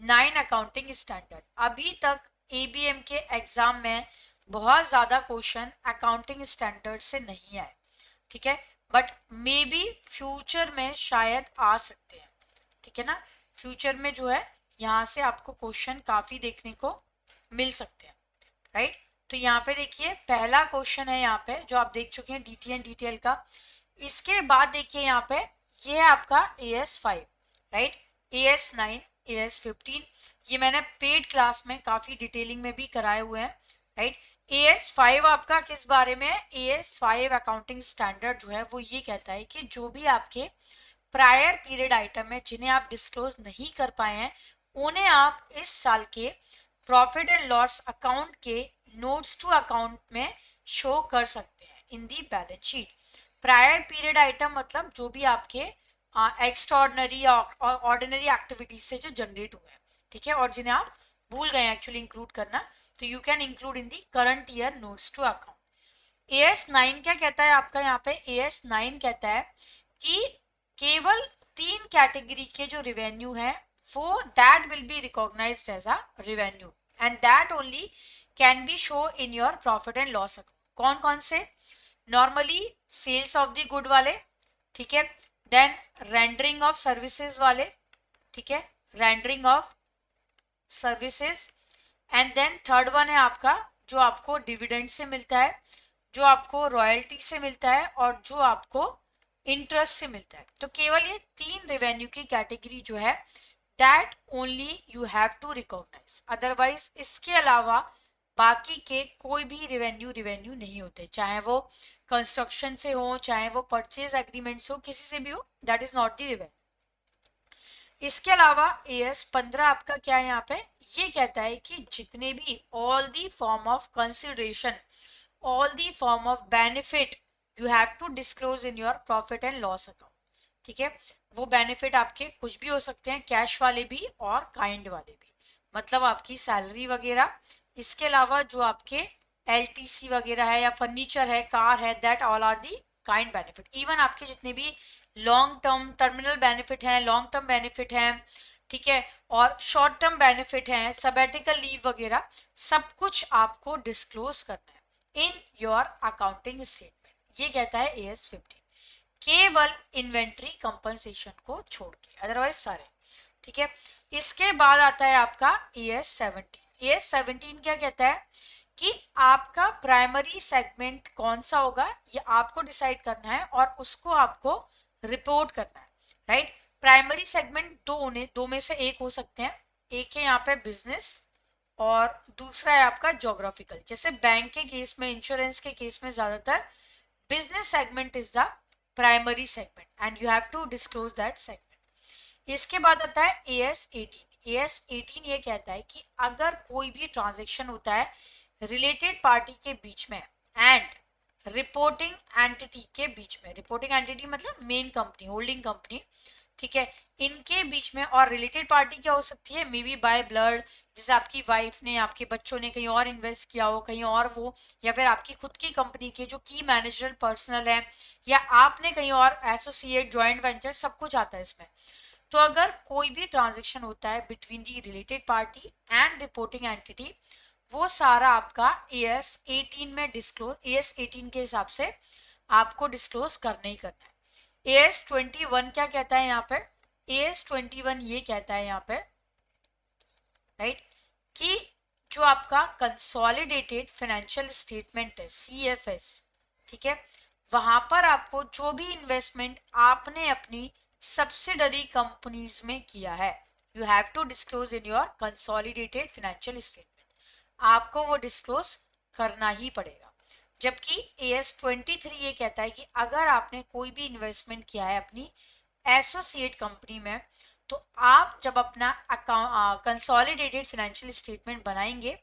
9 अकाउंटिंग स्टैंडर्ड। अभी तक ABM के एग्जाम में बहुत ज्यादा क्वेश्चन अकाउंटिंग स्टैंडर्ड से नहीं आए, ठीक है, बट मे बी फ्यूचर में शायद आ सकते हैं, ठीक है ना। फ्यूचर में जो है यहाँ से आपको क्वेश्चन काफी देखने को मिल सकते हैं, राइट। तो यहाँ पे देखिए पहला क्वेश्चन है यहाँ पे जो आप देख चुके हैं डीटीए एंड डीटीएल का। इसके बाद देखिए यहाँ पे ये है आपका AS5, राइट, AS9, AS15, ये मैंने पेड क्लास में काफी डिटेलिंग में भी कराए हुए हैं, राइट। AS5 आपका किस बारे में है, AS5 अकाउंटिंग स्टैंडर्ड जो है वो ये कहता है कि जो भी आपके प्रायर पीरियड आइटम है जिन्हें आप डिस्क्लोज नहीं कर पाए हैं, उन्हें आप इस साल के प्रॉफिट एंड लॉस अकाउंट के नोट्स टू अकाउंट में शो कर सकते हैं in the balance sheet. Prior period item मतलब जो भी आपके एक्स्ट्राऑर्डिनरी या ऑर्डिनरी एक्टिविटीज से जो जनरेट हुए हैं, ठीक है, और जिन्हें आप भूल गए एक्चुअली इंक्लूड करना, तो you can include in the current year notes to account. AS9 क्या कहता है आपका, यहाँ पे AS9 कहता है कि केवल 3 कैटेगरी के जो रेवेन्यू है वो that will be recognised as a revenue and that only can be show in your profit and loss account. कौन कौन से, normally sales of the good वाले, ठीक है, देन रेंडरिंग ऑफ सर्विसेज वाले, ठीक है, rendering of services, and then third one है आपका जो आपको डिविडेंड से मिलता है, जो आपको रॉयल्टी से मिलता है और जो आपको इंटरेस्ट से मिलता है। तो केवल ये 3 रेवेन्यू की कैटेगरी जो है that only you have to recognise, otherwise इसके अलावा बाकी के कोई भी रेवेन्यू नहीं होते, चाहे वो कंस्ट्रक्शन से हो, चाहे वो परचेज एग्रीमेंट्स हो, किसी से भी हो, that is not the revenue. इसके अलावा एएस 15 आपका क्या है यहाँ पे, ये कहता है कि जितने भी all the form of consideration, all the form of benefit you have to disclose in your profit and loss account. ठीक है, वो बेनिफिट आपके कुछ भी हो सकते हैं, कैश वाले भी और काइंड वाले भी, मतलब आपकी सैलरी वगैरह। इसके अलावा जो आपके एलटीसी वगैरह है या फर्नीचर है, कार है, that all are the kind benefit. Even आपके जितने भी लॉन्ग टर्म टर्मिनल बेनिफिट हैं, लॉन्ग टर्म बेनिफिट हैं, ठीक है, और शॉर्ट टर्म बेनिफिट हैं, सबैटिकल लीव वगैरह, सब कुछ आपको डिस्क्लोज करना है इन योर अकाउंटिंग स्टेटमेंट। ये कहता है एएस 15, केवल इन्वेंट्री कंपनसेशन को छोड़ के, अदरवाइज सारे। ठीक है, इसके बाद आता है आपका एएस 17। एएस 17 क्या कहता है कि आपका प्राइमरी सेगमेंट कौन सा होगा ये आपको डिसाइड करना है और उसको आपको रिपोर्ट करना है, राइट। प्राइमरी सेगमेंट दो में से एक हो सकते हैं, एक है यहाँ पे बिजनेस और दूसरा है आपका ज्योग्राफिकल। जैसे बैंक के केस में, इंश्योरेंस के केस में ज्यादातर business segment is the primary segment and you have to disclose that segment. इसके बाद आता है एएस 18। एएस 18 ये कहता है कि अगर कोई भी ट्रांजेक्शन होता है रिलेटेड पार्टी के बीच में एंड रिपोर्टिंग एंटिटी के बीच में, रिपोर्टिंग एंटिटी मतलब मेन कंपनी, होल्डिंग कंपनी, ठीक है, इनके बीच में, और रिलेटेड पार्टी क्या हो सकती है, मे बी बाय ब्लड, जैसे आपकी वाइफ ने, आपके बच्चों ने कहीं और इन्वेस्ट किया हो कहीं और वो, या फिर आपकी खुद की कंपनी के जो की मैनेजरल पर्सनल है, या आपने कहीं और एसोसिएट, ज्वाइंट वेंचर, सब कुछ आता है इसमें। तो अगर कोई भी ट्रांजेक्शन होता है between the related party and reporting entity, वो सारा आपका एएस 18 में डिस्क्लोज, एएस 18 के हिसाब से आपको डिस्क्लोज करना ही करना है। एएस 21 क्या कहता है यहाँ पे, एएस 21 ये कहता है यहाँ पे, राइट, कि जो आपका कंसोलिडेटेड फाइनेंशियल स्टेटमेंट है सीएफएस, ठीक है, वहां पर आपको जो भी इन्वेस्टमेंट आपने अपनी सब्सिडरी कंपनीज में किया है, you have to disclose in your consolidated financial statement, आपको वो डिस्क्लोज करना ही पड़ेगा। जबकि एएस 23 ये कहता है कि अगर आपने कोई भी इन्वेस्टमेंट किया है अपनी एसोसिएट कंपनी में, तो आप जब अपना कंसोलिडेटेड फाइनेंशियल स्टेटमेंट बनाएंगे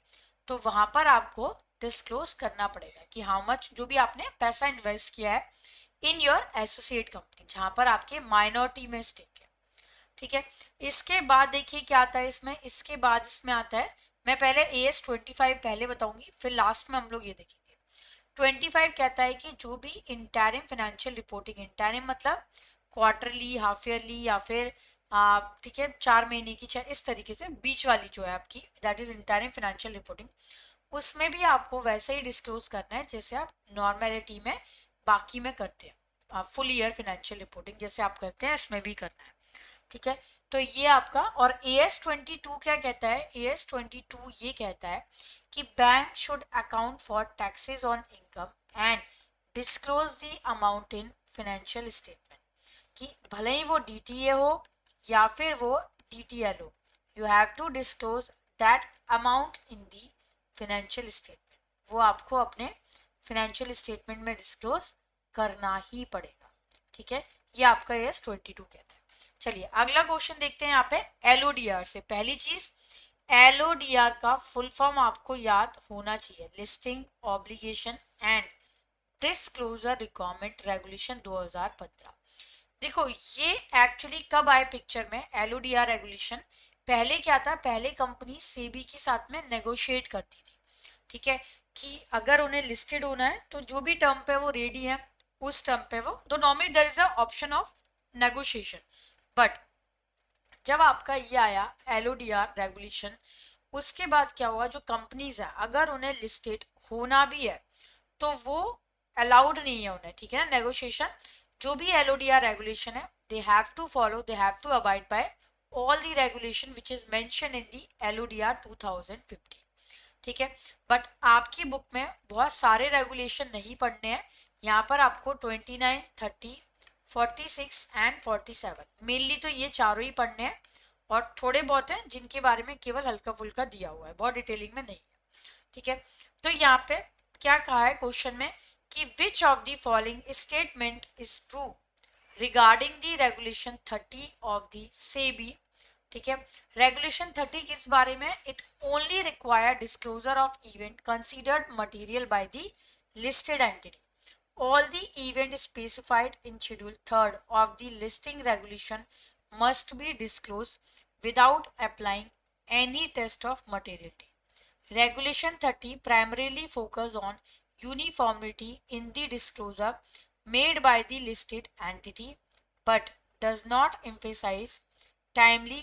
तो वहां पर आपको डिस्क्लोज करना पड़ेगा कि हाउ मच, जो भी आपने पैसा इन्वेस्ट किया है इन योर एसोसिएट कंपनी, जहां पर आपके माइनॉरिटी में स्टेक है। ठीक है, इसके बाद देखिए क्या आता है इसमें, इसके बाद इसमें आता है, मैं पहले एएस 25 पहले बताऊंगी, फिर लास्ट में हम लोग ये देखेंगे। 25 कहता है कि जो भी इंटरिम फाइनेंशियल रिपोर्टिंग, इंटरिम मतलब क्वार्टरली, हाफ ईयरली, या फिर ठीक है 4 महीने की, इस तरीके से बीच वाली जो है आपकी, that is interim financial reporting, उसमें भी आपको वैसे ही डिस्क्लोज करना है जैसे आप नॉर्मेलिटी में बाकी में करते हैं, फुल ईयर फाइनेंशियल रिपोर्टिंग जैसे आप करते हैं इसमें भी करना है। ठीक है, तो ये आपका, और एएस 22 क्या कहता है, एएस 22 ये कहता है कि bank should account for taxes on income and disclose the amount in financial statement, कि भले ही वो डीटीए हो या फिर वो डीटीएल हो, you have to disclose that amount in the financial statement, वो आपको अपने फाइनेंशियल स्टेटमेंट में डिस्क्लोज करना ही पड़ेगा। ठीक है, ये आपका एएस 22 कहता है। चलिए अगला क्वेश्चन देखते हैं यहाँ पे एलओडीआर से। पहली चीज, एलओडीआर का फुल फॉर्म आपको याद होना चाहिए, listing obligation and disclosure requirement regulation 2015। देखो ये एक्चुअली कब आए पिक्चर में, एलओडीआर रेगुलेशन पहले क्या था, पहले कंपनी सेबी के साथ में नेगोशिएट करती थी, ठीक है, कि अगर उन्हें लिस्टेड होना है तो जो भी टर्म पे वो रेडी है उस टर्म पे वो, तो normally there is a option of negotiation. But जब आपका ये आया एलओडीआर रेगुलेशन, उसके बाद क्या हुआ, जो कंपनीज है अगर उन्हें लिस्टेड होना भी है तो वो अलाउड नहीं है उन्हें, ठीक है ना, नेगोशिएशन। जो भी एलओडीआर रेगुलेशन है they have to follow, they have to abide by all the regulation which is mentioned in the LODR 2015. ठीक है। बट आपकी बुक में बहुत सारे रेगुलेशन नहीं पढ़ने हैं, यहाँ पर आपको 29, 30, 46 एंड 47 मेनली तो ये चारों ही पढ़ने हैं, और थोड़े बहुत हैं जिनके बारे में केवल हल्का फुल्का दिया हुआ है, बहुत डिटेलिंग में नहीं है, ठीक है। तो यहाँ पे क्या कहा है क्वेश्चन में कि विच of the following statement is true regarding the regulation 30 of the SEBI, ठीक है। रेगुलेशन 30 किस बारे में, it only require disclosure of event considered material by the listed entity, all the event specified in schedule 3rd of the listing regulation must be disclosed without applying any test of materiality. Regulation 30 primarily focus on uniformity in the disclosure made by the listed entity but does not emphasize timely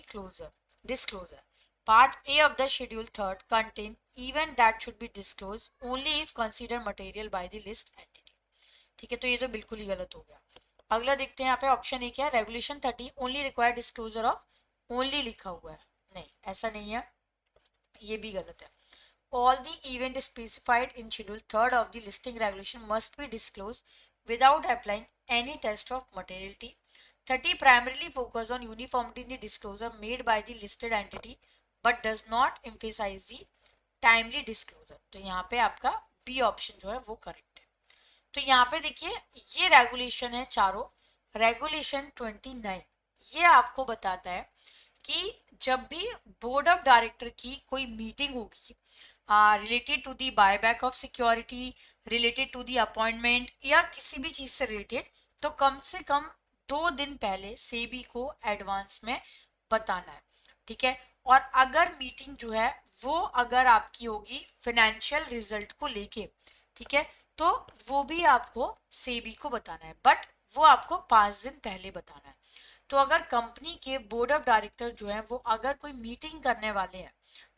disclosure. Part A of the schedule 3rd contain event that should be disclosed only if considered material by the list entity, ठीक है। तो ये तो बिल्कुल ही गलत हो गया। अगला देखते हैं यहाँ पे ऑप्शन ए क्या है, regulation 30 only require disclosure of, only लिखा हुआ है, नहीं ऐसा नहीं है, ये भी गलत है। All the event specified in schedule 3rd of the listing regulation must be disclose without applying any test of materiality. 30 primarily focus on uniformity in the disclosure made by the listed entity but does not emphasize the timely disclosure। तो यहाँ पे आपका B option जो है वो correct है। तो यहाँ पे देखिए ये रेगुलेशन है चारों, रेगुलेशन 29 ये आपको बताता है कि जब भी बोर्ड ऑफ डायरेक्टर की कोई मीटिंग होगी related to the buyback of security, related to the appointment या किसी भी चीज से रिलेटेड, तो कम से कम 2 दिन पहले सेबी को एडवांस में बताना है, ठीक है। और अगर मीटिंग जो है वो अगर आपकी होगी फाइनेंशियल रिजल्ट को लेके, ठीक है, तो वो भी आपको सेबी को बताना है, बट वो आपको 5 दिन पहले बताना है। तो अगर कंपनी के बोर्ड ऑफ डायरेक्टर जो है वो अगर कोई मीटिंग करने वाले हैं,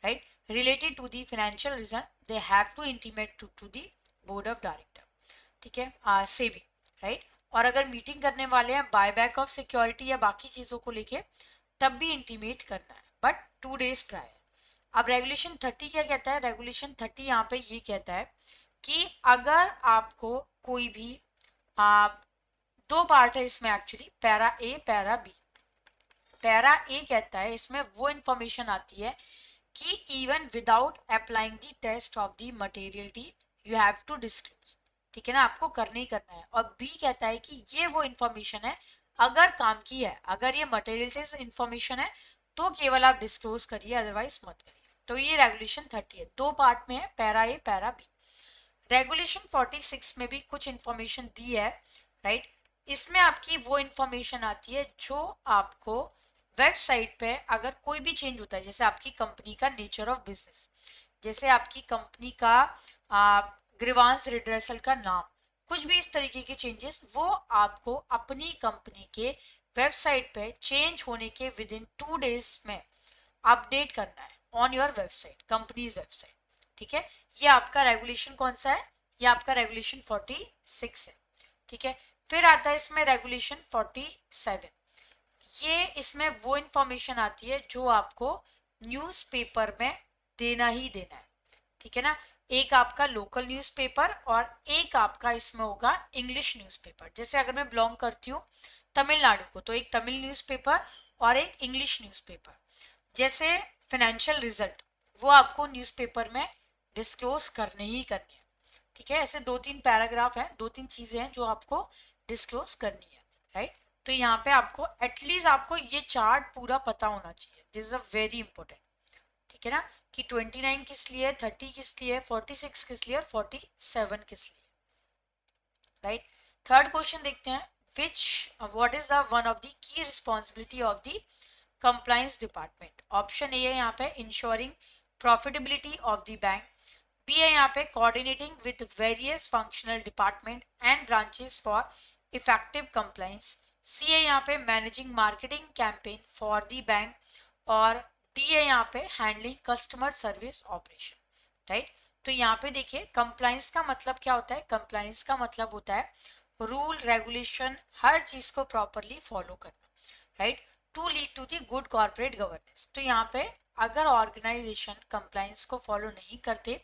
right, related to the financial result, they have to intimate to the board of director, ठीक है, सेबी, राइट। और अगर मीटिंग करने वाले हैं बायबैक ऑफ सिक्योरिटी या बाकी चीजों को लेके, तब भी इंटीमेट करना है, बट 2 डेज प्रायर। अब रेगुलेशन 30 क्या कहता है, रेगुलेशन 30 यहाँ पे ये कहता है कि अगर आपको कोई भी 2 पार्ट है इसमें actually, para A para B. Para A कहता है इसमें वो इंफॉर्मेशन आती है कि even without applying the test of the materiality you have to disclose, ठीक है ना, आपको करना ही करना है। और बी कहता है कि ये वो इंफॉर्मेशन है अगर काम की है, अगर ये मटेरियलिटीज इंफॉर्मेशन है तो केवल आप डिस्क्लोज करिए, अदरवाइज मत करिए। तो ये रेगुलेशन 30 है, 2 पार्ट में है, para A para B. Regulation 46 में भी कुछ इंफॉर्मेशन दी है, राइट। इसमें आपकी वो इंफॉर्मेशन आती है जो आपको वेबसाइट पे अगर कोई भी चेंज होता है, जैसे आपकी कंपनी का नेचर ऑफ बिजनेस, जैसे आपकी कंपनी का ग्रीवांस रिड्रेसल का नाम, कुछ भी इस तरीके के चेंजेस, वो आपको अपनी कंपनी के वेबसाइट पे चेंज होने के विद इन 2 डेज में अपडेट करना है on your website, companies website, ठीक है। ये आपका रेगुलेशन कौन सा है, ये आपका रेगुलेशन 46 है, ठीक है। फिर आता है इसमें रेगुलेशन 47, ये इसमें वो इंफॉर्मेशन आती है जो आपको न्यूज़पेपर में देना ही देना है, ठीक है ना। एक आपका लोकल न्यूज़पेपर और एक आपका इसमें होगा इंग्लिश न्यूज़पेपर। जैसे अगर मैं बिलोंग करती हूँ तमिलनाडु को, तो एक तमिल न्यूज़पेपर और एक इंग्लिश न्यूज़पेपर। जैसे फाइनेंशियल रिजल्ट वो आपको न्यूज़पेपर में डिस्क्लोज करने ही करने हैं, ठीक है। ऐसे 2-3 पैराग्राफ हैं, 2-3 चीजें हैं जो आपको डिस्क्लोज करनी है, राइट। तो यहाँ पे आपको एटलीस्ट आपको ये चार्ट पूरा पता होना चाहिए, this is a very important, ठीक है ना, कि 29 किस लिए, 30 किस लिए, 46 किस लिए और 47 किस लिए, राइट। थर्ड क्वेश्चन देखते हैं, what is the one of the key responsibility of the compliance department. Option A है यहाँ पे ensuring profitability of the bank, B है यहाँ पे coordinating with various functional department and branches for effective compliance, C है यहाँ पे managing marketing campaign for the bank, और डी है यहाँ पे handling customer service operation, right. तो यहाँ पे देखिए कंप्लायंस का मतलब क्या होता है, कंप्लायंस का मतलब होता है रूल रेगुलेशन, हर चीज को प्रॉपरली फॉलो करना, right. To lead to the good corporate governance. तो यहाँ पे अगर ऑर्गेनाइजेशन कंप्लायंस को फॉलो नहीं करते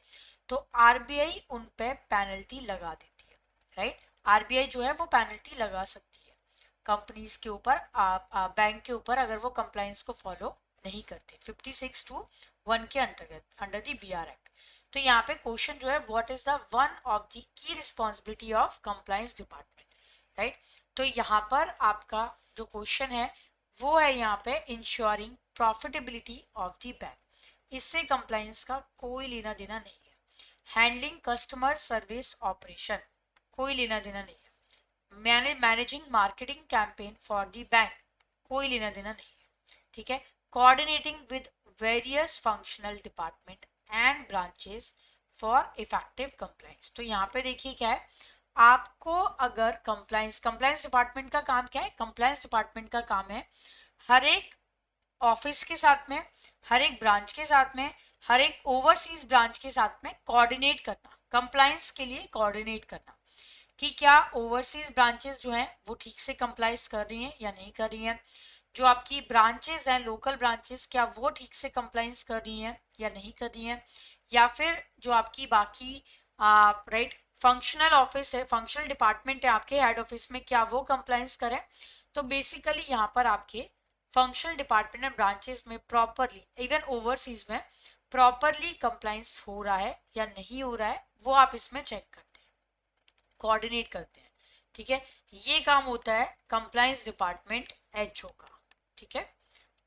तो आरबीआई उन पे पेनल्टी लगा देती है, राइट। आरबीआई जो है वो पेनल्टी लगा सकती है कंपनीज के ऊपर, बैंक के ऊपर, अगर वो कंप्लायंस को फॉलो नहीं करते 56(2)(1) के अंतर्गत अंडर द बीआर एक्ट। तो यहाँ पे क्वेश्चन जो है what is the one of the key responsibility of compliance department, right. तो यहाँ पर आपका जो क्वेश्चन है वो है यहाँ पे ensuring profitability of the bank, इससे कंप्लायंस का कोई लेना देना नहीं है। हैंडलिंग कस्टमर सर्विस ऑपरेशन, कोई लेना देना नहीं है। Managing marketing campaign for the bank, कोई लेना देना नहीं है, ठीक है। Coordinating with various functional department and branches for effective compliance. तो यहाँ पे देखिए क्या है, आपको अगर कंप्लायंस डिपार्टमेंट का काम क्या है, कंप्लायंस डिपार्टमेंट का काम है हर एक ऑफिस के साथ में, हर एक ब्रांच के साथ में, हर एक ओवरसीज ब्रांच के साथ में कोऑर्डिनेट करना, कंप्लायंस के लिए कोऑर्डिनेट करना कि क्या ओवरसीज ब्रांचेस जो हैं वो ठीक से कंप्लाइज कर रही हैं या नहीं कर रही हैं, जो आपकी ब्रांचेस हैं लोकल ब्रांचेस क्या वो ठीक से कंप्लाइंस कर रही हैं या नहीं कर रही हैं, या फिर जो आपकी बाकी राइट फंक्शनल ऑफिस है, फंक्शनल डिपार्टमेंट है आपके हेड ऑफिस में, क्या वो कंप्लाइंस करें। तो बेसिकली यहाँ पर आपके फंक्शनल डिपार्टमेंट एंड ब्रांचेस में प्रॉपरली, इवन ओवरसीज में प्रॉपरली कंप्लाइंस हो रहा है या नहीं हो रहा है, वो आप इसमें चेक करते हैं, कोऑर्डिनेट करते हैं, ठीक है। ये काम होता है कंप्लाइंस डिपार्टमेंट एचओ का, ठीक है।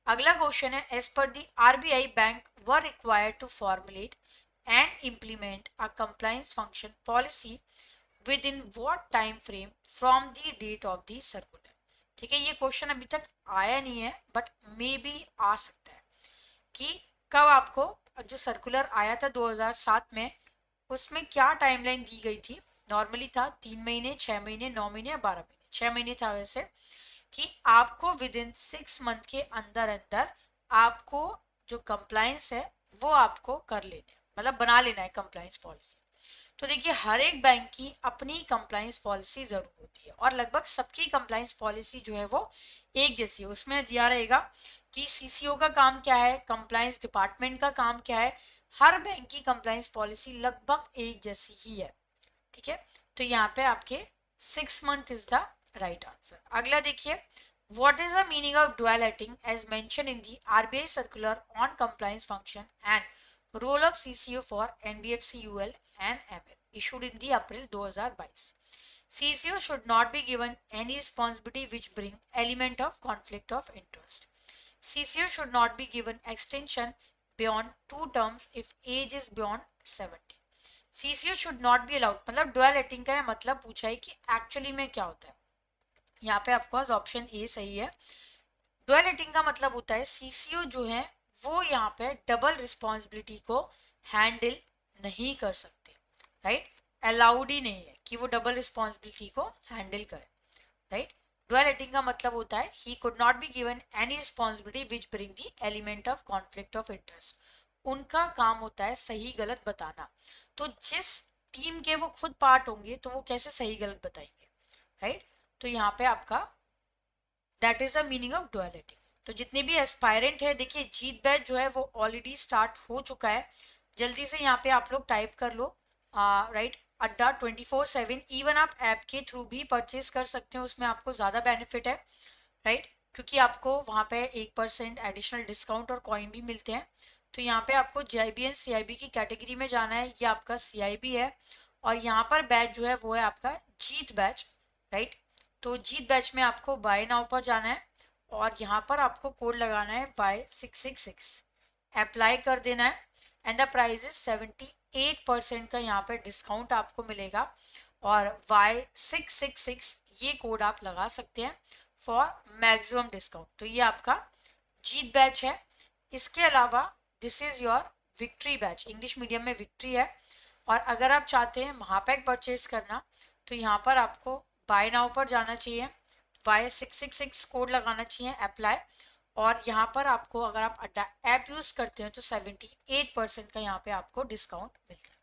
अगला क्वेश्चन है as per the RBI bank were required to formulate and implement a compliance function policy within what time frame from the date of the circular, ठीक है। ये क्वेश्चन अभी तक आया नहीं है बट मे बी आ सकता है कि कब आपको जो सर्कुलर आया था 2007 में उसमें क्या टाइमलाइन दी गई थी। नॉर्मली था 3 महीने, 6 महीने, 9 महीने या 12 महीने, 6 महीने था वैसे, कि आपको विद इन 6 मंथ के अंदर अंदर आपको जो कंप्लायंस है वो आपको कर लेना है, मतलब बना लेना है कंप्लायंस पॉलिसी। तो देखिए हर एक बैंक की अपनी कंप्लायंस पॉलिसी जरूर होती है और लगभग सबकी कंप्लायंस पॉलिसी जो है वो एक जैसी है। उसमें दिया रहेगा कि सीसीओ का काम क्या है, कंप्लायंस डिपार्टमेंट का काम क्या है, हर बैंक की कंप्लायंस पॉलिसी लगभग एक जैसी ही है, ठीक है। तो यहाँ पे आपके 6 month is the right answer. अगला देखिए what is the meaning of duality as mentioned in the RBI circular on compliance function and role of CCO for NBFC UL and ML issued in the April 2022. CCO should not be given any responsibility which bring element of conflict of interest. CCO should not be given extension beyond 2 terms if age is beyond 70. CCO should not be allowed, मतलब duality का मतलब पूछा है कि actually में क्या होता है। यहाँ पे ऑफकोर्स ऑप्शन ए सही है। डुअल रेटिंग का मतलब होता है सीसीओ जो है वो यहाँ पे डबल रिस्पॉन्सिबिलिटी को हैंडल नहीं कर सकते, राइट। अलाउड ही नहीं है कि वो डबल रिस्पॉन्सिबिलिटी को हैंडल करे, राइट। डुअल रेटिंग का मतलब होता है he could not be given any responsibility which bring the element of conflict of interest. उनका काम होता है सही गलत बताना, तो जिस टीम के वो खुद पार्ट होंगे तो वो कैसे सही गलत बताएंगे, राइट। तो यहाँ पे आपका that is the meaning of duality. तो जितने भी एस्पायरेंट है देखिए जीत बैच जो है वो ऑलरेडी स्टार्ट हो चुका है, जल्दी से यहाँ पे आप लोग टाइप कर लो राइट अड्डा 24/7। इवन आप ऐप के थ्रू भी परचेज कर सकते हो, उसमें आपको ज़्यादा बेनिफिट है, राइट, क्योंकि आपको वहाँ पे 1% एडिशनल डिस्काउंट और कॉइन भी मिलते हैं। तो यहाँ पे आपको JIB एंड CIB की कैटेगरी में जाना है, ये आपका CIB है और यहाँ पर बैच जो है वो है आपका जीत बैच, राइट। तो जीत बैच में आपको बाय नाउ पर जाना है और यहाँ पर आपको कोड लगाना है Y666, अप्लाई कर देना है एंड द प्राइस इज 78% का यहाँ पे डिस्काउंट आपको मिलेगा और Y666 ये कोड आप लगा सकते हैं फॉर मैक्सिमम डिस्काउंट। तो ये आपका जीत बैच है। इसके अलावा this is your victory batch, English medium में विक्ट्री है। और अगर आप चाहते हैं महापैक परचेज करना तो यहाँ पर आपको बाय नाउ पर जाना चाहिए, Y666 कोड लगाना चाहिए, अप्लाई, और यहाँ पर आपको अगर आप अड्डा ऐप यूज करते हैं तो 78% का यहाँ पे आपको डिस्काउंट मिलता है।